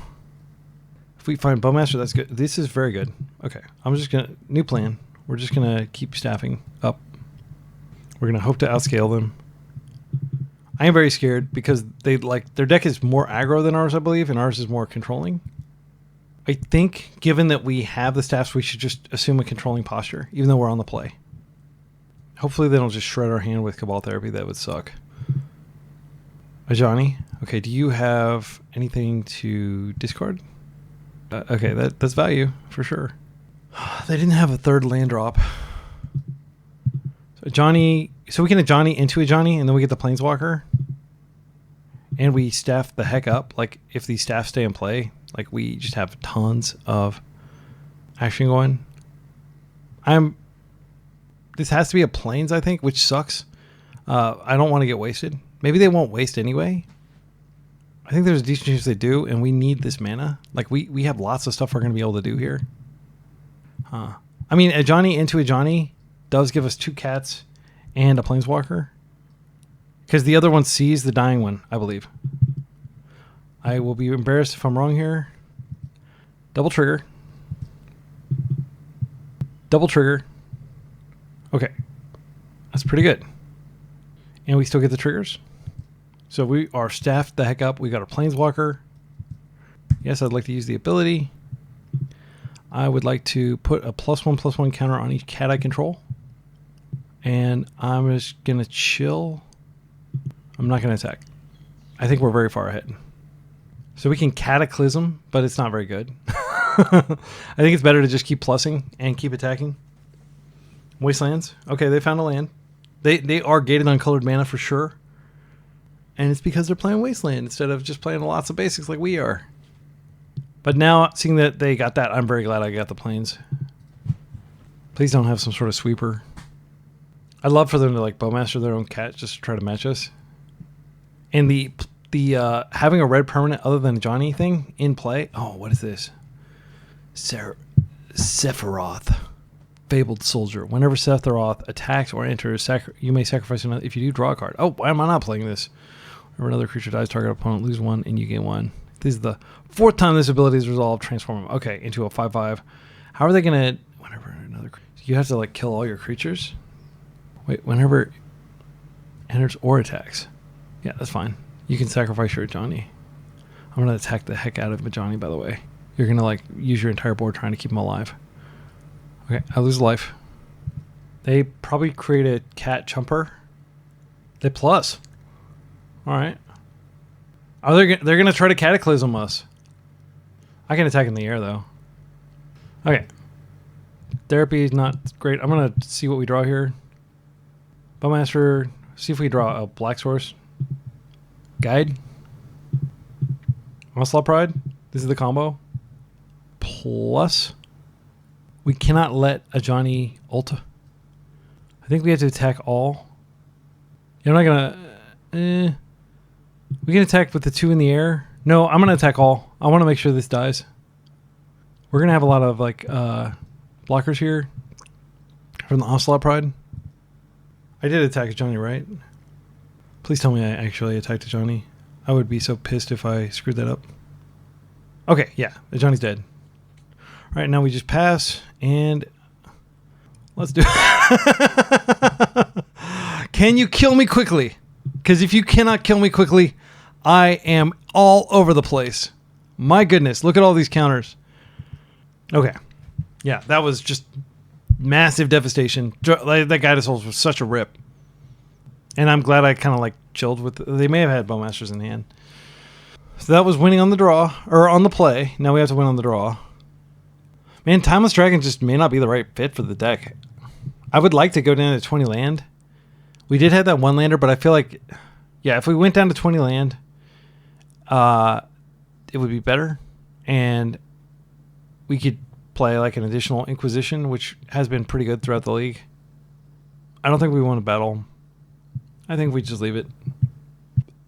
If we find Bowmaster, that's good. This is very good. Okay, I'm just going to... New plan. We're just going to keep staffing up. We're going to hope to outscale them. I am very scared because they their deck is more aggro than ours, I believe, and ours is more controlling. I think, given that we have the staffs, we should just assume a controlling posture, even though we're on the play. Hopefully they don't just shred our hand with Cabal Therapy. That would suck. Ajani. Okay, do you have anything to discard? Okay, that's value for sure. They didn't have a third land drop. So Ajani, so we can Ajani into Ajani, and then we get the Planeswalker. And we staff the heck up. Like, if these staffs stay in play, like, we just have tons of action going. This has to be a Plains, I think, which sucks. I don't want to get wasted. Maybe they won't waste anyway. I think there's a decent chance they do, and we need this mana. Like, we have lots of stuff we're going to be able to do here. I mean, Ajani into Ajani does give us 2 cats and a Planeswalker. Because the other one sees the dying one, I believe. I will be embarrassed if I'm wrong here. Double trigger. Double trigger. Okay. That's pretty good. And we still get the triggers. So we are staffed the heck up. We got a Planeswalker. Yes, I'd like to use the ability. I would like to put a +1/+1 counter on each cat I control. And I'm just going to chill. I'm not going to attack. I think we're very far ahead. So we can Cataclysm, but it's not very good. I think it's better to just keep plussing and keep attacking. Wastelands. Okay, they found a land. They are gated on colored mana for sure. And it's because they're playing Wasteland instead of just playing lots of basics like we are. But now, seeing that they got that, I'm very glad I got the Plains. Please don't have some sort of sweeper. I'd love for them to like Bowmaster their own cat just to try to match us. And the having a red permanent other than Johnny thing in play. Oh, what is this? Sephiroth. Fabled Soldier. Whenever Sephiroth attacks or enters, you may sacrifice another. If you do, draw a card. Oh, why am I not playing this? Whenever another creature dies, target opponent, lose 1, and you gain 1. This is the 4th time this ability is resolved. Transform them. Okay, into a 5/5. How are they going to... Whenever another... You have to, like, kill all your creatures? Wait, whenever enters or attacks. Yeah, that's fine. You can sacrifice your Ajani. I'm going to attack the heck out of Ajani, by the way. You're going to, like, use your entire board trying to keep him alive. Okay, I lose life. They probably create a cat chumper. They plus. All right. Oh, they're going to try to Cataclysm us. I can attack in the air, though. Okay. Therapy is not great. I'm going to see what we draw here. Bowmaster. See if we draw a Black Source. Guide. Onslaught Pride. This is the combo. Plus... We cannot let Ajani ult. I think we have to attack all. I'm not gonna... We can attack with the 2 in the air. No, I'm gonna attack all. I want to make sure this dies. We're gonna have a lot of like blockers here from the Onslaught Pride. I did attack Ajani, right? Please tell me I actually attacked Ajani. I would be so pissed if I screwed that up. Okay, yeah, Ajani's dead. All right, now we just pass, and let's do it. Can you kill me quickly? Because if you cannot kill me quickly, I am all over the place. My goodness, look at all these counters. Okay. Yeah, that was just massive devastation. That Guided Souls was such a rip. And I'm glad I kind of like chilled with they may have had Bowmasters in hand. So that was winning on the draw, or on the play. Now we have to win on the draw. Man, Timeless Dragon just may not be the right fit for the deck. I would like to go down to 20 land. We did have that one lander, but I feel like, yeah, if we went down to 20 land, it would be better. And we could play like an additional Inquisition, which has been pretty good throughout the league. I don't think we want to battle. I think we just leave it.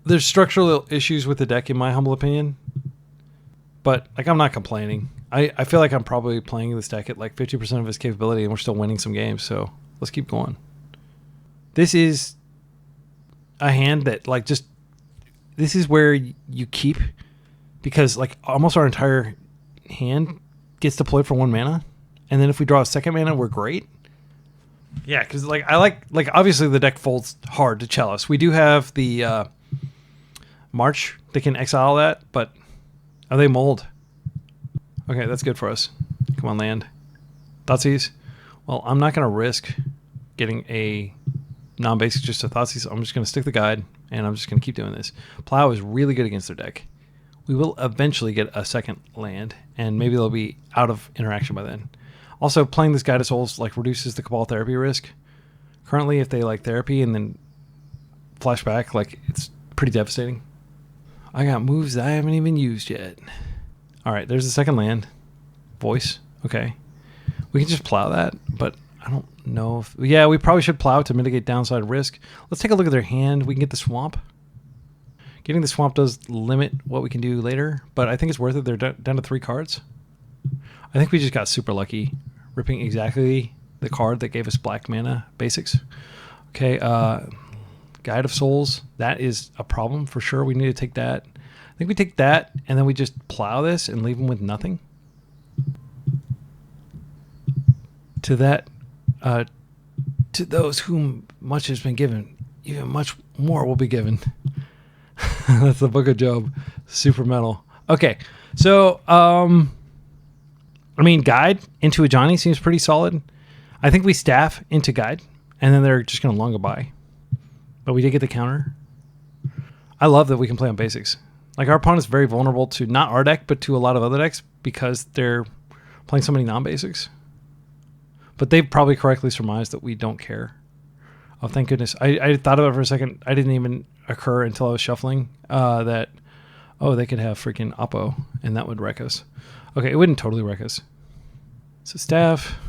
There's structural issues with the deck, in my humble opinion. But like, I'm not complaining. I feel like I'm probably playing this deck at like 50% of its capability, and we're still winning some games. So let's keep going. This is a hand that like just, this is where you keep, because like almost our entire hand gets deployed for 1 mana. And then if we draw a 2nd mana, we're great. Yeah, because like I like obviously the deck folds hard to Chalice. We do have the March. They can exile that, but are they mold? Okay, that's good for us. Come on, land. Thoughtseize. Well, I'm not going to risk getting a non-basic just a Thoughtseize. I'm just going to stick the guide, and I'm just going to keep doing this. Plow is really good against their deck. We will eventually get a 2nd land, and maybe they'll be out of interaction by then. Also, playing this Guided Souls like reduces the Cabal Therapy risk. Currently, if they like Therapy and then flash back, like it's pretty devastating. I got moves that I haven't even used yet. All right, there's the 2nd land. Voice. Okay. We can just plow that, but I don't know if... Yeah, we probably should plow to mitigate downside risk. Let's take a look at their hand. We can get the Swamp. Getting the Swamp does limit what we can do later, but I think it's worth it. They're down to 3 cards. I think we just got super lucky, ripping exactly the card that gave us black mana basics. Okay, Guide of Souls. That is a problem for sure. We need to take that. I think we take that, and then we just plow this and leave them with nothing. To that, to those whom much has been given, even much more will be given. That's the Book of Job. Super metal. Okay, so, I mean, Guide into Ajani seems pretty solid. I think we staff into Guide, and then they're just going to long goodbye. But we did get the counter. I love that we can play on basics. Like, our opponent's very vulnerable to not our deck, but to a lot of other decks because they're playing so many non-basics. But they've probably correctly surmised that we don't care. Oh, thank goodness. I thought about it for a second. I didn't even occur until I was shuffling that, oh, they could have freaking Oppo, and that would wreck us. Okay, it wouldn't totally wreck us. So staff,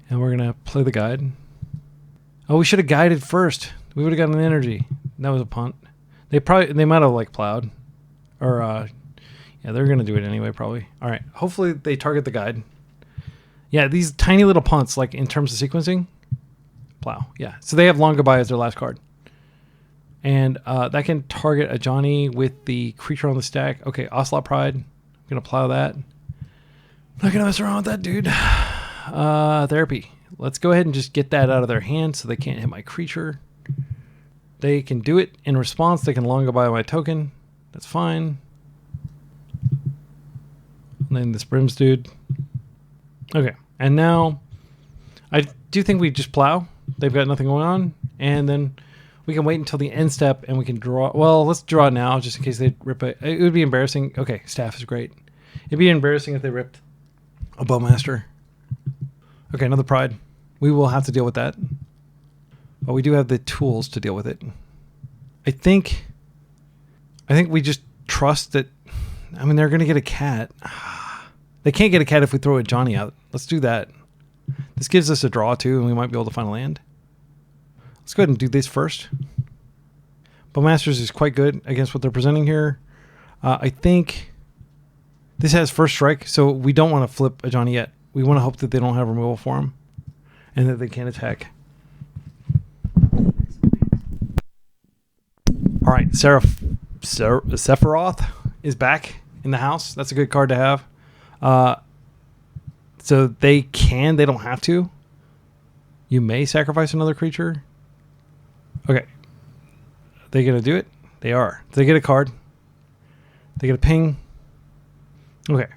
and we're going to play the guide. Oh, we should have guided first. We would have gotten an energy. That was a punt. They might have like plowed. Or, yeah, they're going to do it anyway, probably. All right, hopefully they target the guide. Yeah, these tiny little punts, like in terms of sequencing, plow. Yeah, so they have Long Goodbye as their last card. And that can target Ajani with the creature on the stack. Okay, Ocelot Pride. I'm going to plow that. Not going to mess around with that, dude. Therapy. Let's go ahead and just get that out of their hand so they can't hit my creature. They can do it in response. They can Long Goodbye my token. That's fine. And then this Brims dude. Okay, and now I do think we just plow. They've got nothing going on. And then we can wait until the end step and we can draw. Well, let's draw now just in case they rip it. It would be embarrassing. Okay, staff is great. It'd be embarrassing if they ripped a Bowmaster. Okay, another Pride. We will have to deal with that. But we do have the tools to deal with it. I think we just trust that. I mean, they're going to get a cat. They can't get a cat if we throw a Johnny out. Let's do that. This gives us a draw too, and we might be able to find a land. Let's go ahead and do this first. Bowmasters is quite good against what they're presenting here. I think this has first strike, so we don't want to flip a Johnny yet. We want to hope that they don't have removal for him and that they can't attack. All right, Sephiroth is back in the house. That's a good card to have. So they don't have to. You may sacrifice another creature. Okay. they going to do it? They are. They get a card. They get a ping. Okay.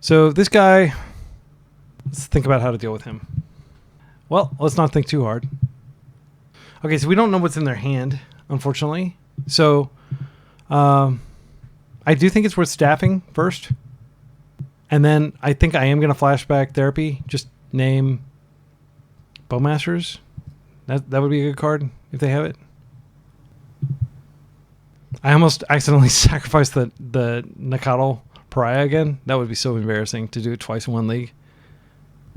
So this guy, let's think about how to deal with him. Well, let's not think too hard. Okay, so we don't know what's in their hand, unfortunately. So I do think it's worth staffing first. And then I think I am going to flashback therapy. Just name Bowmasters. That would be a good card if they have it. I almost accidentally sacrificed the Nakatl Pariah again. That would be so embarrassing to do it twice in one league.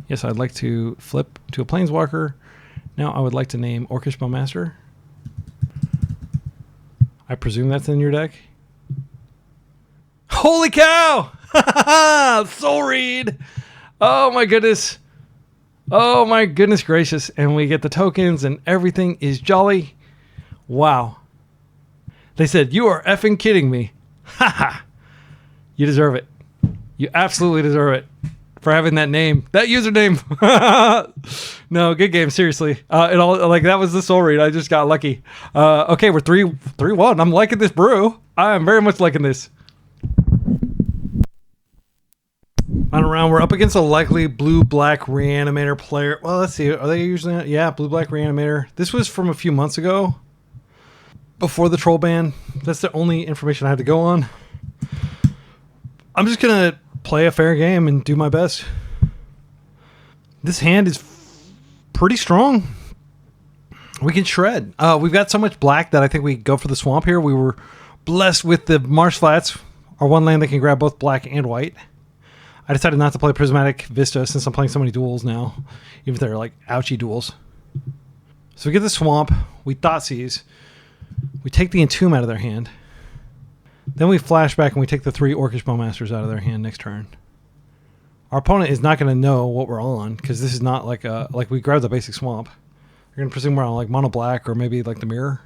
Yes, I'd like to flip to a Planeswalker. Now I would like to name Orcish Bowmaster. I presume that's in your deck. Holy cow! Soul Read! Oh my goodness. Oh my goodness gracious. And we get the tokens and everything is jolly. Wow. They said, you are effing kidding me. Ha ha. You deserve it. You absolutely deserve it for having that name, that username. No, good game. Seriously. It all like that was the Soul Read. I just got lucky. Okay, we're 3-1. I'm liking this brew. I am very much liking this. On a round, we're up against a likely blue-black Reanimator player. Well, let's see. Are they usually? Yeah, blue-black Reanimator. This was from a few months ago, before the troll ban. That's the only information I had to go on. I'm just gonna play a fair game and do my best. This hand is pretty strong. We can shred. We've got so much black that I think we go for the swamp here. We were blessed with the Marsh Flats, our one land that can grab both black and white. I decided not to play Prismatic Vista since I'm playing so many duels now, even if they're like ouchie duels. So we get the swamp, we Thoughtseize, we take the Entomb out of their hand, then we flash back and we take the 3 Orcish Bowmasters out of their hand next turn. Our opponent is not going to know what we're on because this is not like we grabbed the basic swamp. They're going to presume we're on like mono black or maybe like the mirror.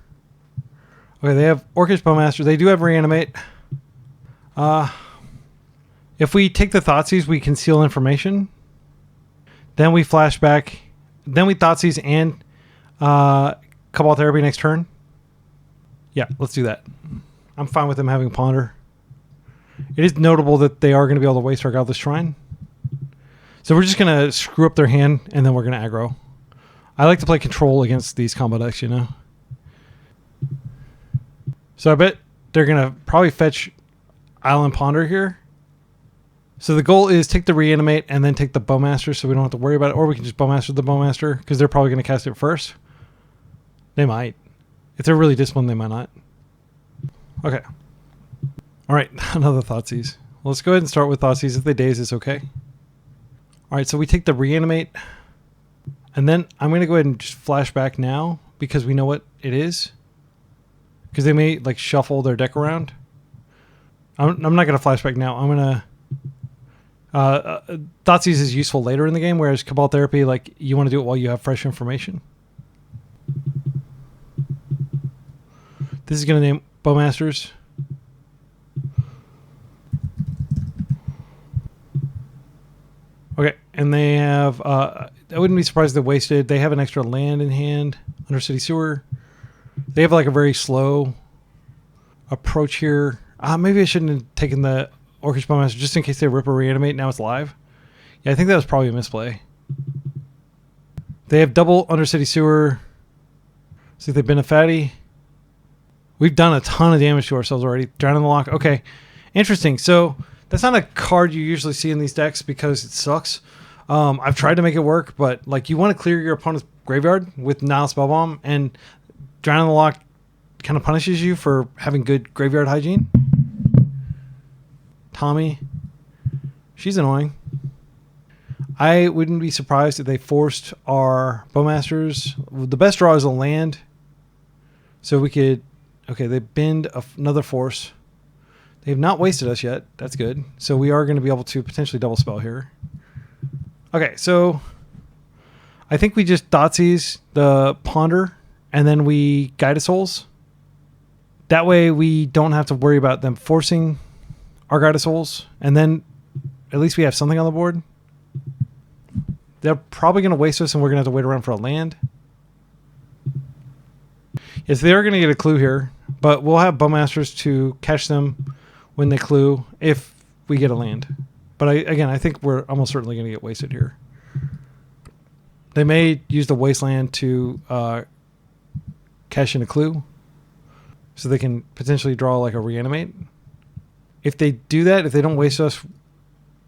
Okay, they have Orcish Bowmasters. They do have Reanimate. If we take the Thoughtseize, we conceal information. Then we flash back. Then we Thoughtseize and Cabal Therapy next turn. Yeah, let's do that. I'm fine with them having Ponder. It is notable that they are going to be able to waste our Godless Shrine. So we're just going to screw up their hand, and then we're going to aggro. I like to play control against these combo decks, you know. So I bet they're going to probably fetch Island Ponder here. So the goal is take the Reanimate and then take the Bowmaster so we don't have to worry about it. Or we can just Bowmaster the Bowmaster because they're probably going to cast it first. They might. If they're really disciplined, they might not. Okay. All right, another Thoughtseize. Well, let's go ahead and start with Thoughtseize. If they daze, it's okay. All right, so we take the Reanimate. And then I'm going to go ahead and just flash back now because we know what it is. Because they may like shuffle their deck around. I'm not going to flash back now. I'm going to... Thoughtseize is useful later in the game, whereas Cabal Therapy, like, you want to do it while you have fresh information. This is going to name Bowmasters. Okay, and they have... I wouldn't be surprised if they wasted. They have an extra land in hand, Undercity Sewer. They have, like, a very slow approach here. Maybe I shouldn't have taken the Orcish Bowmaster just in case they rip or Reanimate. Now it's live. Yeah, I think that was probably a misplay. They have double Undercity Sewer. See if they've been a fatty. We've done a ton of damage to ourselves already. Drowning the Lock. Okay. Interesting. So that's not a card you usually see in these decks because it sucks. I've tried to make it work, but like you want to clear your opponent's graveyard with Nile Spellbomb, and Drowning the Lock kind of punishes you for having good graveyard hygiene. Tommy. She's annoying. I wouldn't be surprised if they forced our Bowmasters. The best draw is a land. So we could... Okay, they bend another force. They have not wasted us yet. That's good. So we are going to be able to potentially double spell here. Okay, so... I think we just Thoughtseize the Ponder, and then we Guided Souls. That way we don't have to worry about them forcing our Guided Souls, and then at least we have something on the board. They're probably going to waste us, and we're going to have to wait around for a land. is they are going to get a clue here, but we'll have Bowmasters to catch them when they clue if we get a land. But I think we're almost certainly going to get wasted here. They may use the Wasteland to cash in a clue, so they can potentially draw like a Reanimate. If they do that, if they don't waste us,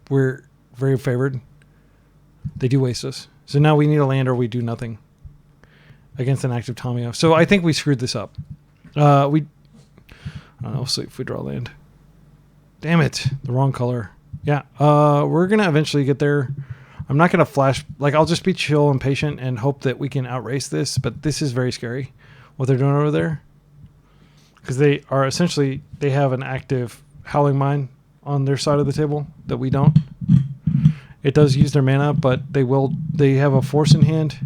we're very favored. They do waste us. So now we need a land or we do nothing against an active Tamio. So I think we screwed this up. I don't know, we'll see if we draw land. Damn it. The wrong color. Yeah. We're going to eventually get there. I'm not going to flash. Like, I'll just be chill and patient and hope that we can outrace this. But this is very scary, what they're doing over there. Because they are essentially, they have an active Howling Mine on their side of the table that we don't. It does use their mana, but they have a Force in hand.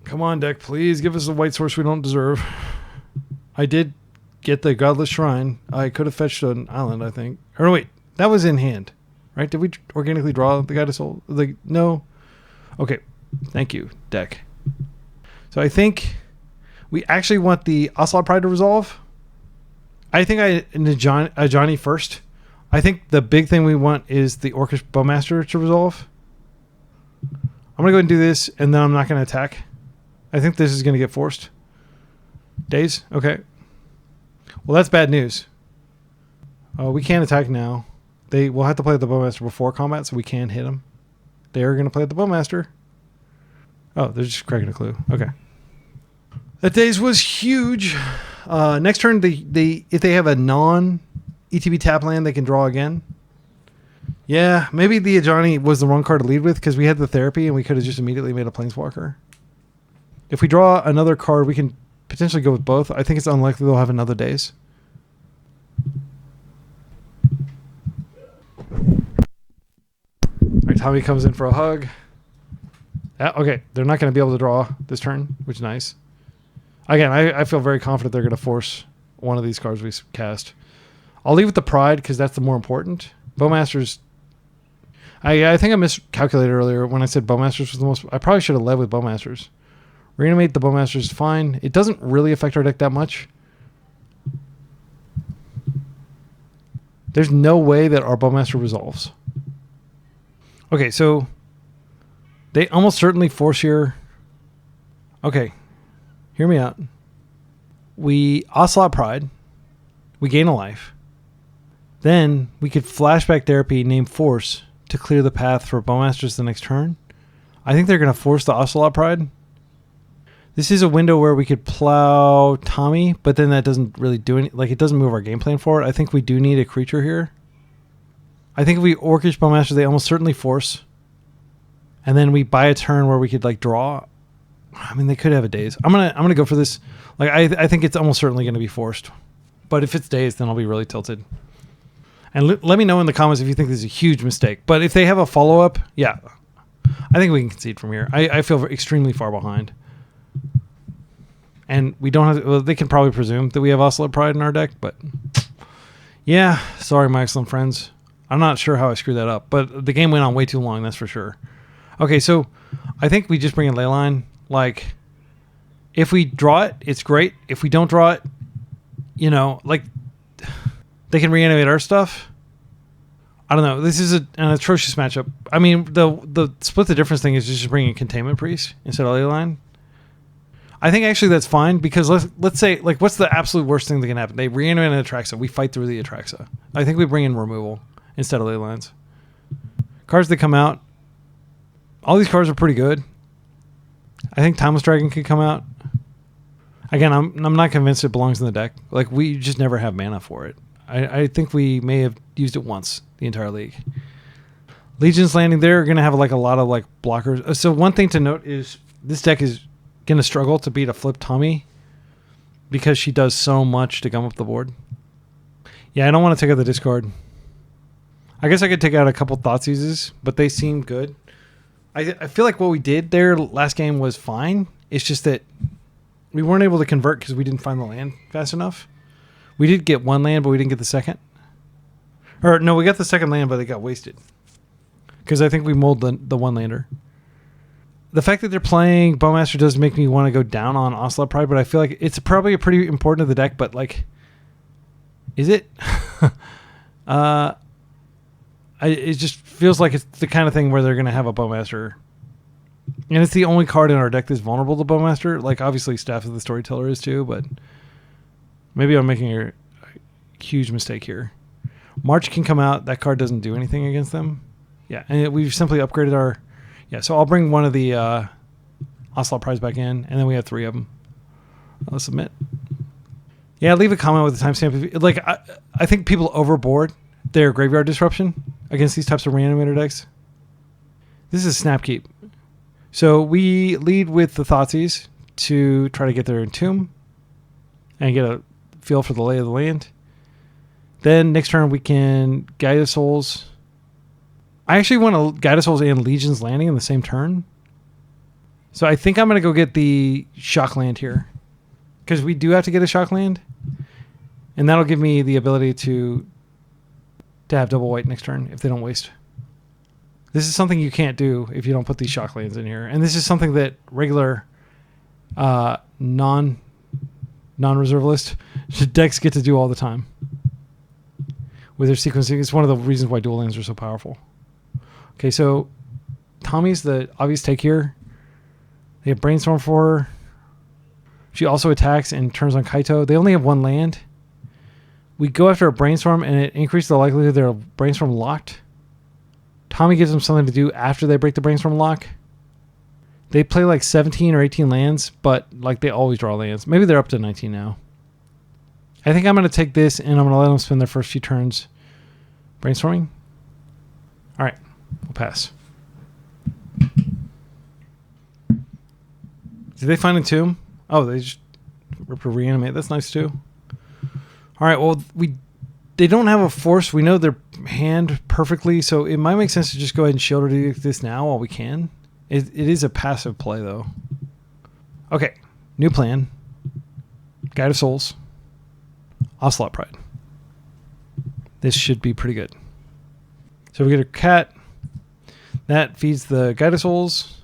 Come on, deck, please give us a white source we don't deserve. I did get the Godless Shrine. I could have fetched an island, I think. Or wait, that was in hand, right? Did we organically draw the Guided Soul? Like, no. Okay, thank you, deck. So I think we actually want the Ocelot Pride to resolve. I think Ajani first. I think the big thing we want is the Orcish Bowmaster to resolve. I'm going to go ahead and do this, and then I'm not going to attack. I think this is going to get forced. Days? Okay. Well, that's bad news. We can't attack now. They will have to play the Bowmaster before combat, so we can hit them. They are going to play the Bowmaster. Oh, they're just cracking a clue. Okay. That Days was huge. Next turn, if they have a non-ETB tap land, they can draw again. Yeah, maybe the Ajani was the wrong card to lead with because we had the Therapy and we could have just immediately made a Planeswalker. If we draw another card, we can potentially go with both. I think it's unlikely they'll have another Days. All right, Tommy comes in for a hug. Okay, they're not going to be able to draw this turn, which is nice. Again, I feel very confident they're going to force one of these cards we cast. I'll leave with the Pride because that's the more important. Bowmasters... I think I miscalculated earlier when I said Bowmasters was the most... I probably should have led with Bowmasters. Reanimate the Bowmasters is fine. It doesn't really affect our deck that much. There's no way that our Bowmaster resolves. Okay, so... They almost certainly force here... Okay. Hear me out. We Ocelot Pride. We gain a life. Then we could Flashback Therapy, name Force, to clear the path for Bowmasters the next turn. I think they're going to force the Ocelot Pride. This is a window where we could plow Tommy, but then that doesn't really do any... Like, it doesn't move our game plan forward. I think we do need a creature here. I think if we Orcish Bowmasters, they almost certainly force. And then we buy a turn where we could, like, draw... I mean, they could have a Days. I'm gonna go for this. Like, I think it's almost certainly going to be forced. But if it's Days, then I'll be really tilted. And let me know in the comments if you think this is a huge mistake. But if they have a follow-up, yeah. I think we can concede from here. I feel extremely far behind. And we don't have... Well, they can probably presume that we have Ocelot Pride in our deck, but... Yeah, sorry, my excellent friends. I'm not sure how I screwed that up. But the game went on way too long, that's for sure. Okay, so I think we just bring in Leyline. Like, if we draw it, it's great. If we don't draw it, you know, like, they can reanimate our stuff. I don't know. This is an atrocious matchup. I mean, the split the difference thing is just bringing Containment Priest instead of Leyline. I think actually that's fine because let's say, like, what's the absolute worst thing that can happen? They reanimate an Atraxa. We fight through the Atraxa. I think we bring in removal instead of Leylines. Cards that come out, all these cards are pretty good. I think Timeless Dragon could come out. Again, I'm not convinced it belongs in the deck. Like, we just never have mana for it. I think we may have used it once the entire league. Legion's Landing, they're going to have like a lot of like blockers. So one thing to note is this deck is going to struggle to beat a flip Tommy because she does so much to gum up the board. Yeah, I don't want to take out the discard. I guess I could take out a couple Thoughtseizes, but they seem good. I feel like what we did there last game was fine. It's just that we weren't able to convert because we didn't find the land fast enough. We did get one land, but we didn't get the second. Or no, we got the second land, but it got wasted. Because I think we mulled the one lander. the fact that they're playing Bowmaster does make me want to go down on Ocelot Pride, but I feel like it's probably a pretty important to the deck, but like, is it? It just feels like it's the kind of thing where they're going to have a Bowmaster. And it's the only card in our deck that's vulnerable to Bowmaster. Like, obviously, Staff of the Storyteller is too, but maybe I'm making a huge mistake here. March can come out. That card doesn't do anything against them. Yeah, and we've simply upgraded our... Yeah, so I'll bring one of the Ocelot Prize back in, and then we have 3 of them. Let's submit. Yeah, leave a comment with the timestamp. Like, I think people overboard their Graveyard Disruption against these types of Reanimator decks. This is Snapkeep. So we lead with the Thoughtseize to try to get their Entomb and get a feel for the lay of the land. Then next turn we can Guide of Souls. I actually want to Guide of Souls and Legion's Landing in the same turn. So I think I'm going to go get the Shock Land here. Because we do have to get a Shock Land. And that'll give me the ability to have double white next turn if they don't waste. This is something you can't do if you don't put these Shock Lands in here. And this is something that regular non-reserve list decks get to do all the time. With their sequencing, it's one of the reasons why dual lands are so powerful. Okay, so Tommy's the obvious take here. They have Brainstorm for her. She also attacks and turns on Kaito. They only have 1 land. We go after a Brainstorm, and it increases the likelihood they're Brainstorm locked. Tommy gives them something to do after they break the Brainstorm lock. They play like 17 or 18 lands, but like they always draw lands. Maybe they're up to 19 now. I think I'm going to take this, and I'm going to let them spend their first few turns brainstorming. All right, we'll pass. Did they find Entomb? Oh, they just reanimate. That's nice too. All right, well, they don't have a force. We know their hand perfectly, so it might make sense to just go ahead and Shield or do this now while we can. It is a passive play, though. Okay, new plan. Guide of Souls. Ocelot Pride. This should be pretty good. So we get a cat. That feeds the Guide of Souls.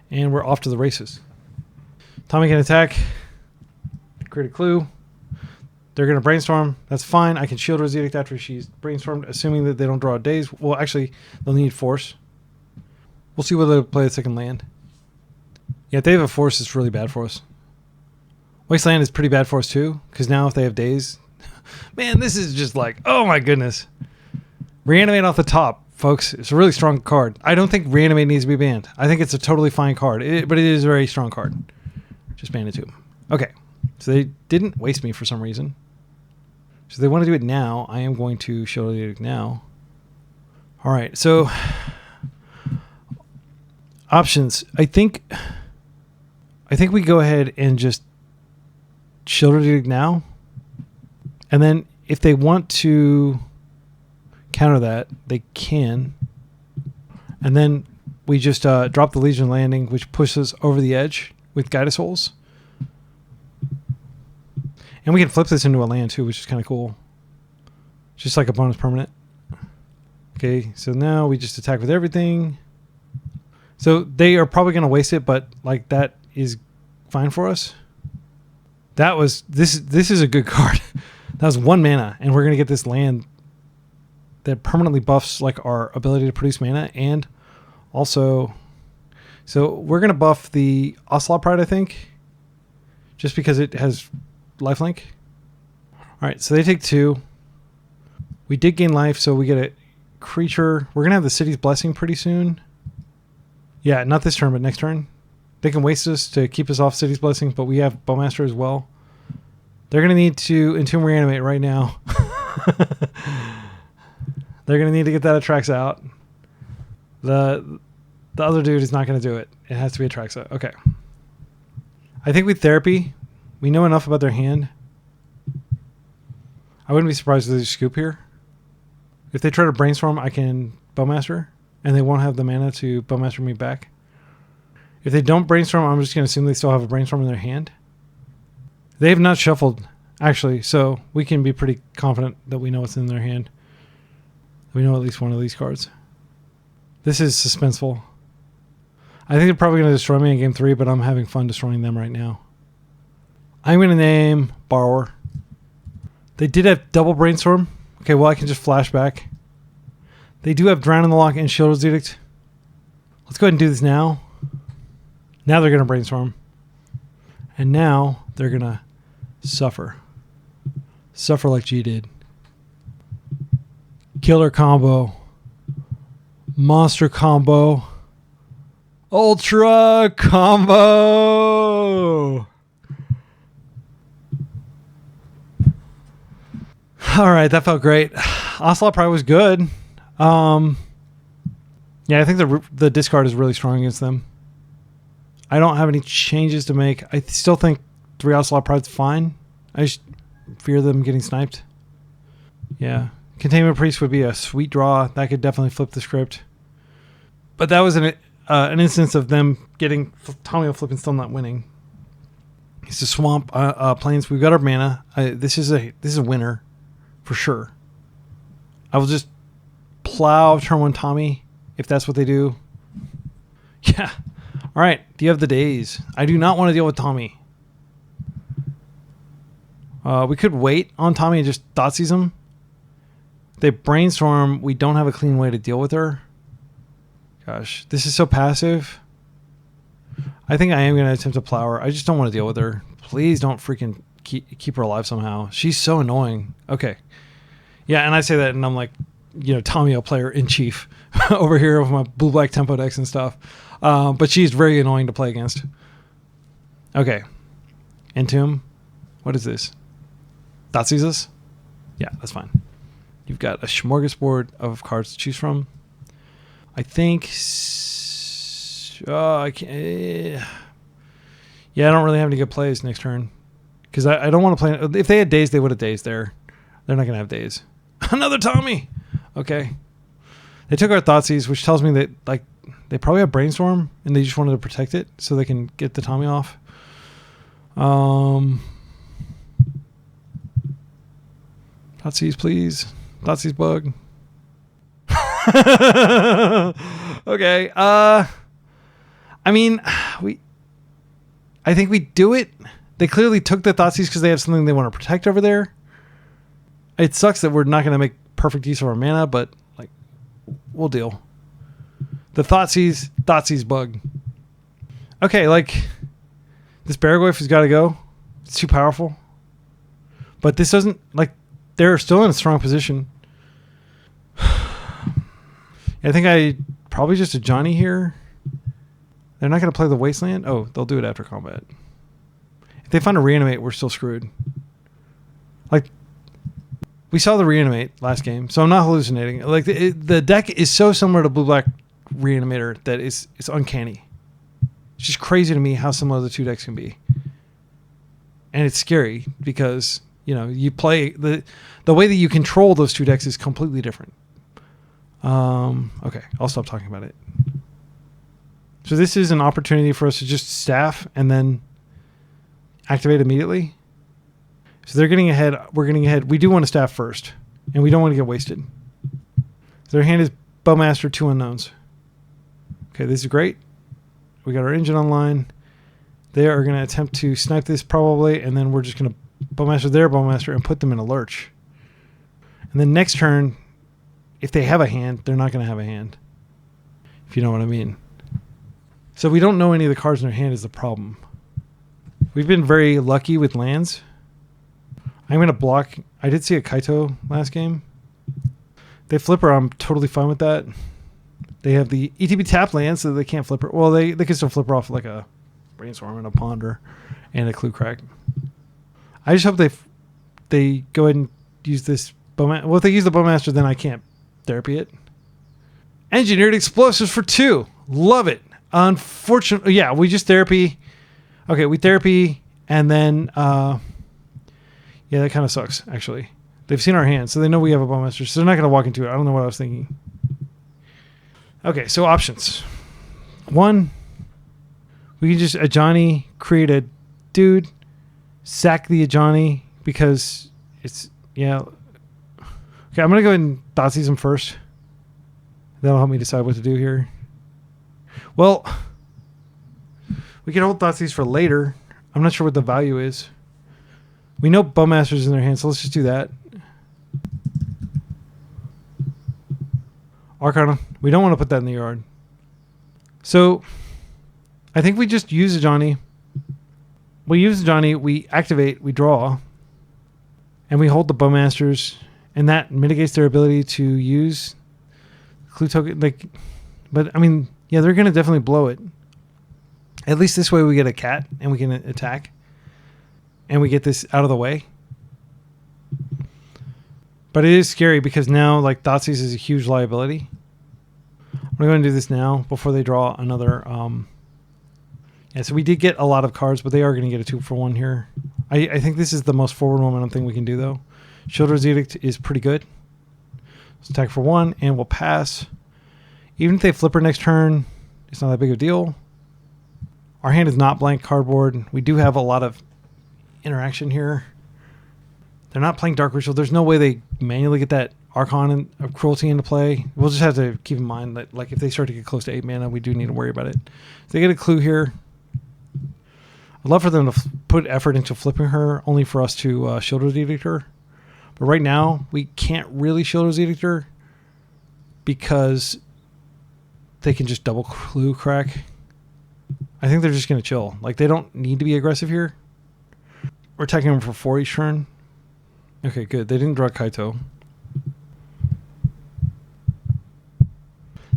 And we're off to the races. Tommy can attack. Create a clue. They're going to brainstorm. That's fine. I can Shield Rose Edict after she's brainstormed, assuming that they don't draw days. Well, actually, they'll need force. We'll see whether they play a second land. Yeah, if they have a force, it's really bad for us. Wasteland is pretty bad for us, too, because now if they have days... Man, this is just like, oh my goodness. Reanimate off the top, folks. It's a really strong card. I don't think Reanimate needs to be banned. I think it's a totally fine card, but it is a very strong card. Just ban it to them. Okay, so they didn't waste me for some reason. So they want to do it now. I am going to show it now. All right, so options. I think we go ahead and just Shield Edict now. And then if they want to counter that, they can. And then we just drop the Legion Landing, which pushes us over the edge with Guide of Souls. And we can flip this into a land too, which is kind of cool. Just like a bonus permanent. Okay, so now we just attack with everything. So they are probably going to waste it, but like that is fine for us. This is a good card. That was 1 mana, and we're going to get this land that permanently buffs like our ability to produce mana, and also, so we're going to buff the Ocelot Pride, I think, just because it has lifelink. All right, so they take 2. We did gain life, so we get a creature. We're going to have the City's Blessing pretty soon. Yeah, not this turn, but next turn. They can waste us to keep us off City's Blessing, but we have Bowmaster as well. They're going to need to Entomb Reanimate right now. They're going to need to get that Atraxa out. The other dude is not going to do it. It has to be Atraxa. Okay. I think with Therapy, we know enough about their hand. I wouldn't be surprised if they scoop here. If they try to brainstorm, I can Bowmaster, and they won't have the mana to Bowmaster me back. If they don't brainstorm, I'm just going to assume they still have a brainstorm in their hand. They have not shuffled, actually, so we can be pretty confident that we know what's in their hand. We know at least one of these cards. This is suspenseful. I think they're probably going to destroy me in game 3, but I'm having fun destroying them right now. I'm going to name Borrower. They did have double Brainstorm. Okay, well, I can just flash back. They do have Drown in the Lock and Shield's Edict. Let's go ahead and do this now. Now they're going to Brainstorm. And now they're going to suffer. Suffer like G did. Killer combo. Monster combo. Ultra combo. All right, that felt great. Ocelot probably was good. Yeah, I think the discard is really strong against them. I don't have any changes to make. I still think 3 Ocelot Pride's fine. I just fear them getting sniped. Yeah. Containment Priest would be a sweet draw. That could definitely flip the script. But that was an instance of them getting Tamio flip and still not winning. It's a swamp plains. We've got our mana. This is a winner for sure. I will just plow turn 1 Tommy if that's what they do. Yeah. All right. Do you have the days? I do not want to deal with Tommy. We could wait on Tommy and just Thoughtseize him. If they Brainstorm, we don't have a clean way to deal with her. Gosh, this is so passive. I think I am going to attempt to plow her. I just don't want to deal with her. Please don't freaking keep her alive somehow. She's so annoying. Okay. Yeah, and I say that, and I'm like, Tomio player in chief over here with my blue-black tempo decks and stuff. But she's very annoying to play against. Okay. Entomb. What is this? Thoughtseize us? Yeah, that's fine. You've got a smorgasbord of cards to choose from. I think... I can't... Yeah, I don't really have any good plays next turn. Because I don't want to play... If they had days, they would have days there. They're not going to have days. Another Tommy! Okay. They took our Thoughtseize, which tells me that they probably have Brainstorm, and they just wanted to protect it so they can get the Tommy off. Thoughtseize, please. Thoughtseize bug. Okay. I think we do it. They clearly took the Thoughtseize because they have something they want to protect over there. It sucks that we're not going to make perfect use of our mana, but we'll deal. The Thoughtseize bug. Okay, this Barragoyf has got to go. It's too powerful. But this doesn't, they're still in a strong position. I think I probably just Ajani here. They're not going to play the Wasteland. Oh, they'll do it after combat. If they find a Reanimate, we're still screwed. We saw the Reanimate last game, so I'm not hallucinating. The deck is so similar to Blue-Black Reanimator that it's uncanny. It's just crazy to me how similar the two decks can be. And it's scary because, you play... The way that you control those two decks is completely different. Okay, I'll stop talking about it. So this is an opportunity for us to just staff and then activate immediately. So they're getting ahead. We're getting ahead. We do want to staff first, and we don't want to get wasted. So their hand is Bowmaster, 2 unknowns. Okay, this is great. We got our engine online. They are going to attempt to snipe this probably, and then we're just going to Bowmaster their Bowmaster and put them in a lurch. And then next turn, if they have a hand, they're not going to have a hand. If you know what I mean. So we don't know any of the cards in their hand is the problem. We've been very lucky with lands. I'm going to block. I did see a Kaito last game. They flipper. I'm totally fine with that. They have the ETB tap land, so they can't flipper. Well, they can still flipper off like a Brainstorm and a Ponder and a Clue Crack. I just hope they go ahead and use this Bowmaster. Well, if they use the Bowmaster, then I can't therapy it. Engineered explosives for 2. Love it. Unfortunately, yeah, we just therapy. Okay, we therapy, and then... yeah, that kind of sucks, actually. They've seen our hand, so they know we have a Bowmaster, so they're not going to walk into it. I don't know what I was thinking. Okay, so options. 1, we can just Ajani, create a dude, sack the Ajani, because it's, yeah. Okay, I'm going to go ahead and Thoughtseize him first. That'll help me decide what to do here. Well, We can hold Thoughtseize for later. I'm not sure what the value is. We know Bowmaster's in their hand, so let's just do that. Arcana. We don't want to put that in the yard. So, I think we just use Ajani. We use Ajani, we activate, we draw, and we hold the Bowmasters, and that mitigates their ability to use Clue Token. Like, but, I mean, yeah, they're going to definitely blow it. At least this way we get a cat, and we can attack. And we get this out of the way. But it is scary because now, like, Thoughtseize is a huge liability. I'm going to do this now before they draw another. Yeah, so we did get a lot of cards, but they are going to get a 2-for-1 here. I think this is the most forward momentum thing we can do, though. Shieldred's Edict is pretty good. Let's attack for 1, and we'll pass. Even if they flipper next turn, it's not that big of a deal. Our hand is not blank cardboard. We do have a lot of interaction here. They're not playing Dark Ritual. There's no way they manually get that Archon of Cruelty into play. We'll just have to keep in mind that, like, if they start to get close to 8 mana, we do need to worry about it. If they get a clue here, I'd love for them to put effort into flipping her, only for us to Shieldred's Edict her. But right now, we can't really Shieldred's Edict her because they can just double clue crack. I think they're just going to chill. Like, they don't need to be aggressive here. We're attacking them for 4 each turn. Okay, good. They didn't draw Kaito.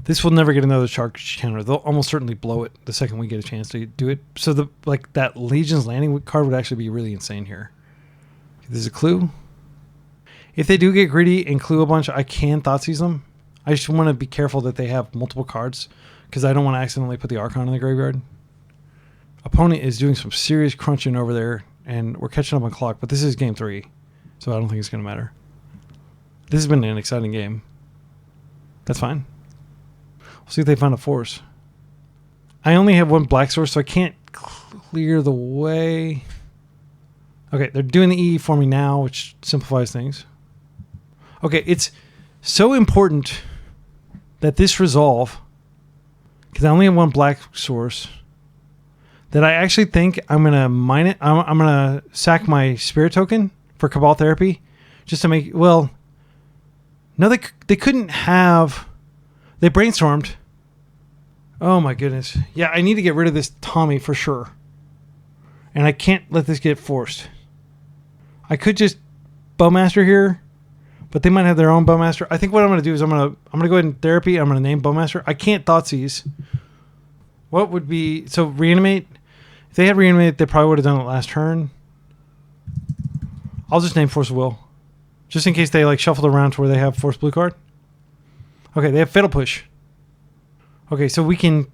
This will never get another charge counter. They'll almost certainly blow it the second we get a chance to do it. So the that Legion's Landing card would actually be really insane here. There's a clue. If they do get greedy and clue a bunch, I can Thoughtseize them. I just want to be careful that they have multiple cards because I don't want to accidentally put the Archon in the graveyard. Opponent is doing some serious crunching over there, and we're catching up on clock, but this is game 3, so I don't think it's going to matter. This has been an exciting game. That's fine. We'll see if they find a force. I only have 1 black source, so I can't clear the way. Okay, they're doing the EE for me now, which simplifies things. Okay, it's so important that this resolve, because I only have 1 black source, that I actually think I'm going to mine it. I'm going to sack my Spirit token for Cabal Therapy just to make... Well, no, they couldn't have... They brainstormed. Oh my goodness. Yeah, I need to get rid of this Tommy for sure. And I can't let this get forced. I could just Bowmaster here, but they might have their own Bowmaster. I think what I'm going to do is I'm going to go ahead and Therapy. I'm going to name Bowmaster. I can't Thoughtseize. What would be... So Reanimate... If they had Reanimated, they probably would have done it last turn. I'll just name Force of Will. Just in case they like shuffled around to where they have Force Blue card. Okay, they have Fatal Push. Okay, so we can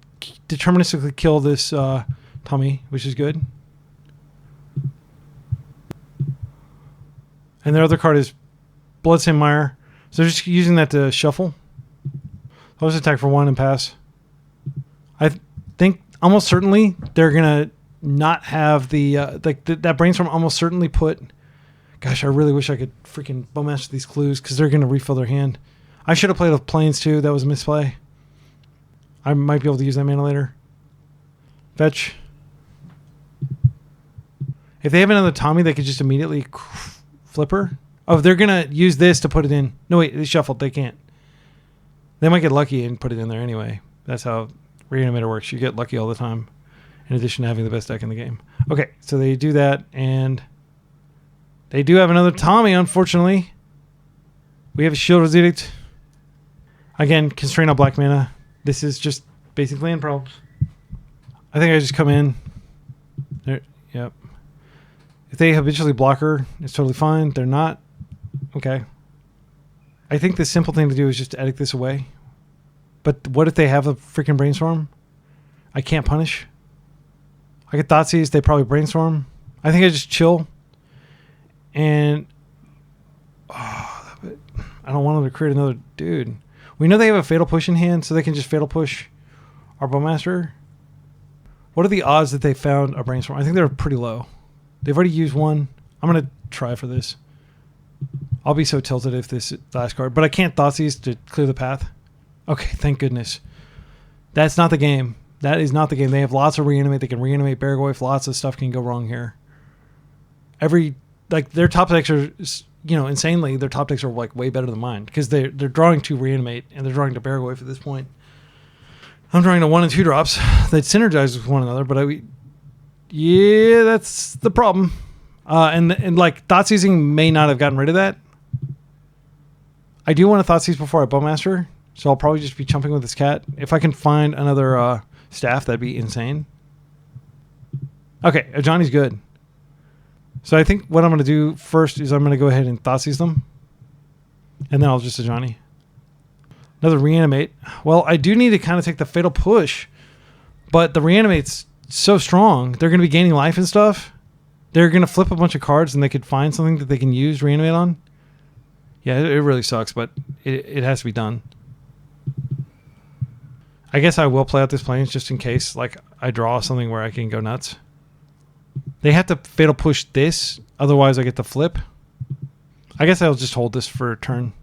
deterministically kill this Tommy, which is good. And their other card is Bloodstained Mire. So they're just using that to shuffle. I'll just attack for 1 and pass. I think almost certainly they're going to not have the... that Brainstorm almost certainly put... Gosh, I really wish I could freaking Bowmaster these clues because they're going to refill their hand. I should have played with Plains too. That was a misplay. I might be able to use that mana later. Fetch. If they have another Tommy, they could just immediately flip her. Oh, they're going to use this to put it in. No, wait, they shuffled. They can't. They might get lucky and put it in there anyway. That's how Reanimator works. You get lucky all the time, in addition to having the best deck in the game. Okay, so they do that, and they do have another Tommy, unfortunately. We have a Shieldred's Edict. Again, constrain on black mana. This is just basic land problems. I think I just come in. There, yep. If they habitually block her, it's totally fine. They're not. Okay. I think the simple thing to do is just to edit this away. But what if they have a freaking Brainstorm? I can't punish. I get Thoughtseize. They probably Brainstorm. I think I just chill. And I don't want them to create another dude. We know they have a Fatal Push in hand, so they can just Fatal Push our Bowmaster. What are the odds that they found a Brainstorm? I think they're pretty low. They've already used 1. I'm going to try for this. I'll be so tilted if this is the last card. But I can't Thoughtseize to clear the path. Okay, thank goodness. That's not the game. That is not the game. They have lots of reanimate. They can reanimate Barragoyf. Lots of stuff can go wrong here. Their top decks are, insanely, their top decks are like way better than mine because they're drawing to reanimate and they're drawing to Barragoyf at this point. I'm drawing to 1 and 2 drops that synergize with one another, but that's the problem. And like Thoughtseizing may not have gotten rid of that. I do want to Thoughtseize before I Bowmaster, so I'll probably just be chumping with this cat. If I can find another staff, that'd be insane. Okay, Ajani's good. So I think what I'm going to do first is I'm going to go ahead and Thoughtseize them. And then I'll just Ajani. Another Reanimate. Well, I do need to kind of take the Fatal Push. But the Reanimate's so strong. They're going to be gaining life and stuff. They're going to flip a bunch of cards and they could find something that they can use Reanimate on. Yeah, it really sucks, but it has to be done. I guess I will play out this Plains just in case like I draw something where I can go nuts. They have to Fatal Push this, otherwise I get the flip. I guess I'll just hold this for a turn.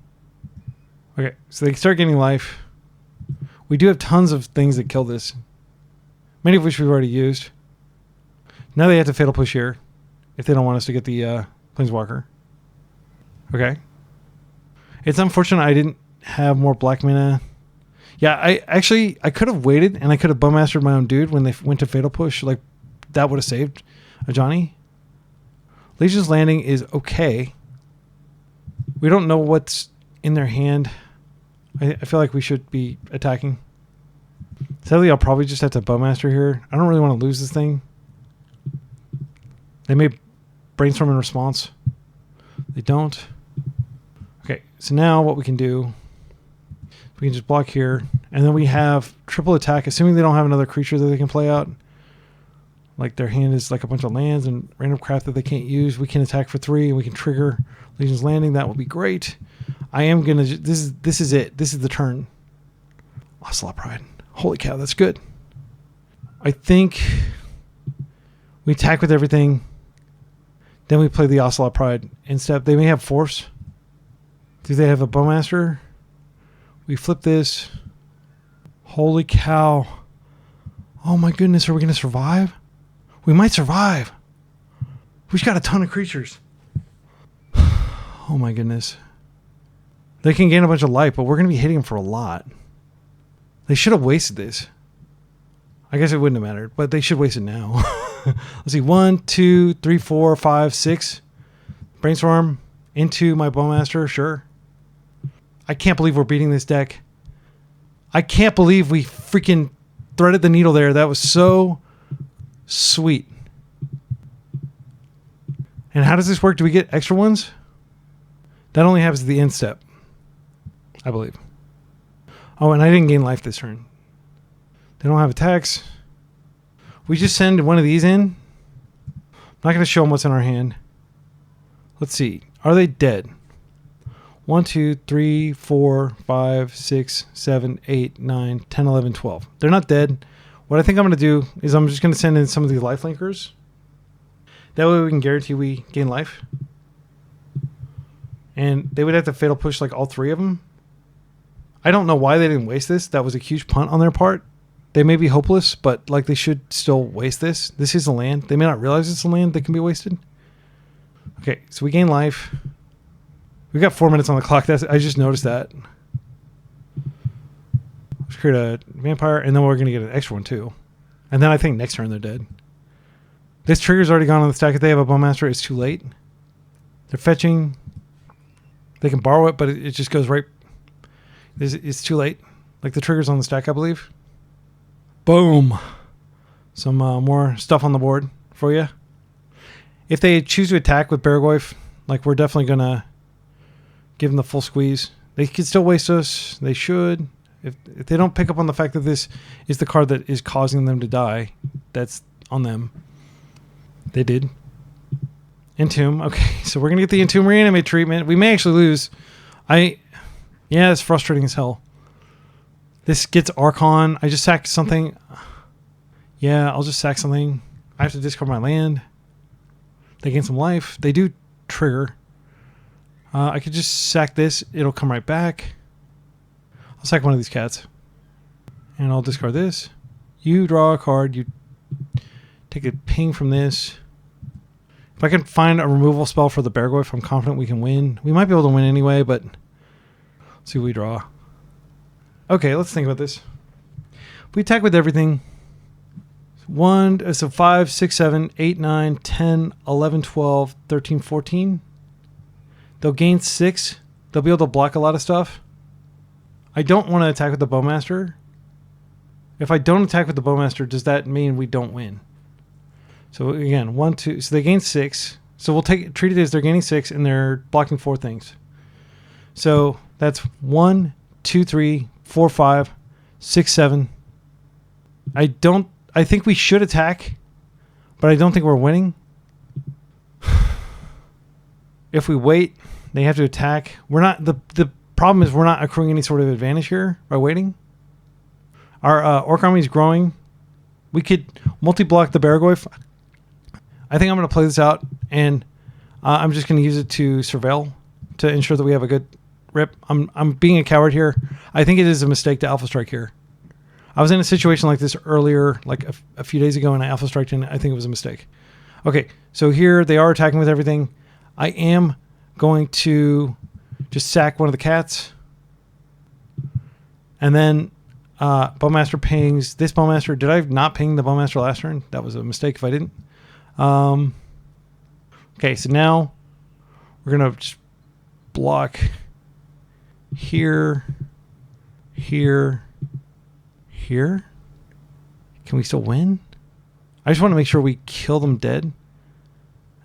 Okay, so they start getting life. We do have tons of things that kill this, many of which we've already used. Now they have to Fatal Push here if they don't want us to get the Planeswalker. Okay. It's unfortunate I didn't have more black mana. Yeah, I could have waited and I could have Bowmastered my own dude when they went to Fatal Push. Like, that would have saved Ajani. Legion's Landing is okay. We don't know what's in their hand. I feel like we should be attacking. Sadly, I'll probably just have to Bowmaster here. I don't really want to lose this thing. They may Brainstorm in response. They don't. Okay, so now what we can do, we can just block here, and then we have triple attack, assuming they don't have another creature that they can play out. Like their hand is like a bunch of lands and random crap that they can't use. We can attack for 3 and we can trigger Legion's Landing. That will be great. I am gonna. This is it. This is the turn. Ocelot Pride. Holy cow, that's good. I think we attack with everything. Then we play the Ocelot Pride instead. They may have Force. Do they have a Bowmaster? We flip this. Holy cow. Oh my goodness, are we going to survive? We might survive. We've got a ton of creatures. Oh my goodness. They can gain a bunch of life, but we're going to be hitting them for a lot. They should have wasted this. I guess it wouldn't have mattered, but they should waste it now. Let's see. 1, 2, 3, 4, 5, 6. Brainstorm into my Bowmaster. Sure. I can't believe we're beating this deck. I can't believe we freaking threaded the needle there. That was so sweet. And how does this work? Do we get extra ones? That only happens at the end step, I believe. Oh, and I didn't gain life this turn. They don't have attacks. We just send one of these in. I'm not going to show them what's in our hand. Let's see. Are they dead? 1, 2, 3, 4, 5, 6, 7, 8, 9, 10, 11, 12. They're not dead. What I think I'm going to do is I'm just going to send in some of these life linkers. That way we can guarantee we gain life. And they would have to Fatal Push like all 3 of them. I don't know why they didn't waste this. That was a huge punt on their part. They may be hopeless, but like they should still waste this. This is a land. They may not realize it's a land that can be wasted. Okay, so we gain life. We got 4 minutes on the clock. I just noticed that. Let's create a vampire, and then we're going to get an extra one too. And then I think next turn they're dead. This trigger's already gone on the stack. If they have a Bowmaster, it's too late. They're fetching. They can borrow it, but it just goes right. It's too late. Like the trigger's on the stack, I believe. Boom. Some more stuff on the board for you. If they choose to attack with Barragoyf, like we're definitely going to give them the full squeeze. They could still waste us. They should. If they don't pick up on the fact that this is the card that is causing them to die, that's on them. They did. Entomb. Okay, so we're going to get the Entomb Reanimate treatment. We may actually lose. Yeah, it's frustrating as hell. This gets Archon. I just sacked something. Yeah, I'll just sack something. I have to discard my land. They gain some life. They do trigger. I could just sack this. It'll come right back. I'll sack one of these cats. And I'll discard this. You draw a card. You take a ping from this. If I can find a removal spell for the Beargoyf, I'm confident we can win. We might be able to win anyway, but let's see what we draw. Okay, let's think about this. If we attack with everything, 5, 6, 7, 8, 9, 10, 11, 12, 13, 14. They'll gain 6. They'll be able to block a lot of stuff. I don't want to attack with the Bowmaster. If I don't attack with the Bowmaster, does that mean we don't win? So again, 1, 2. So they gain 6. So we'll treat it as they're gaining 6 and they're blocking 4 things. So that's 1, 2, 3, 4, 5, 6, 7. I think we should attack, but I don't think we're winning. If we wait, they have to attack. We're not the problem is we're not accruing any sort of advantage here by waiting. Our Orc army is growing. We could multi-block the Beargoyf. I think I'm going to play this out, and I'm just going to use it to surveil to ensure that we have a good rip. I'm being a coward here. I think it is a mistake to Alpha Strike here. I was in a situation like this earlier, like a few days ago, and I Alpha Striked, and I think it was a mistake. Okay, so here they are attacking with everything. I am going to just sack one of the cats. And then Bowmaster pings this Bowmaster. Did I not ping the Bowmaster last turn? That was a mistake if I didn't. Okay, so now we're going to just block here, here, here. Can we still win? I just want to make sure we kill them dead.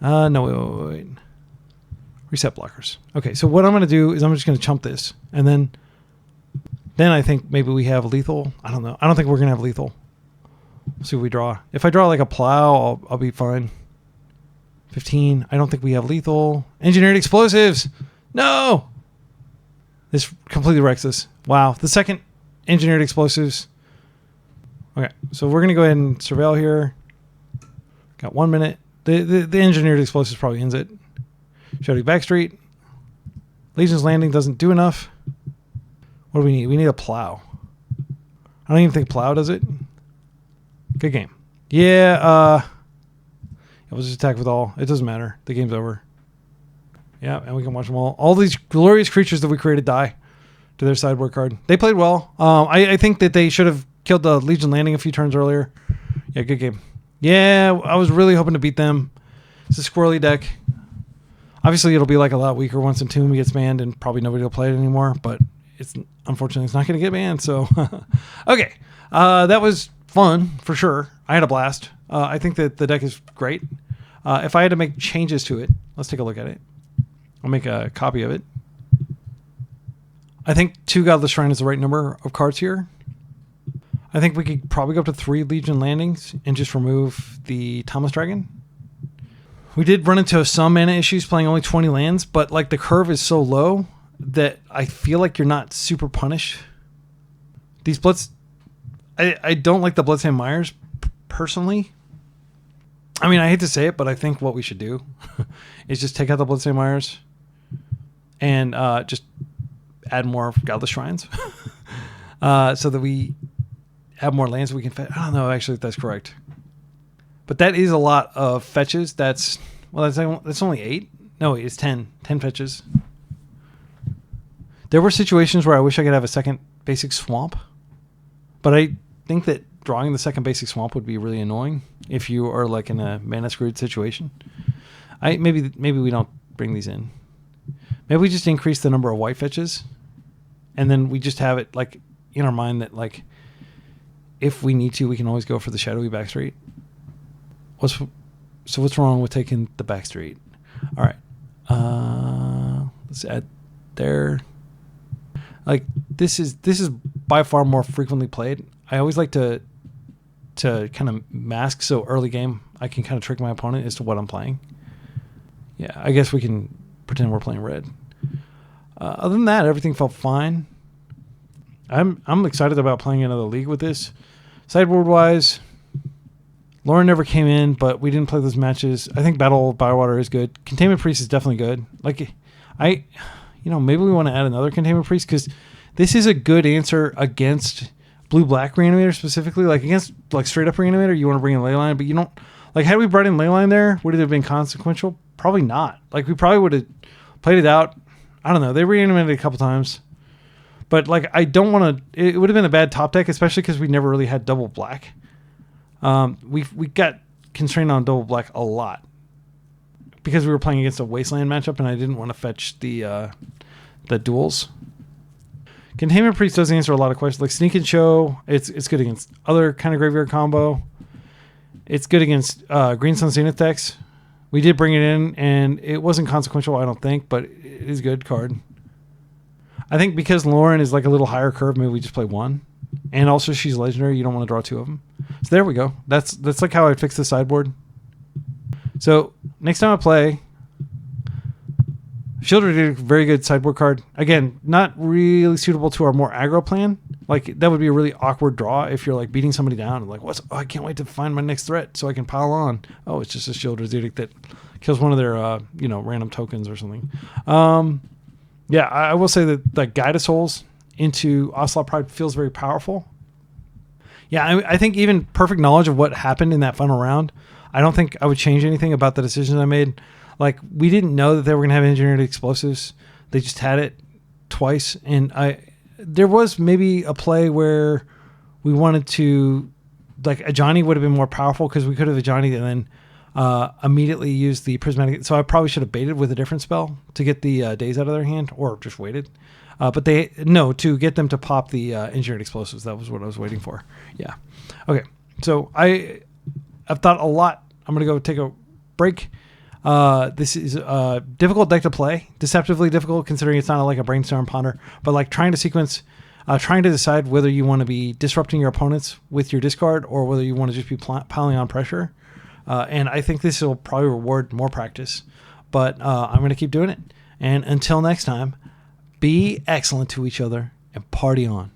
No, wait. Reset blockers. Okay, so what I'm going to do is I'm just going to chump this. And then I think maybe we have lethal. I don't know. I don't think we're going to have lethal. We'll see what we draw. If I draw like a plow, I'll be fine. 15. I don't think we have lethal. Engineered explosives. No! This completely wrecks us. Wow. The second engineered explosives. Okay, so we're going to go ahead and surveil here. Got 1 minute. The engineered explosives probably ends it. Shouting Backstreet. Legion's Landing doesn't do enough. What do we need? We need a plow. I don't even think plow does it. Good game. Yeah, we'll just attack with all. It doesn't matter. The game's over. Yeah, and we can watch them all. All these glorious creatures that we created die to their sideboard card. They played well. I think that they should have killed the Legion Landing a few turns earlier. Yeah, good game. Yeah, I was really hoping to beat them. It's a squirrely deck. Obviously, it'll be like a lot weaker once Entomb gets banned, and probably nobody will play it anymore. But unfortunately it's not going to get banned. So, okay, that was fun for sure. I had a blast. I think that the deck is great. If I had to make changes to it, let's take a look at it. I'll make a copy of it. I think 2 Godless Shrine is the right number of cards here. I think we could probably go up to 3 Legion Landings and just remove the Thomas Dragon. We did run into some mana issues playing only 20 lands, but like the curve is so low that I feel like you're not super punished. These Blitz... I don't like the Bloodstain Myers personally. I mean, I hate to say it, but I think what we should do is just take out the Bloodstain Myers and just add more Godless Shrines so that we have more lands we can fetch. I don't know actually if that's correct. But that is a lot of fetches. That's only 8. No, it's 10. 10 fetches. There were situations where I wish I could have a second basic swamp. But I think that drawing the second basic swamp would be really annoying if you are like in a mana screwed situation. Maybe we don't bring these in. Maybe we just increase the number of white fetches, and then we just have it like in our mind that like if we need to, we can always go for the shadowy backstreet. What's wrong with taking the backstreet? All right, let's add there. Like this is by far more frequently played. I always like to kind of mask so early game I can kind of trick my opponent as to what I'm playing. Yeah, I guess we can pretend we're playing red. Other than that, everything felt fine. I'm excited about playing another league with this. Sideboard wise, Lauren never came in, but we didn't play those matches. I think Battle of Bywater is good. Containment Priest is definitely good. Like, maybe we want to add another Containment Priest because this is a good answer against blue-black Reanimator specifically. Like against like straight-up Reanimator, you want to bring in Leyline, but you don't... Like, had we brought in Leyline there, would it have been consequential? Probably not. Like, we probably would have played it out. I don't know. They reanimated a couple times. But, like, I don't want to... It would have been a bad top deck, especially because we never really had double black. We got constrained on double black a lot because we were playing against a Wasteland matchup, and I didn't want to fetch the duels. Containment Priest does answer a lot of questions. Like, Sneak and Show, it's good against other kind of graveyard combo. It's good against Green Sun Zenith decks. We did bring it in, and it wasn't consequential, I don't think, but it is a good card. I think because Lauren is like a little higher curve, maybe we just play one. And also she's legendary. You don't want to draw two of them. So there we go. That's like how I fix the sideboard. So next time I play, Shieldred is a very good sideboard card. Again, not really suitable to our more aggro plan. Like that would be a really awkward draw if you're like beating somebody down and like, I can't wait to find my next threat so I can pile on. Oh, it's just a Shieldred that kills one of their random tokens or something. Yeah, I will say that the Guide of Souls into Ocelot Pride feels very powerful. Yeah, I think even perfect knowledge of what happened in that final round, I don't think I would change anything about the decisions I made. Like, we didn't know that they were going to have engineered explosives. They just had it twice. And there was maybe a play where we wanted to, like, Ajani would have been more powerful because we could have Ajani and then immediately used the prismatic. So I probably should have baited with a different spell to get the days out of their hand, or just waited. But to get them to pop the engineered explosives. That was what I was waiting for. Yeah. Okay. So I've thought a lot. I'm going to go take a break. This is a difficult deck to play. Deceptively difficult considering it's not like a Brainstorm Ponder, but like trying to decide whether you want to be disrupting your opponents with your discard or whether you want to just be piling on pressure. And I think this will probably reward more practice, but I'm going to keep doing it. And until next time, be excellent to each other and party on.